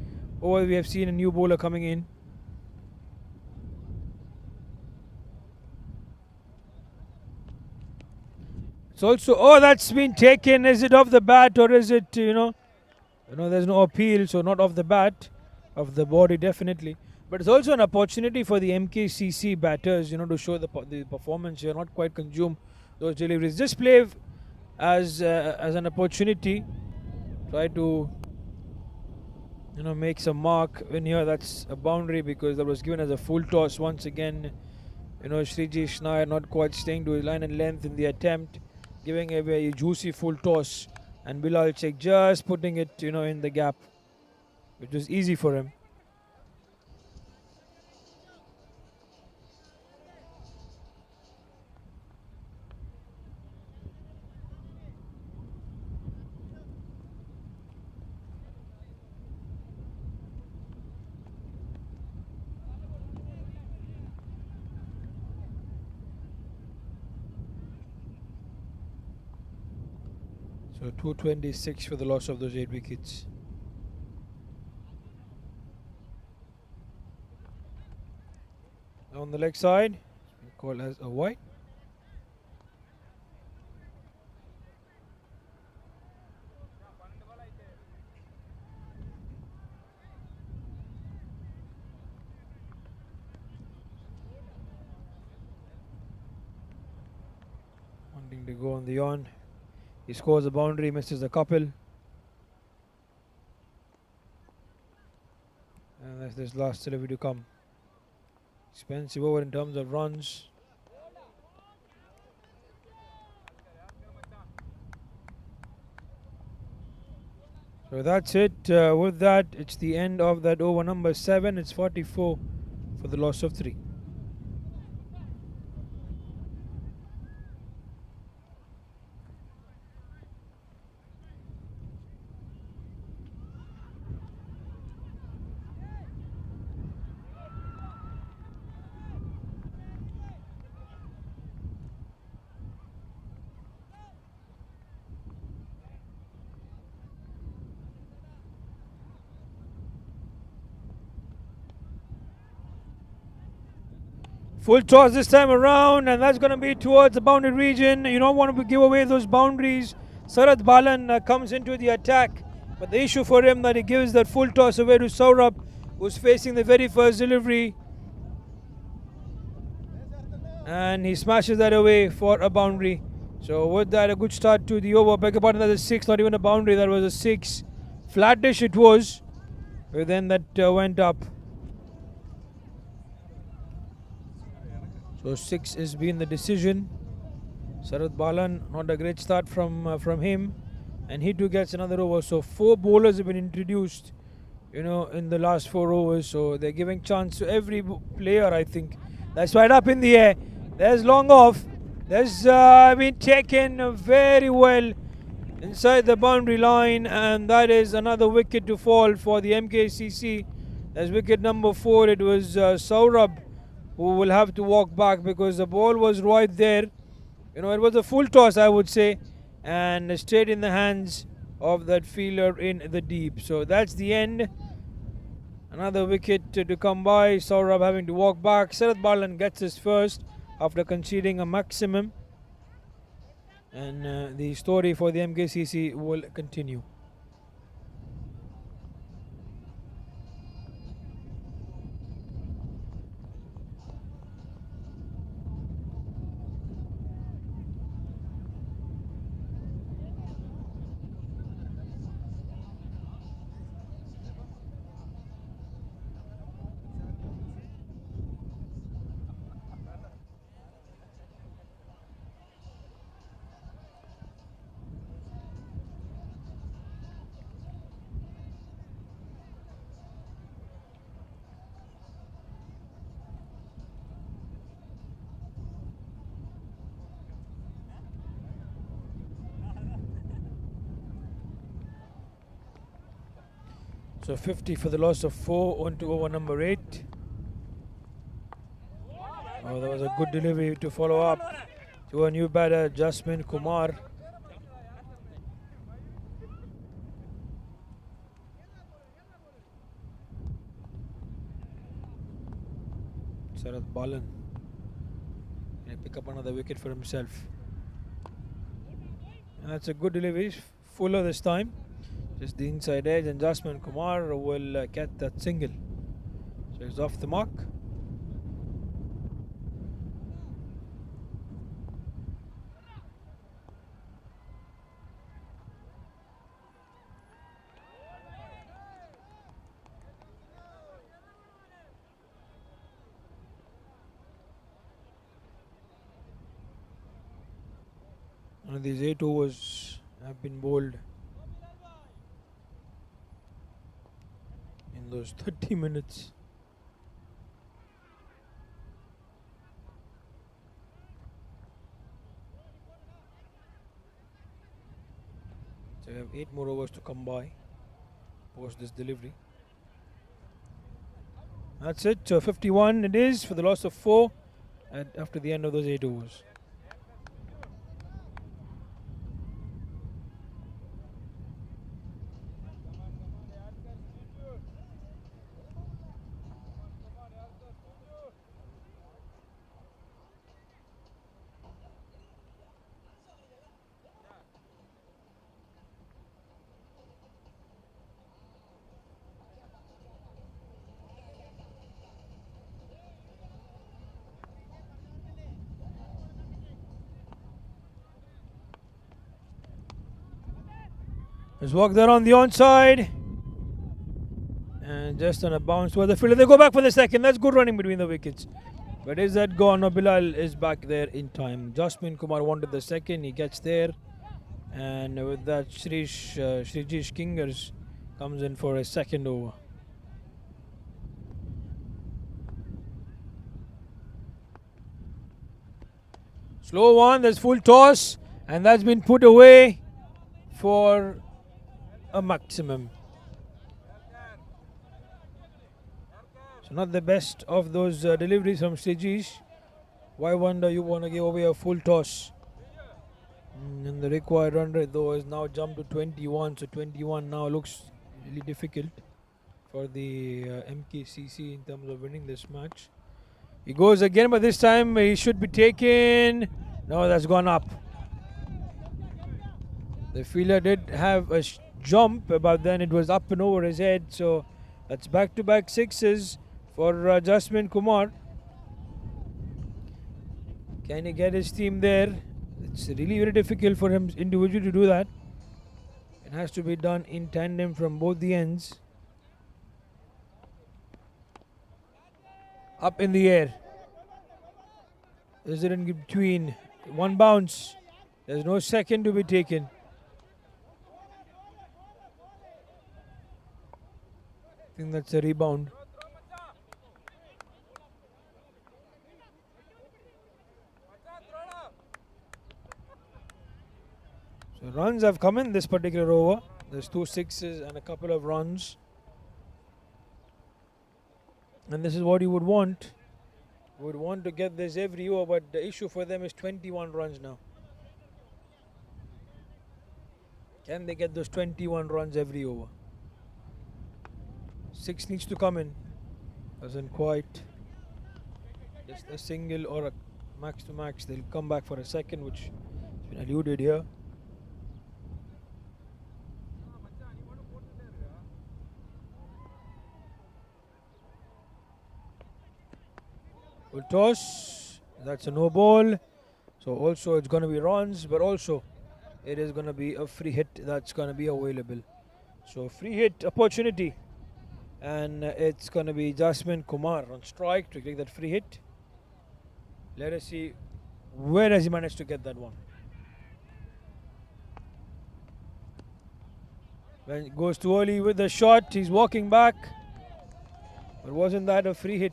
S7: over. We have seen a new bowler coming in. It's also, oh, that's been taken. Is it off the bat or is it, there's no appeal, so not off the bat, of the body definitely. But it's also an opportunity for the MKCC batters, to show the performance. You're not quite consume those deliveries. Just play as an opportunity. Try to make some mark. In here, that's a boundary because that was given as a full toss once again. Srijish Nair not quite staying to his line and length in the attempt, giving away a juicy full toss, and Bilal Sheikh just putting it in the gap, which was easy for him. So 226 for the loss of those 8 wickets. On the leg side, called as a wide. Wanting to go on the on. He scores a boundary, misses a couple. And that's this last delivery to come. Expensive over in terms of runs. So that's it. With that, it's the end of that over number 7. It's 44 for the loss of 3. Full toss this time around, and that's going to be towards the boundary region. You don't want to give away those boundaries. Sarat Balan comes into the attack, but the issue for him that he gives that full toss away to Saurabh, who's facing the very first delivery. And he smashes that away for a boundary. So with that, a good start to the over. Beg your pardon, that's a 6, not even a boundary. That was a 6. Flattish it was. But then that went up. So 6 has been the decision. Sarat Balan, not a great start from him. And he too gets another over. So 4 bowlers have been introduced, in the last 4 overs. So they're giving chance to every player, I think. That's right up in the air. There's long off. That's been taken very well inside the boundary line. And that is another wicket to fall for the MKCC. That's wicket number 4. It was Saurabh who will have to walk back because the ball was right there. It was a full toss, I would say, and straight in the hands of that fielder in the deep. So that's the end. Another wicket to come by. Saurabh having to walk back. Sarat Balan gets his first after conceding a maximum. And the story for the MKCC will continue. So 50 for the loss of 4 on to over number 8. Oh, that was a good delivery to follow up to a new batter, Jasmine Kumar. Sarat Balan can pick up another wicket for himself. And that's a good delivery, fuller this time. Just the inside edge, and Jasmine Kumar will get that single. So he's off the mark. One of these 8 overs have been bowled in those 30 minutes. So we have 8 more overs to come by post this delivery. That's it. So 51 it is for the loss of 4 after the end of those 8 overs. Let's walk there on the onside. And just on a bounce towards the fielder. They go back for the second. That's good running between the wickets. But is that gone? No, Bilal is back there in time. Jasmine Kumar wanted the second. He gets there. And with that, Shrijish Kingers comes in for a second over. Slow one. There's full toss. And that's been put away for a maximum. So not the best of those deliveries from Srijish. Why wonder you want to give away a full toss? And the required run rate though has now jumped to 21. So 21 now looks really difficult for the MKCC in terms of winning this match. He goes again, but this time he should be taken. No, that's gone up. The fielder did have a jump, but then it was up and over his head. So that's back-to-back sixes for Jasmine Kumar. Can he get his team there? It's really very difficult for him individually to do that. It has to be done in tandem from both the ends. Up in the air. Is it in between? One bounce. There's no second to be taken. I think that's a rebound. So runs have come in this particular over. There's 2 sixes and a couple of runs. And this is what you would want. You would want to get this every over, but the issue for them is 21 runs now. Can they get those 21 runs every over? 6 needs to come in. Doesn't quite. Just a single or a max to max. They'll come back for a second, which has been alluded here. Full toss. That's a no ball. So also it's going to be runs, but also it is going to be a free hit that's going to be available. So free hit opportunity. And it's going to be Jasmine Kumar on strike to take that free hit. Let us see where has he managed to get that one. When it goes too early with the shot, he's walking back. But wasn't that a free hit?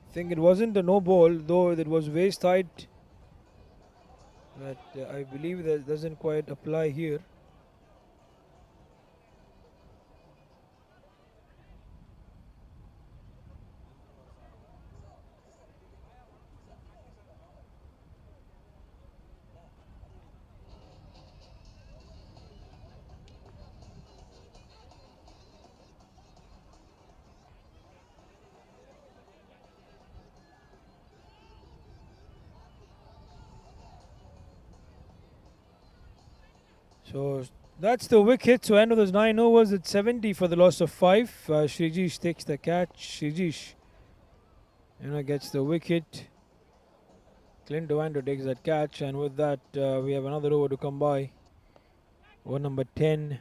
S7: I think it wasn't a no ball, though it was waist height. But I believe that doesn't quite apply here. So that's the wicket. So end of those 9 overs at 70 for the loss of 5. Shrijish takes the catch. Shrijish gets the wicket. Clint Duando takes that catch, and with that we have another over to come by. Over number 10.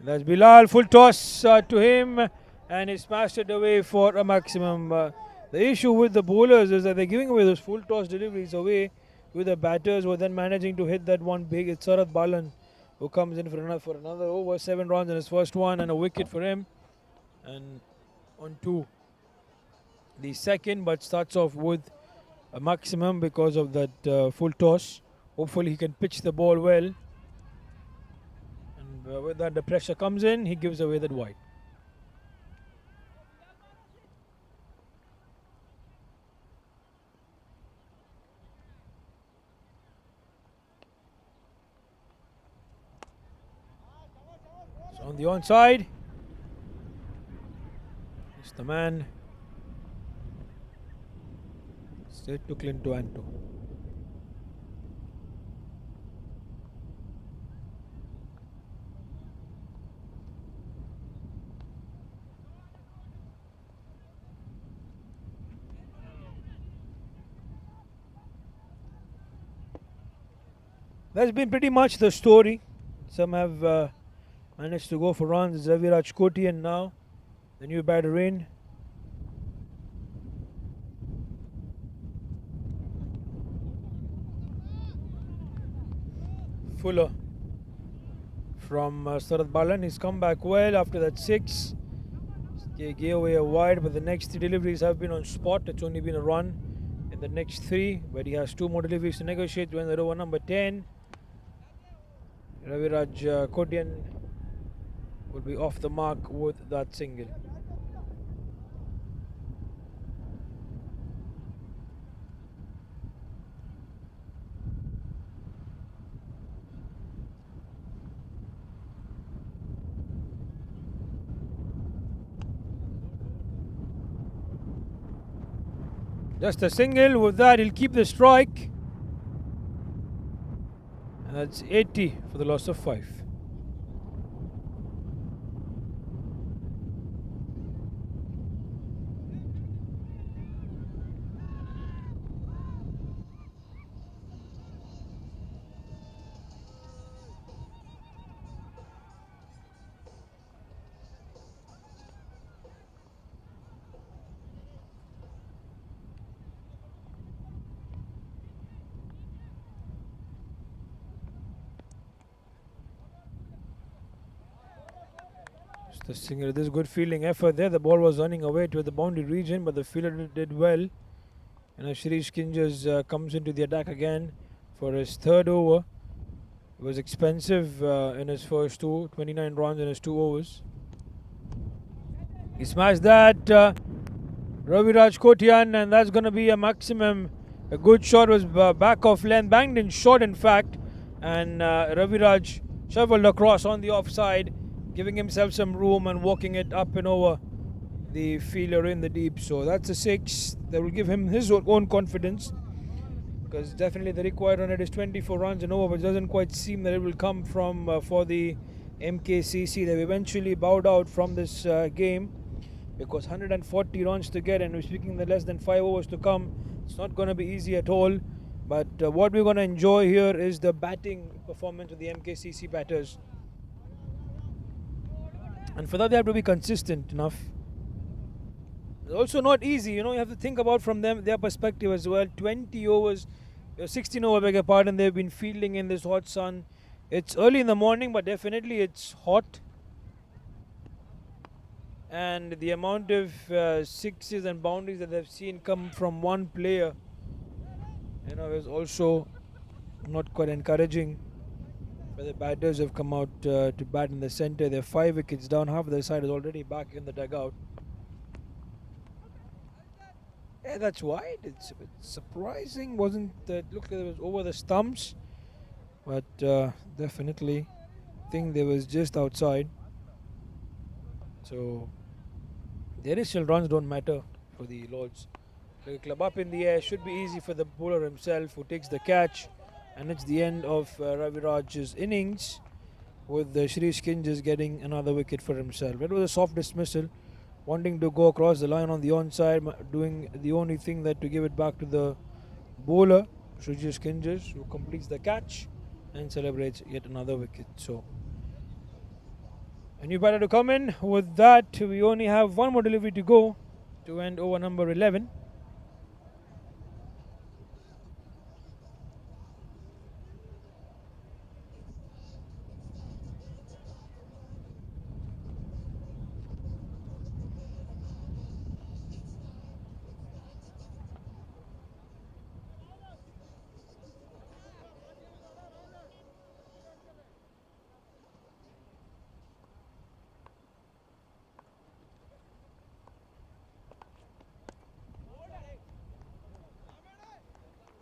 S7: And that's Bilal. Full toss to him, and he smashed it away for a maximum. The issue with the bowlers is that they're giving away those full toss deliveries away. With the batters were then managing to hit that one big. It's Sarat Balan who comes in for another over. 7 runs in his first one and a wicket for him. And on to the second, but starts off with a maximum because of that full toss. Hopefully he can pitch the ball well. And with that the pressure comes in, he gives away that wide. On the onside, it's the man straight to Clint Duando. That's been pretty much the story. Some have managed to go for runs. Raviraj Kotian now, the new batter in. Fuller from Sarat Balan. He's come back well after that 6. He gave away a wide, but the next 3 deliveries have been on spot. It's only been a run in the next 3, but he has 2 more deliveries to negotiate to end the over number 10. Raviraj Kotian will be off the mark with that single. Just a single. With that, he'll keep the strike. And that's 80 for the loss of 5. The singer, this good fielding effort there. The ball was running away to the boundary region, but the fielder did well. And Shirish Kinjas comes into the attack again for his third over. It was expensive in his first 29 runs in his 2 overs. He smashed that Raviraj Kotian, and that's going to be a maximum. A good shot was back off length, banged in short in fact, and Raviraj shoveled across on the offside, giving himself some room and walking it up and over the fielder in the deep. So that's a 6 that will give him his own confidence, because definitely the required run rate is 24 runs and over, but it doesn't quite seem that it will come from for the MKCC. They've eventually bowed out from this game because 140 runs to get, and we're speaking the less than 5 overs to come. It's not going to be easy at all, but what we're going to enjoy here is the batting performance of the MKCC batters. And for that, they have to be consistent enough. It's also not easy, you have to think about from their perspective as well. 20 overs, 16 over, beg your pardon, they've been fielding in this hot sun. It's early in the morning, but definitely it's hot. And the amount of sixes and boundaries that they've seen come from one player, is also not quite encouraging. But the batters have come out to bat in the centre. They're 5 wickets down. Half of their side is already back in the dugout. Yeah, that's wide. It's a bit surprising. Wasn't that looked like it was over the stumps, but definitely think there was just outside. So the initial runs don't matter for the Lords. The club up in the air should be easy for the bowler himself, who takes the catch. And it's the end of Raviraj's innings, with Shirish Kinjas getting another wicket for himself. It was a soft dismissal, wanting to go across the line on the onside, doing the only thing that to give it back to the bowler, Shirish Kinjas, who completes the catch and celebrates yet another wicket. So a new batter to come in. With that, we only have one more delivery to go to end over number 11.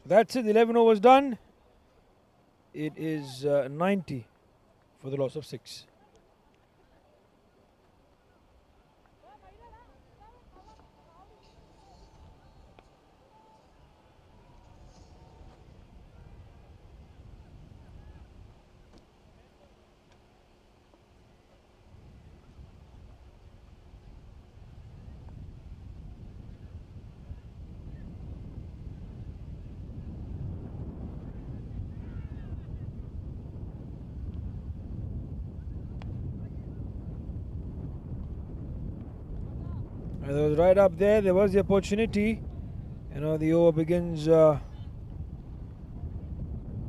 S7: That's it, 11 overs done. It is 90 for the loss of 6. It was right up there. There was the opportunity. The over begins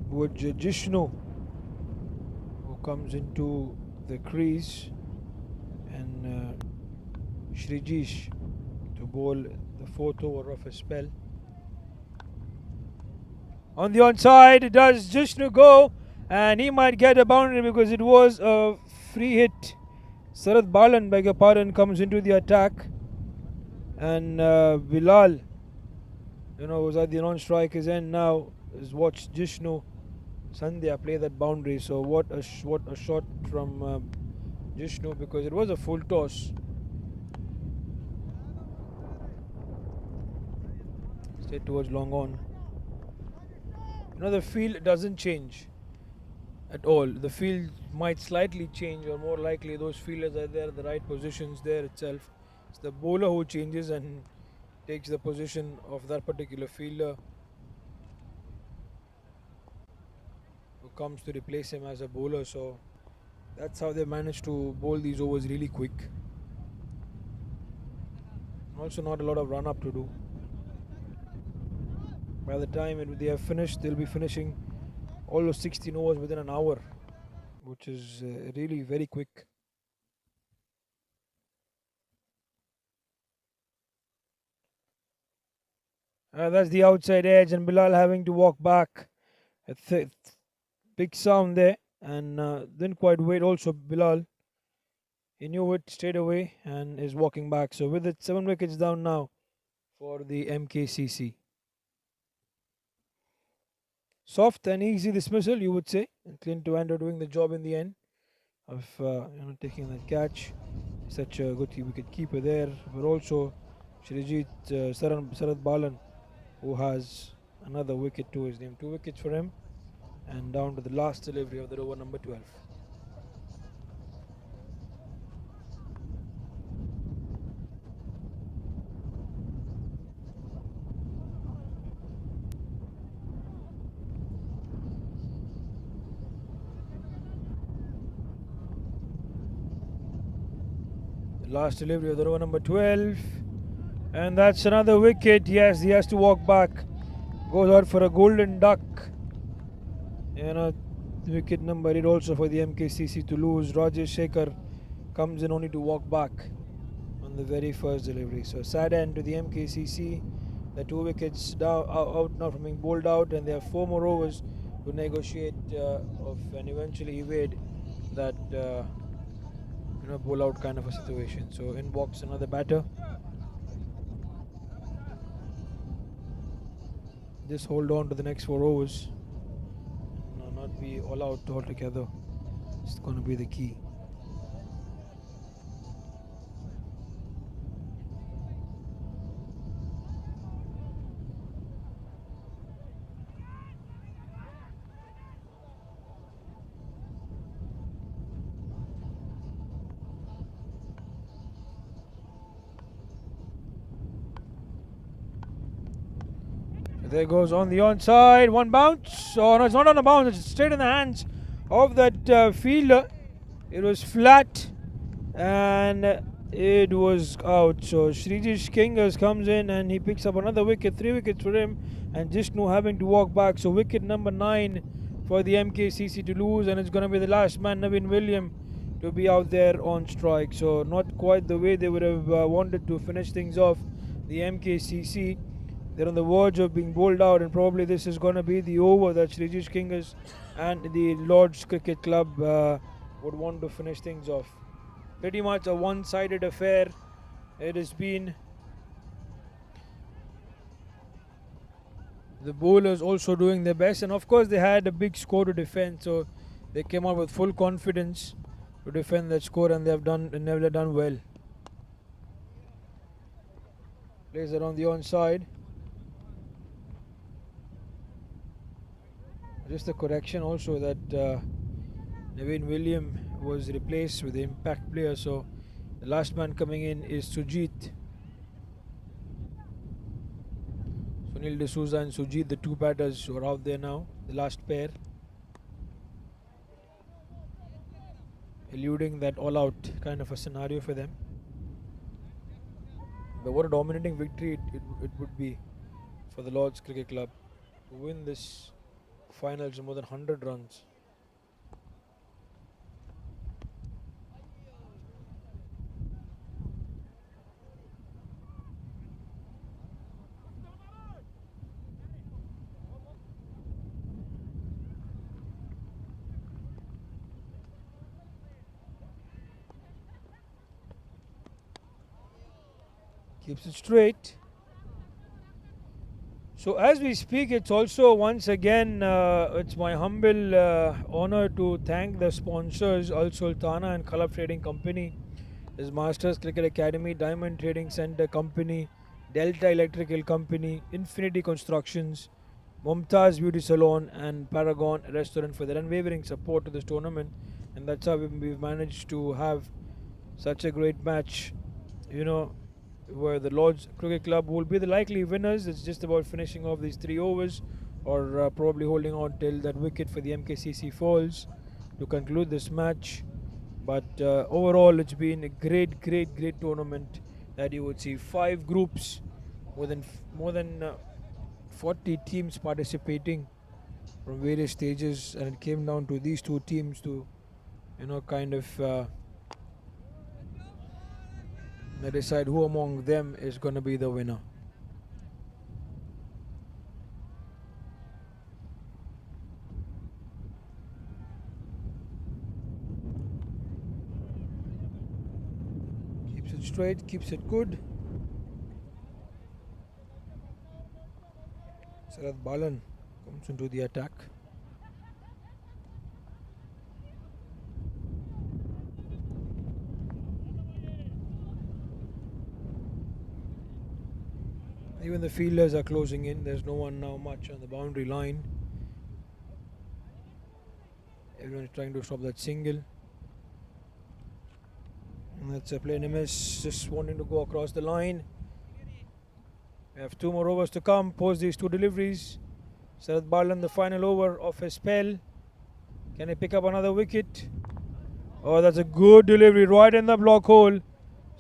S7: with Jishnu, who comes into the crease, and Shrijish to bowl the 4th over of a spell. On the onside, does Jishnu go? And he might get a boundary because it was a free hit. Sarath Balan, beg your pardon, comes into the attack. And Bilal, was at the non-striker's end now, has watched Jishnu Sandhya play that boundary. So what a shot from Jishnu, because it was a full toss. Hit towards long on. The field doesn't change at all. The field might slightly change, or more likely those fielders are there at the right positions there itself. It's the bowler who changes and takes the position of that particular fielder who comes to replace him as a bowler. So that's how they managed to bowl these overs really quick. Also not a lot of run up to do. By the time they have finished, they'll be finishing all those 16 overs within an hour, which is really very quick. That's the outside edge, and Bilal having to walk back. A big sound there, and didn't quite wait. Also, Bilal, he knew it straight away and is walking back. So with it, 7 wickets down now for the MKCC. Soft and easy dismissal, you would say. And Clint Wander doing the job in the end of taking that catch. Such a good wicket keeper there, but also Shrijit Sarad Balan, who has another wicket to his name. 2 wickets for him, and down to the last delivery of the over number 12. Last delivery of the over number 12, and that's another wicket. Yes, he has to walk back. Goes out for a golden duck. Wicket number 8 also for the MKCC to lose. Rajesh Shekhar comes in only to walk back on the very first delivery. So sad end to the MKCC. The 2 wickets out now from being bowled out, and they have 4 more overs to negotiate and eventually evade that bowl out kind of a situation. So in box another batter. Just hold on to the next 4 overs. Not be all out altogether. It's going to be the key. There goes on the onside, 1 bounce. Oh no, it's not on a bounce, it's straight in the hands of that fielder. It was flat and it was out. So Shrijish Kingers comes in and he picks up another wicket, 3 wickets for him, and Jishnu having to walk back. So wicket number 9 for the MKCC to lose, and it's going to be the last man, Naveen William, to be out there on strike. So not quite the way they would have wanted to finish things off, the MKCC. They're on the verge of being bowled out, and probably this is going to be the over that Shrijish Kingers and the Lord's Cricket Club would want to finish things off. Pretty much a one-sided affair it has been. The bowlers also doing their best, and of course they had a big score to defend, so they came out with full confidence to defend that score, and they've never done well. Plays it on the onside. Just a correction also that Naveen William was replaced with the impact player, so the last man coming in is Sujit. Sunil D'Souza and Sujit, the 2 batters who are out there now, the last pair, eluding that all-out kind of a scenario for them. But what a dominating victory it would be for the Lord's Cricket Club to win this finals of more than 100 runs. Keeps it straight. So as we speak, it's also once again, it's my humble honor to thank the sponsors, Al Sultana and Khalaf Trading Company, his Masters Cricket Academy, Diamond Trading Center Company, Delta Electrical Company, Infinity Constructions, Mumtaz Beauty Salon, and Paragon Restaurant for their unwavering support to this tournament. And that's how we've managed to have such a great match, you know, where the Lords Cricket Club will be the likely winners. It's just about finishing off these 3 overs or probably holding on till that wicket for the MKCC falls to conclude this match. But overall, it's been a great tournament that you would see 5 groups, more than 40 teams participating from various stages, and it came down to these 2 teams to, kind of decide who among them is going to be the winner. Keeps it straight, keeps it good. Sarath Balan comes into the attack. Even the fielders are closing in. There's no one now much on the boundary line. Everyone is trying to stop that single. And that's a plain miss, just wanting to go across the line. We have 2 more overs to come post these 2 deliveries. Sarath Balan, the final over of his spell. Can he pick up another wicket? Oh, that's a good delivery right in the block hole.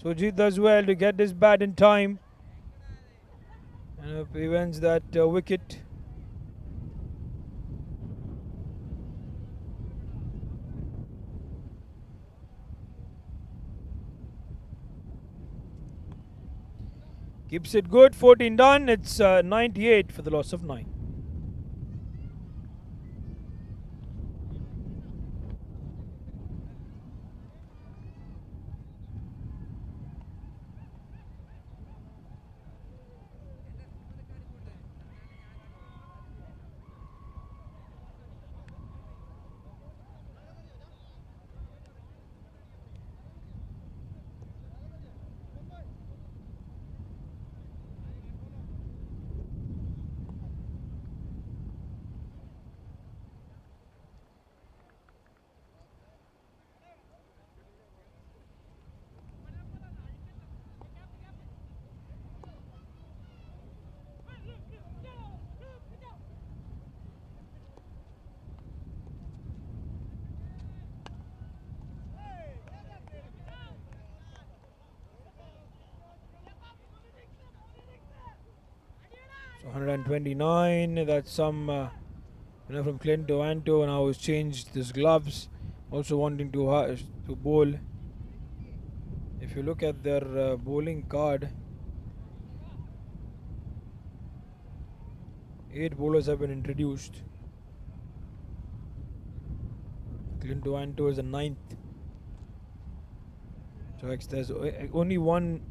S7: Sujit does well to get this bat in time and prevents that wicket. Keeps it good, 14 done. It's 98 for the loss of 9. So 129, that's some from Clint to Anto, and now he's changed his gloves, also wanting to bowl. If you look at their bowling card, 8 bowlers have been introduced. Clint to Anto is the 9th. So there's only one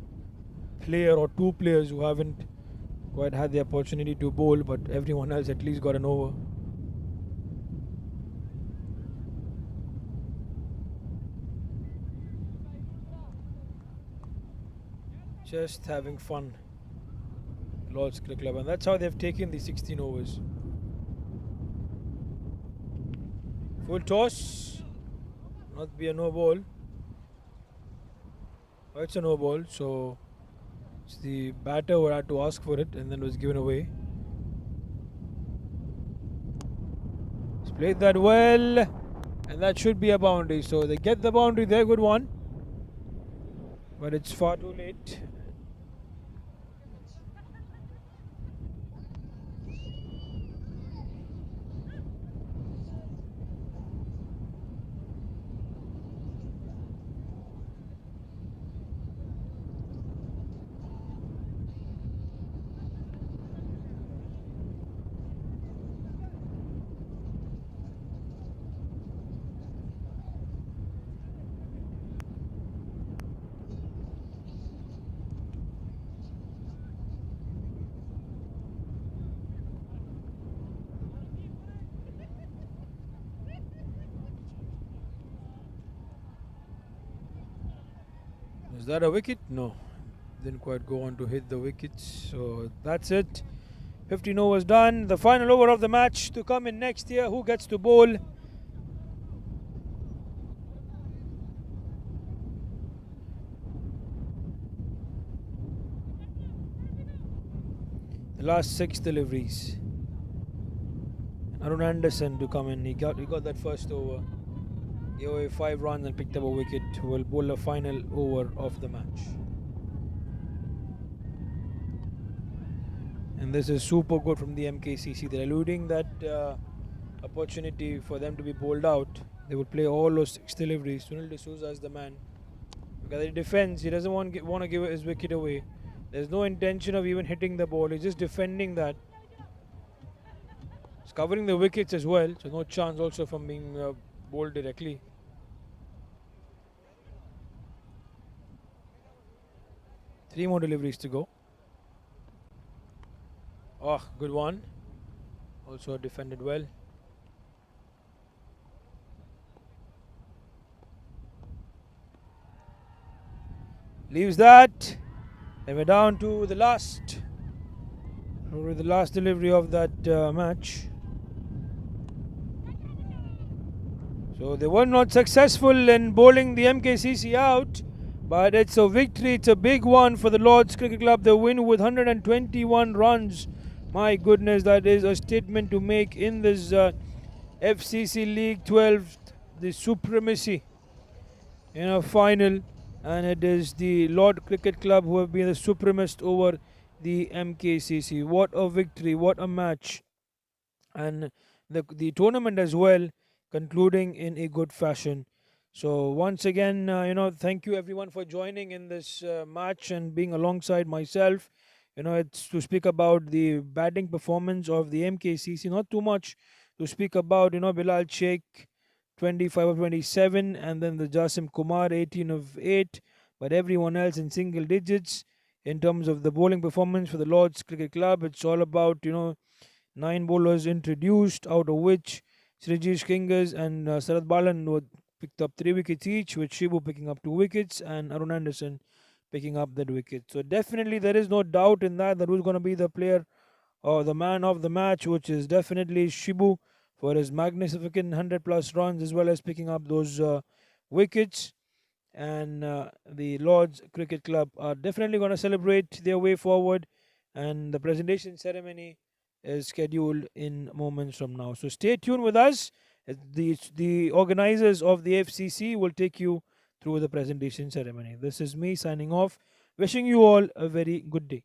S7: player or 2 players who haven't quite had the opportunity to bowl, but everyone else at least got an over. Just having fun, Lord's Cricket Club, and that's how they've taken the 16 overs. Full toss, not be a no ball. Oh, it's a no ball, so it's the batter who had to ask for it and then was given away. He's played that well, and that should be a boundary. So they get the boundary there, good one. But it's far too late. Is that a wicket? No. didn't quite go on to hit the wickets. So that's it. 15 overs done. The final over of the match to come in next year. Who gets to bowl? The last 6 deliveries. Arun Anderson to come in. He got that first over. Gave away 5 runs and picked up a wicket. Will bowl the final over of the match. And this is super good from the MKCC. They're eluding that opportunity for them to be bowled out. They would play all those 6 deliveries. Sunil D'Souza is the man. Because he defends. He doesn't want to give his wicket away. There's no intention of even hitting the ball. He's just defending that. He's covering the wickets as well. So no chance also from being bowled directly. Three more deliveries to go. Oh, good one. Also defended well. Leaves that. Then we're down to the last delivery of that match. So they were not successful in bowling the MKCC out, but it's a victory. It's a big one for the Lords Cricket Club. They win with 121 runs. My goodness, that is a statement to make in this FCC League 12, the Supremacy final. And it is the Lord Cricket Club who have been the supremacist over the MKCC. What a victory, what a match. And the tournament as well concluding in a good fashion. So once again, thank you everyone for joining in this match and being alongside myself. It's to speak about the batting performance of the MKCC. Not too much to speak about. Bilal Sheikh, 25 of 27, and then the Jasim Kumar, 18 of 8. But everyone else in single digits in terms of the bowling performance for the Lords Cricket Club. It's all about 9 bowlers introduced, out of which Srijesh Kingers and Sarath Balan picked up 3 wickets each, with Shibu picking up 2 wickets and Arun Anderson picking up that wicket. So definitely there is no doubt in that who's going to be the player or the man of the match, which is definitely Shibu for his magnificent 100 plus runs as well as picking up those wickets. And the Lords Cricket Club are definitely going to celebrate their way forward, and the presentation ceremony is scheduled in moments from now. So stay tuned with us. The organizers of the FCC will take you through the presentation ceremony. This is me signing off, wishing you all a very good day.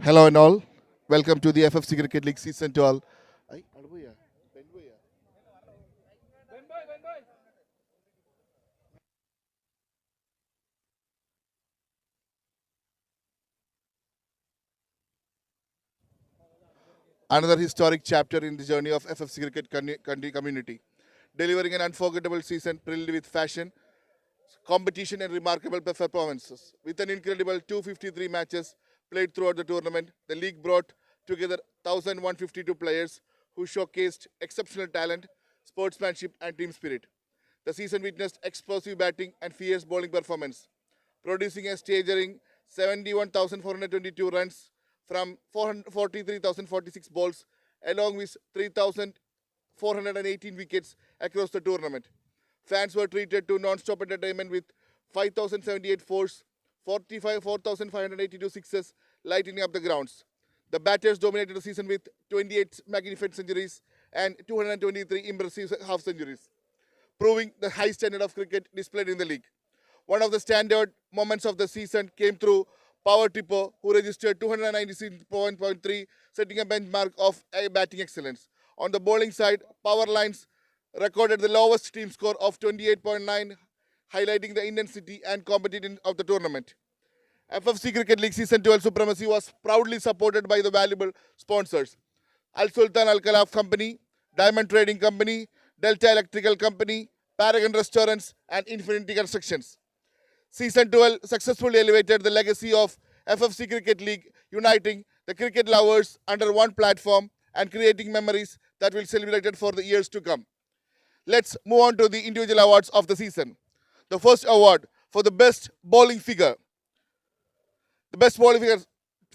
S1: Hello and all. Welcome to the FFC Cricket League Season 12. Another historic chapter in the journey of FFC Cricket country community, delivering an unforgettable season filled with fashion, competition and remarkable performances. With an incredible 253 matches played throughout the tournament, the league brought together 1,152 players who showcased exceptional talent, sportsmanship and team spirit. The season witnessed explosive batting and fierce bowling performance, producing a staggering 71,422 runs from 43,046 balls, along with 3,418 wickets across the tournament. Fans were treated to non-stop entertainment with 5,078 fours, 4,582 sixes, lighting up the grounds. The batters dominated the season with 28 magnificent centuries and 223 impressive half centuries, proving the high standard of cricket displayed in the league. One of the standout moments of the season came through Power Tipper, who registered 296.3, setting a benchmark of batting excellence. On the bowling side, Power Lines recorded the lowest team score of 28.9, highlighting the intensity and competitiveness of the tournament. FFC Cricket League Season 12 Supremacy was proudly supported by the valuable sponsors: Al Sultan Al Khalaf Company, Diamond Trading Company, Delta Electrical Company, Paragon Restaurants, and Infinity Constructions. Season 12 successfully elevated the legacy of FFC Cricket League, uniting the cricket lovers under one platform and creating memories that will be celebrated for the years to come. Let's move on to the individual awards of the season. The first award for the best bowling figure. The best bowling figure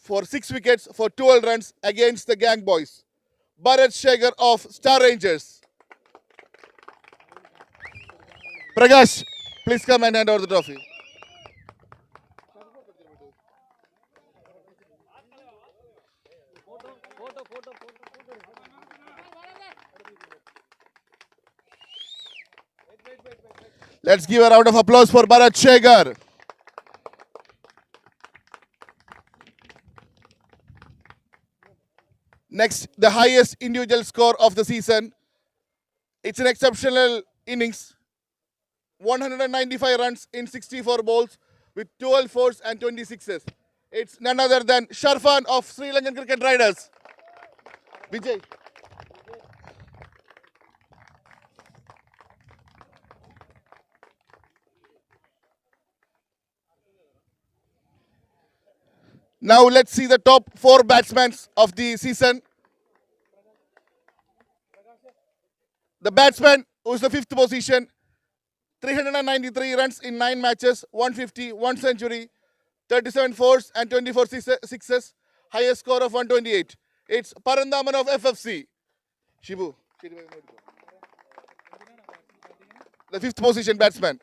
S1: for 6 wickets for 12 runs against the Gang Boys, Bharat Shekhar of Star Rangers. Prakash, please come and hand over the trophy. Let's give a round of applause for Bharat Shekhar. Next, the highest individual score of the season. It's an exceptional innings. 195 runs in 64 balls with 12 fours and 26s. It's none other than Sharfan of Sri Lankan Cricket Riders. Vijay. Now let's see the top 4 batsmen of the season. The batsman who's the 5th position, 393 runs in 9 matches, 150, 1 century, 37 fours and 24 sixes, highest score of 128. It's Parandaman of FFC. Shibu. The 5th position batsman.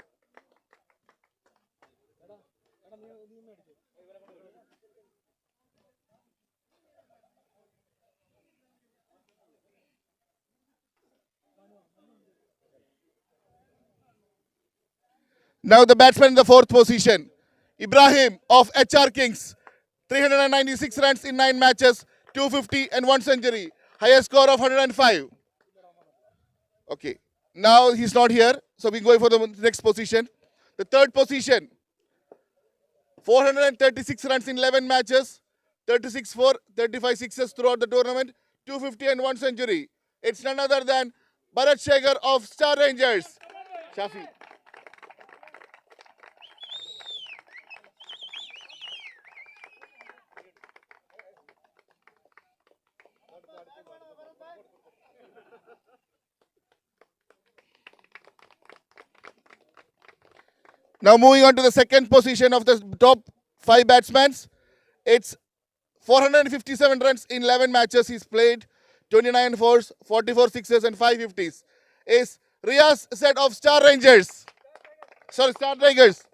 S1: Now the batsman in the 4th position, Ibrahim of HR Kings, 396 runs in 9 matches, 250 and 1 century, highest score of 105. Okay, now he's not here, so we're going for the next position. The 3rd position, 436 runs in 11 matches, 36 4, 35 sixes throughout the tournament, 250 and 1 century. It's none other than Bharat Shekhar of Star Rangers. Shafi. Now moving on to the 2nd position of the top 5 batsmen. It's 457 runs in 11 matches he's played, 29 fours, 44 sixes and 5 50s. Is Riaz set of Star Rangers. Sorry, Star Tigers.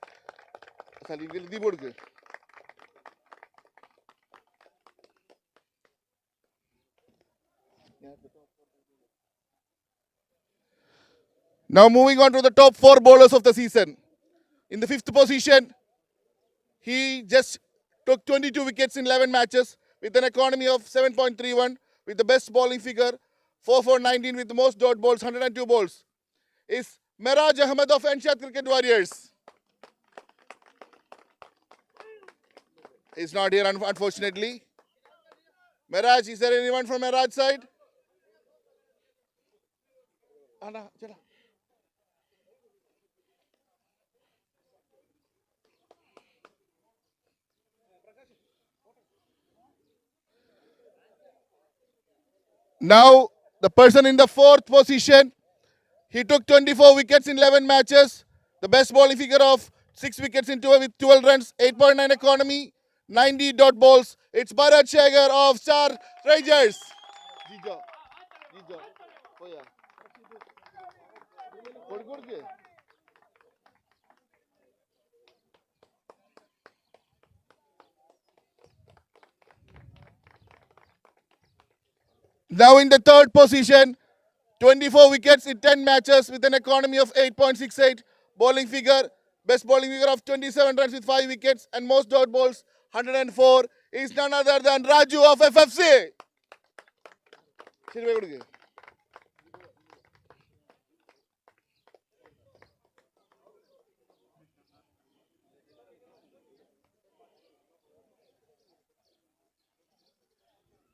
S1: Now moving on to the top 4 bowlers of the season. In the 5th position, he just took 22 wickets in 11 matches with an economy of 7.31, with the best bowling figure, 4,419 with the most dot balls, 102 balls, is Miraj Ahmed of Enshad Cricket Warriors. He's not here, unfortunately. Miraj, is there anyone from Miraj side? Anna, chala. Now, the person in the fourth position, he took 24 wickets in 11 matches. The best bowling figure of 6 wickets in 12 with 12 runs, 8.9 economy, 90 dot balls. It's Bharat Shekhar of Star Rangers. Now in the third position, 24 wickets in 10 matches with an economy of 8.68. Bowling figure, best bowling figure of 27 runs with 5 wickets and most dot balls, 104, is none other than Raju of FFC.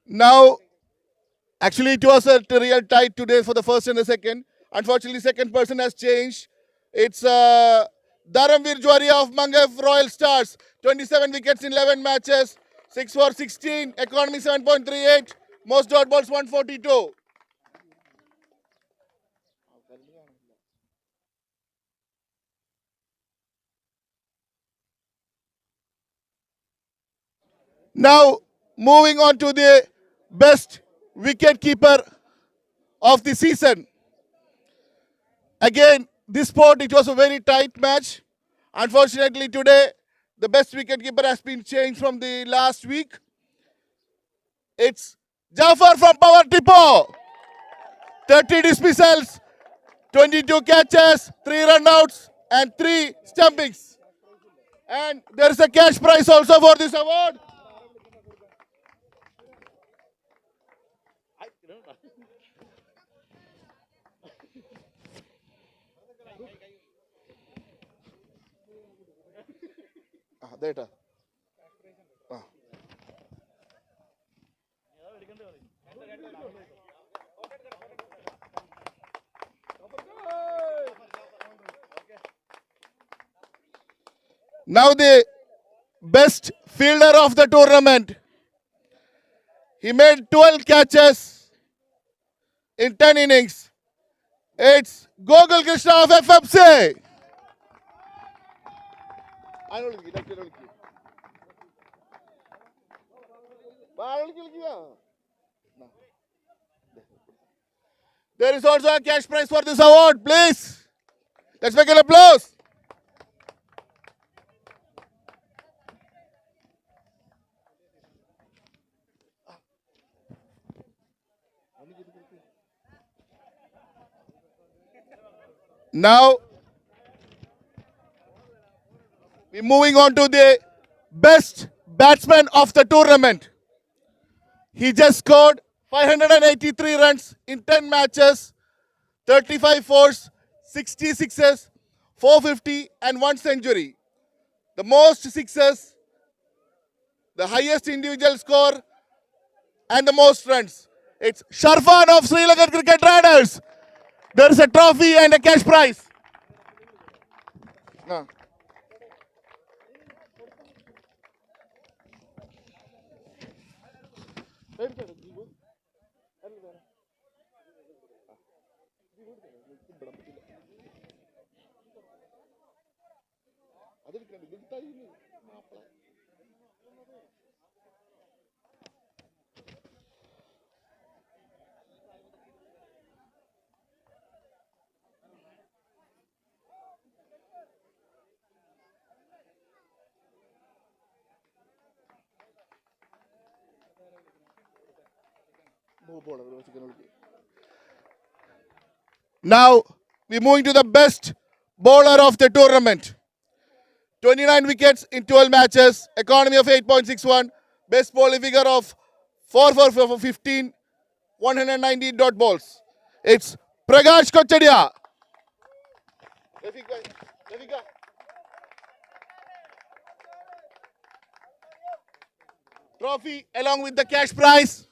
S1: Now, actually, it was a real tight today for the first and the second. Unfortunately, second person has changed. It's Dharamveer Jwaria of Mangalore Royal Stars. 27 wickets in 11 matches. 6 for 16. Economy 7.38. Most dot balls 142. Now, moving on to the best wicket keeper of the season. Again, this sport, it was a very tight match. Unfortunately, today, the best wicket keeper has been changed from the last week. It's Jafar from Power Tipo. 30 dismissals, 22 catches, 3 runouts, and 3 stumpings. And there is a cash prize also for this award. Data. Now the best fielder of the tournament. He made 12 catches in 10 innings. It's Gogol Krishna of FFC. There is also a cash prize for this award, please. Let's make an applause. Now, we're moving on to the best batsman of the tournament. He just scored 583 runs in 10 matches, 35 fours, 60 sixes, 450 and 1 century. The most sixes, the highest individual score and the most runs. It's Sharfan of Sri Lankan Cricket Riders. There is a trophy and a cash prize. No. Now, we're moving to the best bowler of the tournament. 29 wickets in 12 matches, economy of 8.61, best bowling figure of 4 for 15, 190 dot balls. It's Prakash Kochadia. Trophy along with the cash prize.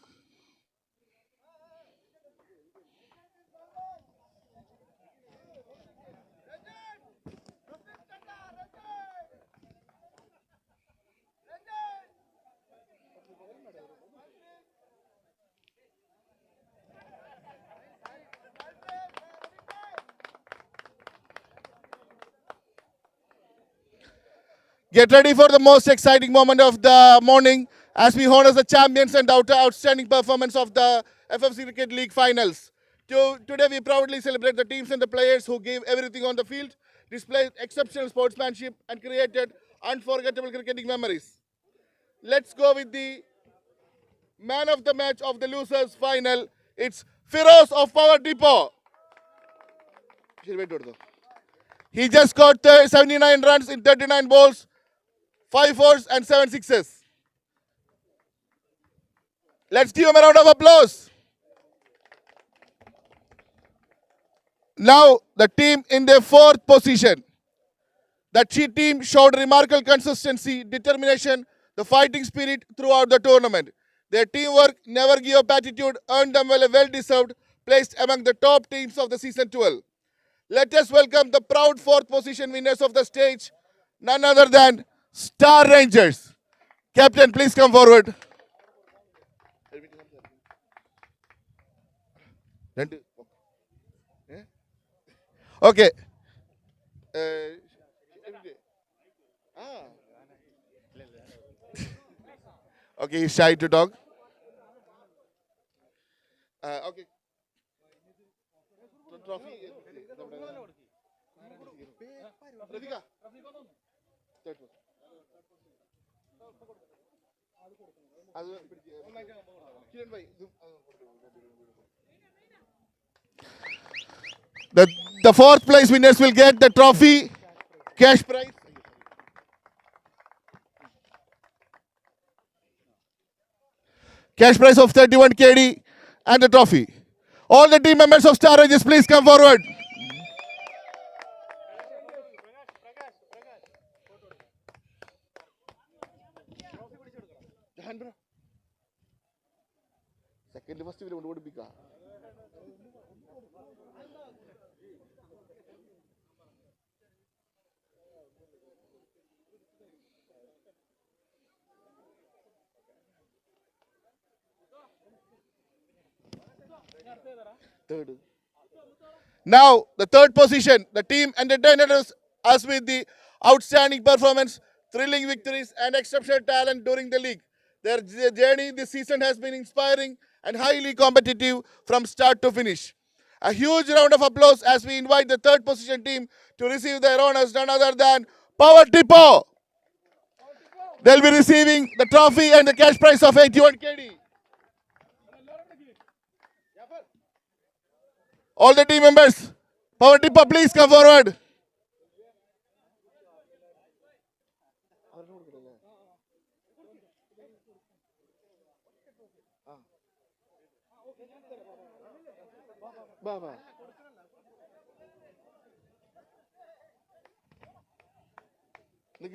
S1: Get ready for the most exciting moment of the morning as we honor the champions and outstanding performance of the FFC Cricket League finals. Today we proudly celebrate the teams and the players who gave everything on the field, displayed exceptional sportsmanship and created unforgettable cricketing memories. Let's go with the man of the match of the losers final. It's Firoz of Power Depot. He just got 79 runs in 39 balls, 5 fours and 7 sixes. Let's give him a round of applause. Now the team in their fourth position. The team showed remarkable consistency, determination, the fighting spirit throughout the tournament. Their teamwork, never give up attitude earned them a well-deserved place among the top teams of the season 12. Let us welcome the proud fourth position winners of the stage, none other than Star Rangers. Captain, please come forward. Okay. Okay, he's shy to talk. Okay. Trophy. Radhika. The fourth place winners will get the trophy, cash prize. Cash prize of 31 KD and the trophy. All the team members of Star Rangers, please come forward. Second, first, we don't be. Third. Now, the third position, the team entertained us with the outstanding performance, thrilling victories, and exceptional talent during the league. Their journey this season has been inspiring and highly competitive from start to finish. A huge round of applause as we invite the third position team to receive their honors, none other than Power Tipo. They'll be receiving the trophy and the cash prize of 81 KD. All the team members, Power Tipo, please come forward. Baba. First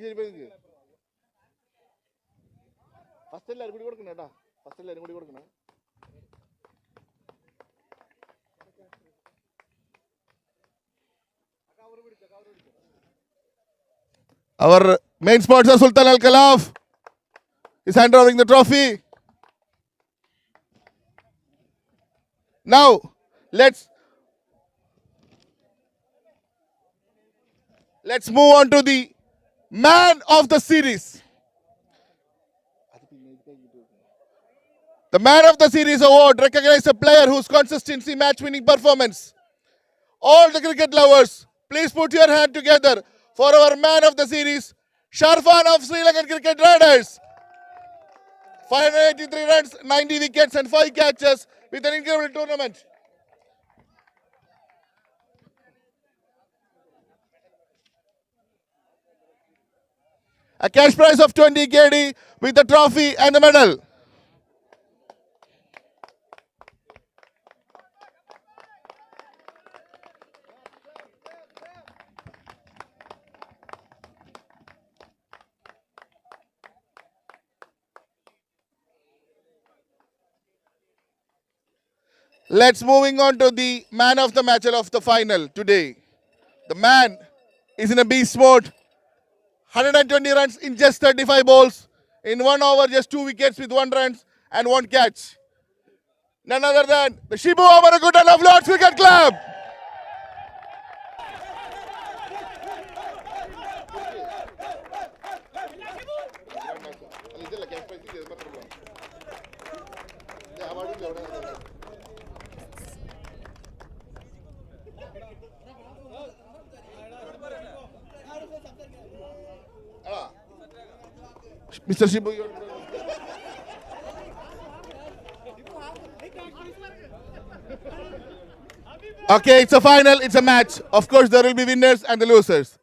S1: our main sponsor Sultan Al Khalaf is handing over the trophy. Now, let's move on to the man of the series. The man of the series award recognizes a player whose consistency, match-winning performance. All the cricket lovers, please put your hand together for our man of the series, Sharfan of Sri Lankan Cricket Raiders. 583 runs, 90 wickets and 5 catches with an incredible tournament. A cash prize of 20 KD with the trophy and the medal. Let's moving on to the man of the match of the final today. The man is in a beast mode. 120 runs in just 35 balls. In 1 over, just 2 wickets with 1 run and 1 catch. None other than the Shibu Amarakutan of Lord's Cricket Club. Mr. Shibu, okay, it's a final, it's a match. Of course, there will be winners and the losers.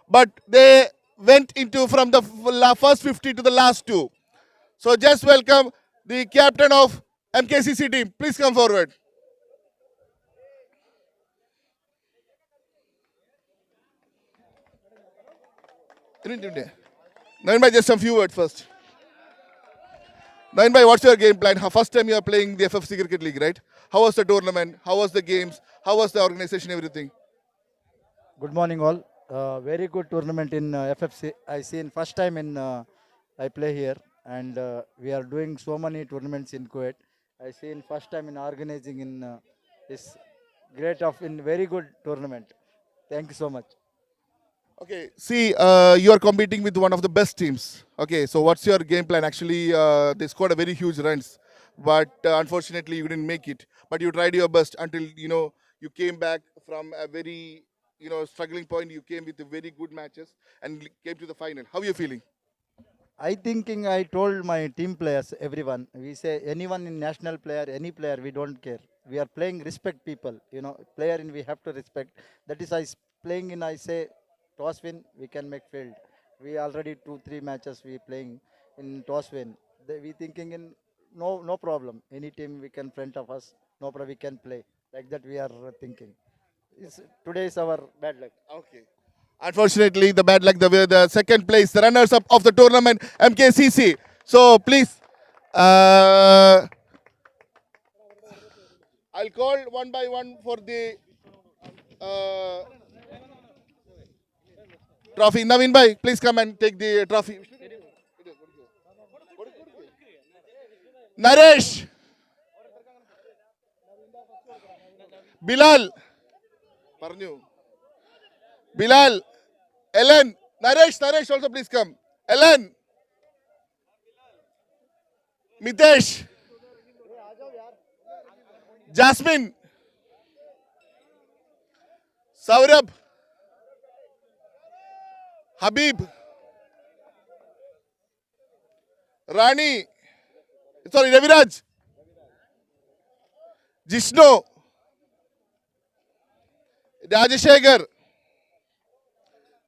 S1: But they went into from the first 50 to the last 2. So just welcome the captain of MKCC team. Please come forward. Navin bhai, just some few words first. Navin bhai, what's your game plan? First time you are playing the FFC Cricket League, right? How was the tournament? How was the games? How was the organization, everything?
S2: Good morning, all. Very good tournament in FFC. I seen first time in I play here, and we are doing so many tournaments in Kuwait. I seen first time in organizing in this great of in very good tournament. Thank you so much.
S1: Okay, see, you are competing with one of the best teams. Okay, so what's your game plan? Actually, they scored a very huge runs, but unfortunately you didn't make it. But you tried your best until, you came back from a very, struggling point. You came with very good matches and came to the final. How are you feeling?
S2: I told my team players, everyone, we say anyone in national player, any player, we don't care. We are playing respect people, player in we have to respect. That is playing in, I say, toss win, we can make field. We already 2-3 matches we playing in toss win. We thinking in no problem. Any team we can front of us, no problem, we can play. Like that we are thinking. Today is our bad luck.
S1: Okay. Unfortunately, the bad luck, the second place, the runners-up of the tournament, MKCC. So please, I'll call one by one for the trophy. Navin bhai, please come and take the trophy. Naresh, Bilal, Bilal, Ellen, Naresh also please come. Ellen, Mitesh, Jasmine, Saurabh, Habib, Rani, Raviraj, Jishno, Rajashekar,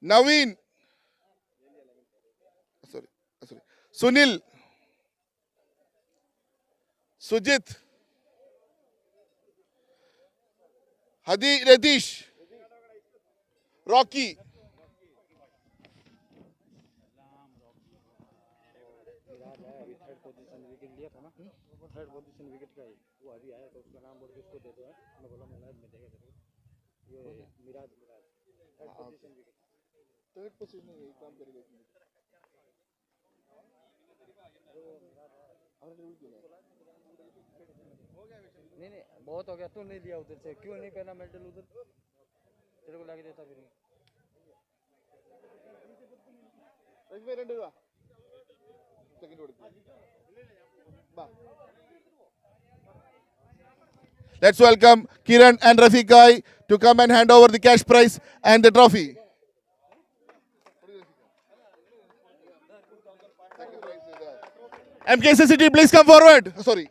S1: Naveen, Sunil, Sujit, Hadi Radish, Rocky, third position
S8: नहीं बहुत हो गया तू नहीं लिया उधर से क्यों नहीं पहना मेडल उधर तेरे को लाके देता फिर
S1: Let's welcome Kiran and Rafiqai to come and hand over the cash prize and the trophy. MKCC, please come forward. Sorry.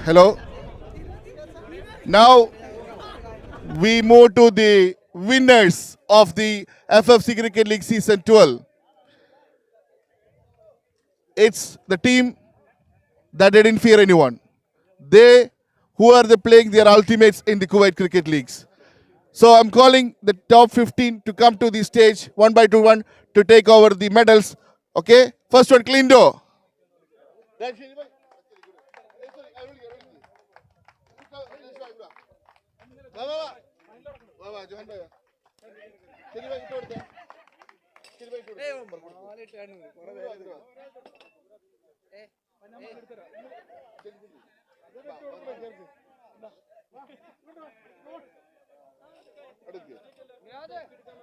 S1: Hello. Now we move to the winners of the FFC Cricket League Season 12. It's the team that didn't fear anyone. They who are playing their ultimates in the Kuwait Cricket Leagues. So I'm calling the top 15 to come to the stage one by one to take over the medals. Okay? First one, Klindo.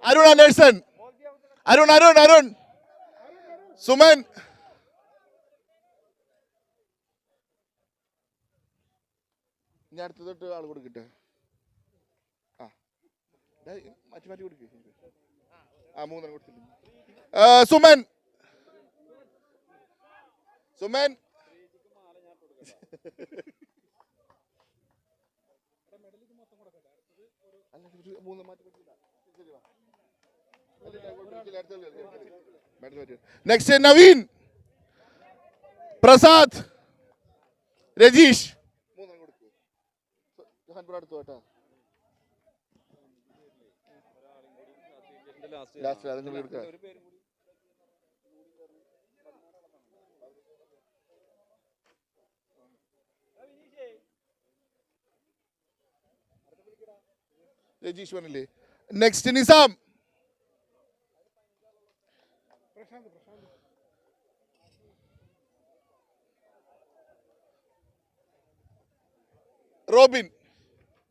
S1: Arun Anderson. Arun. Suman. ഞാൻ അടുത്തതൊട്ട് ആൾ കൊടുക്കട്ടെ ആ മാറ്റി മാറ്റി കൊടുക്കേ ആ മൂന്നെണ്ണം കൊടുത്തിട്ടുണ്ട് സുമൻ മൂന്ന് മാറ്റി നെക്സ്റ്റ് നവീൻ പ്രസാദ് രജീഷ് അടുത്തു കേട്ടോ ലാസ്റ്റ് അതും എടുക്കാം രജീഷ് പറഞ്ഞില്ലേ next Nizam Robin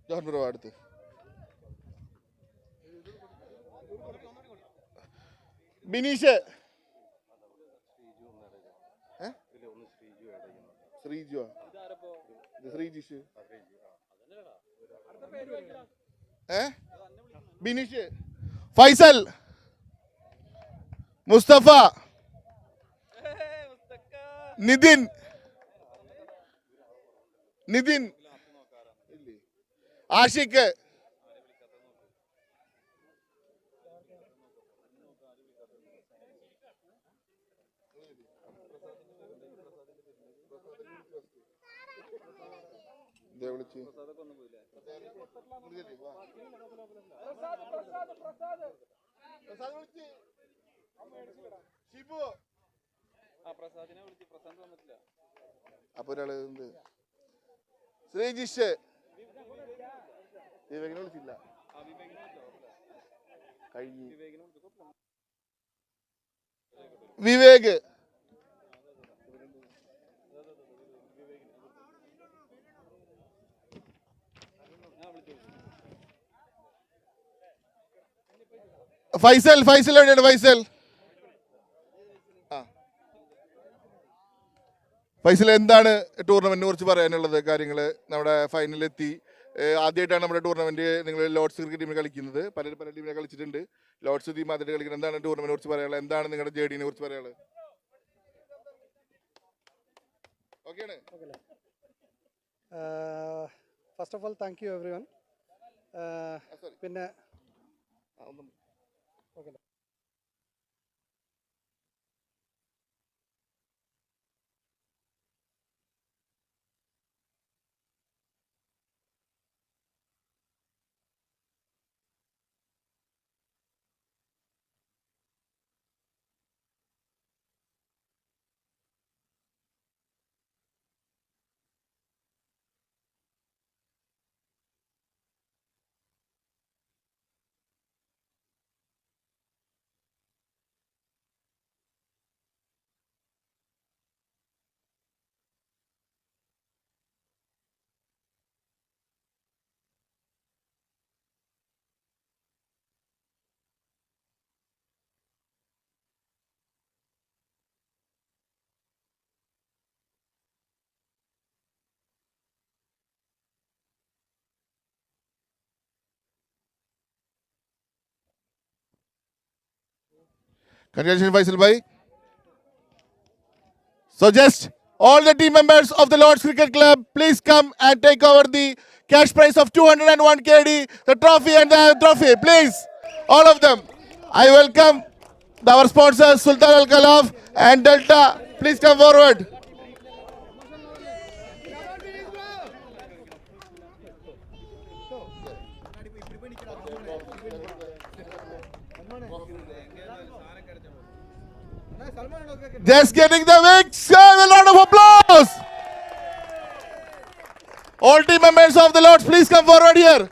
S1: Johan bro അടുത്ത് ബിനീഷ് ശ്രീജു ശ്രീജിഷ് ബിനീഷ് ഫൈസൽ മുസ്തഫ നിതിൻ ആഷിഖ് അപ്പൊ ഒരാള് ശ്രീജിഷ് വിവേകിനെ വിളിച്ചില്ല വിവേക് ഫൈസൽ എവിടെയാണ് ഫൈസൽ എന്താണ് ടൂർണമെന്റിനെ കുറിച്ച് പറയാനുള്ളത് കാര്യങ്ങൾ നമ്മുടെ ഫൈനലിലെത്തി ആദ്യമായിട്ടാണ് നമ്മുടെ ടൂർണമെന്റ് നിങ്ങൾ ലോർഡ്സ് ക്രിക്കറ്റ് ടീമിൽ കളിക്കുന്നത് പല ടീമിനെ കളിച്ചിട്ടുണ്ട് ലോർഡ്സ് ടീം ആദ്യമായിട്ട് കളിക്കുന്നത് എന്താണ് ടൂർണമെന്റിനെ കുറിച്ച് പറയാനുള്ളത് എന്താണ് നിങ്ങളുടെ ജേർണിനെ കുറിച്ച് പറയാനുള്ളത് ഓക്കെയാണ്
S8: first of all thank you every one പിന്നെ okay
S1: Congratulations, Faisal bhai. So just all the team members of the Lord's Cricket Club, please come and take over the cash prize of 201 KD, the trophy and the trophy, please. All of them. I welcome our sponsors, Sultan Al Khalaf and Delta. Please come forward. Just getting the wings. A lot of applause. All team members of the Lords, please come forward here.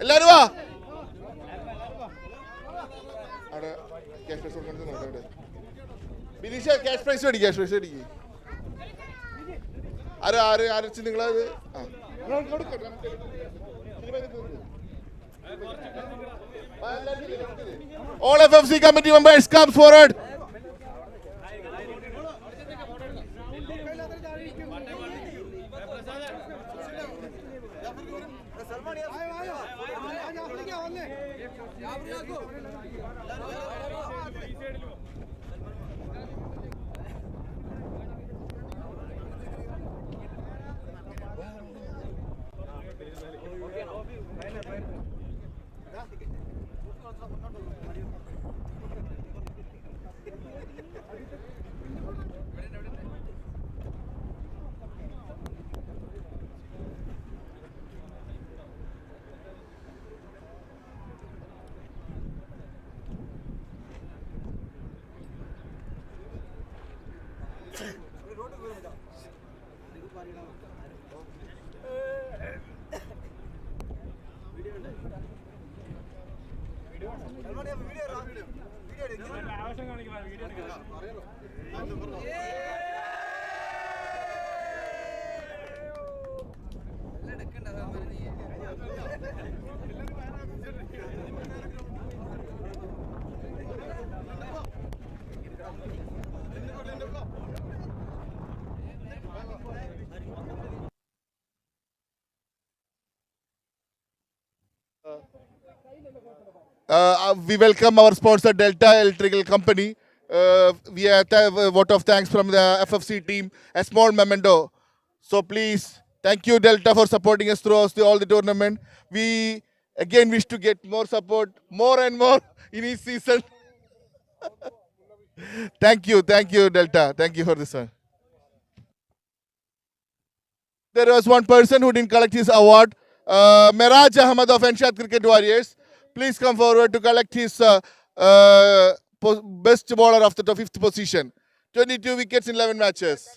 S1: Larva. Binisha, cash prize ready, cash prize ready. All FFC committee members come forward. We welcome our sponsor Delta Electrical Company. We have a vote of thanks from the FFC team, a small memento. So please, thank you Delta for supporting us throughout all the tournament. We again wish to get more support, more and more in each season. Thank you Delta. Thank you for this one. There was one person who didn't collect his award, Miraj Ahmad of Enshad Cricket Warriors. Please come forward to collect his best bowler of the 5th position. 22 wickets in 11 matches.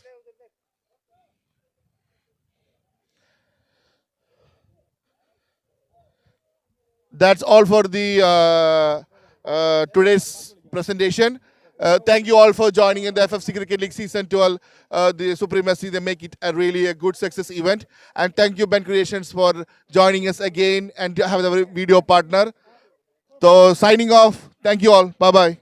S1: That's all for the today's presentation. Thank you all for joining in the FFC Cricket League Season 12, the Supremacy. They make it a really a good success event. And thank you Ben Creations for joining us again and have a video partner. So signing off. Thank you all. Bye-bye.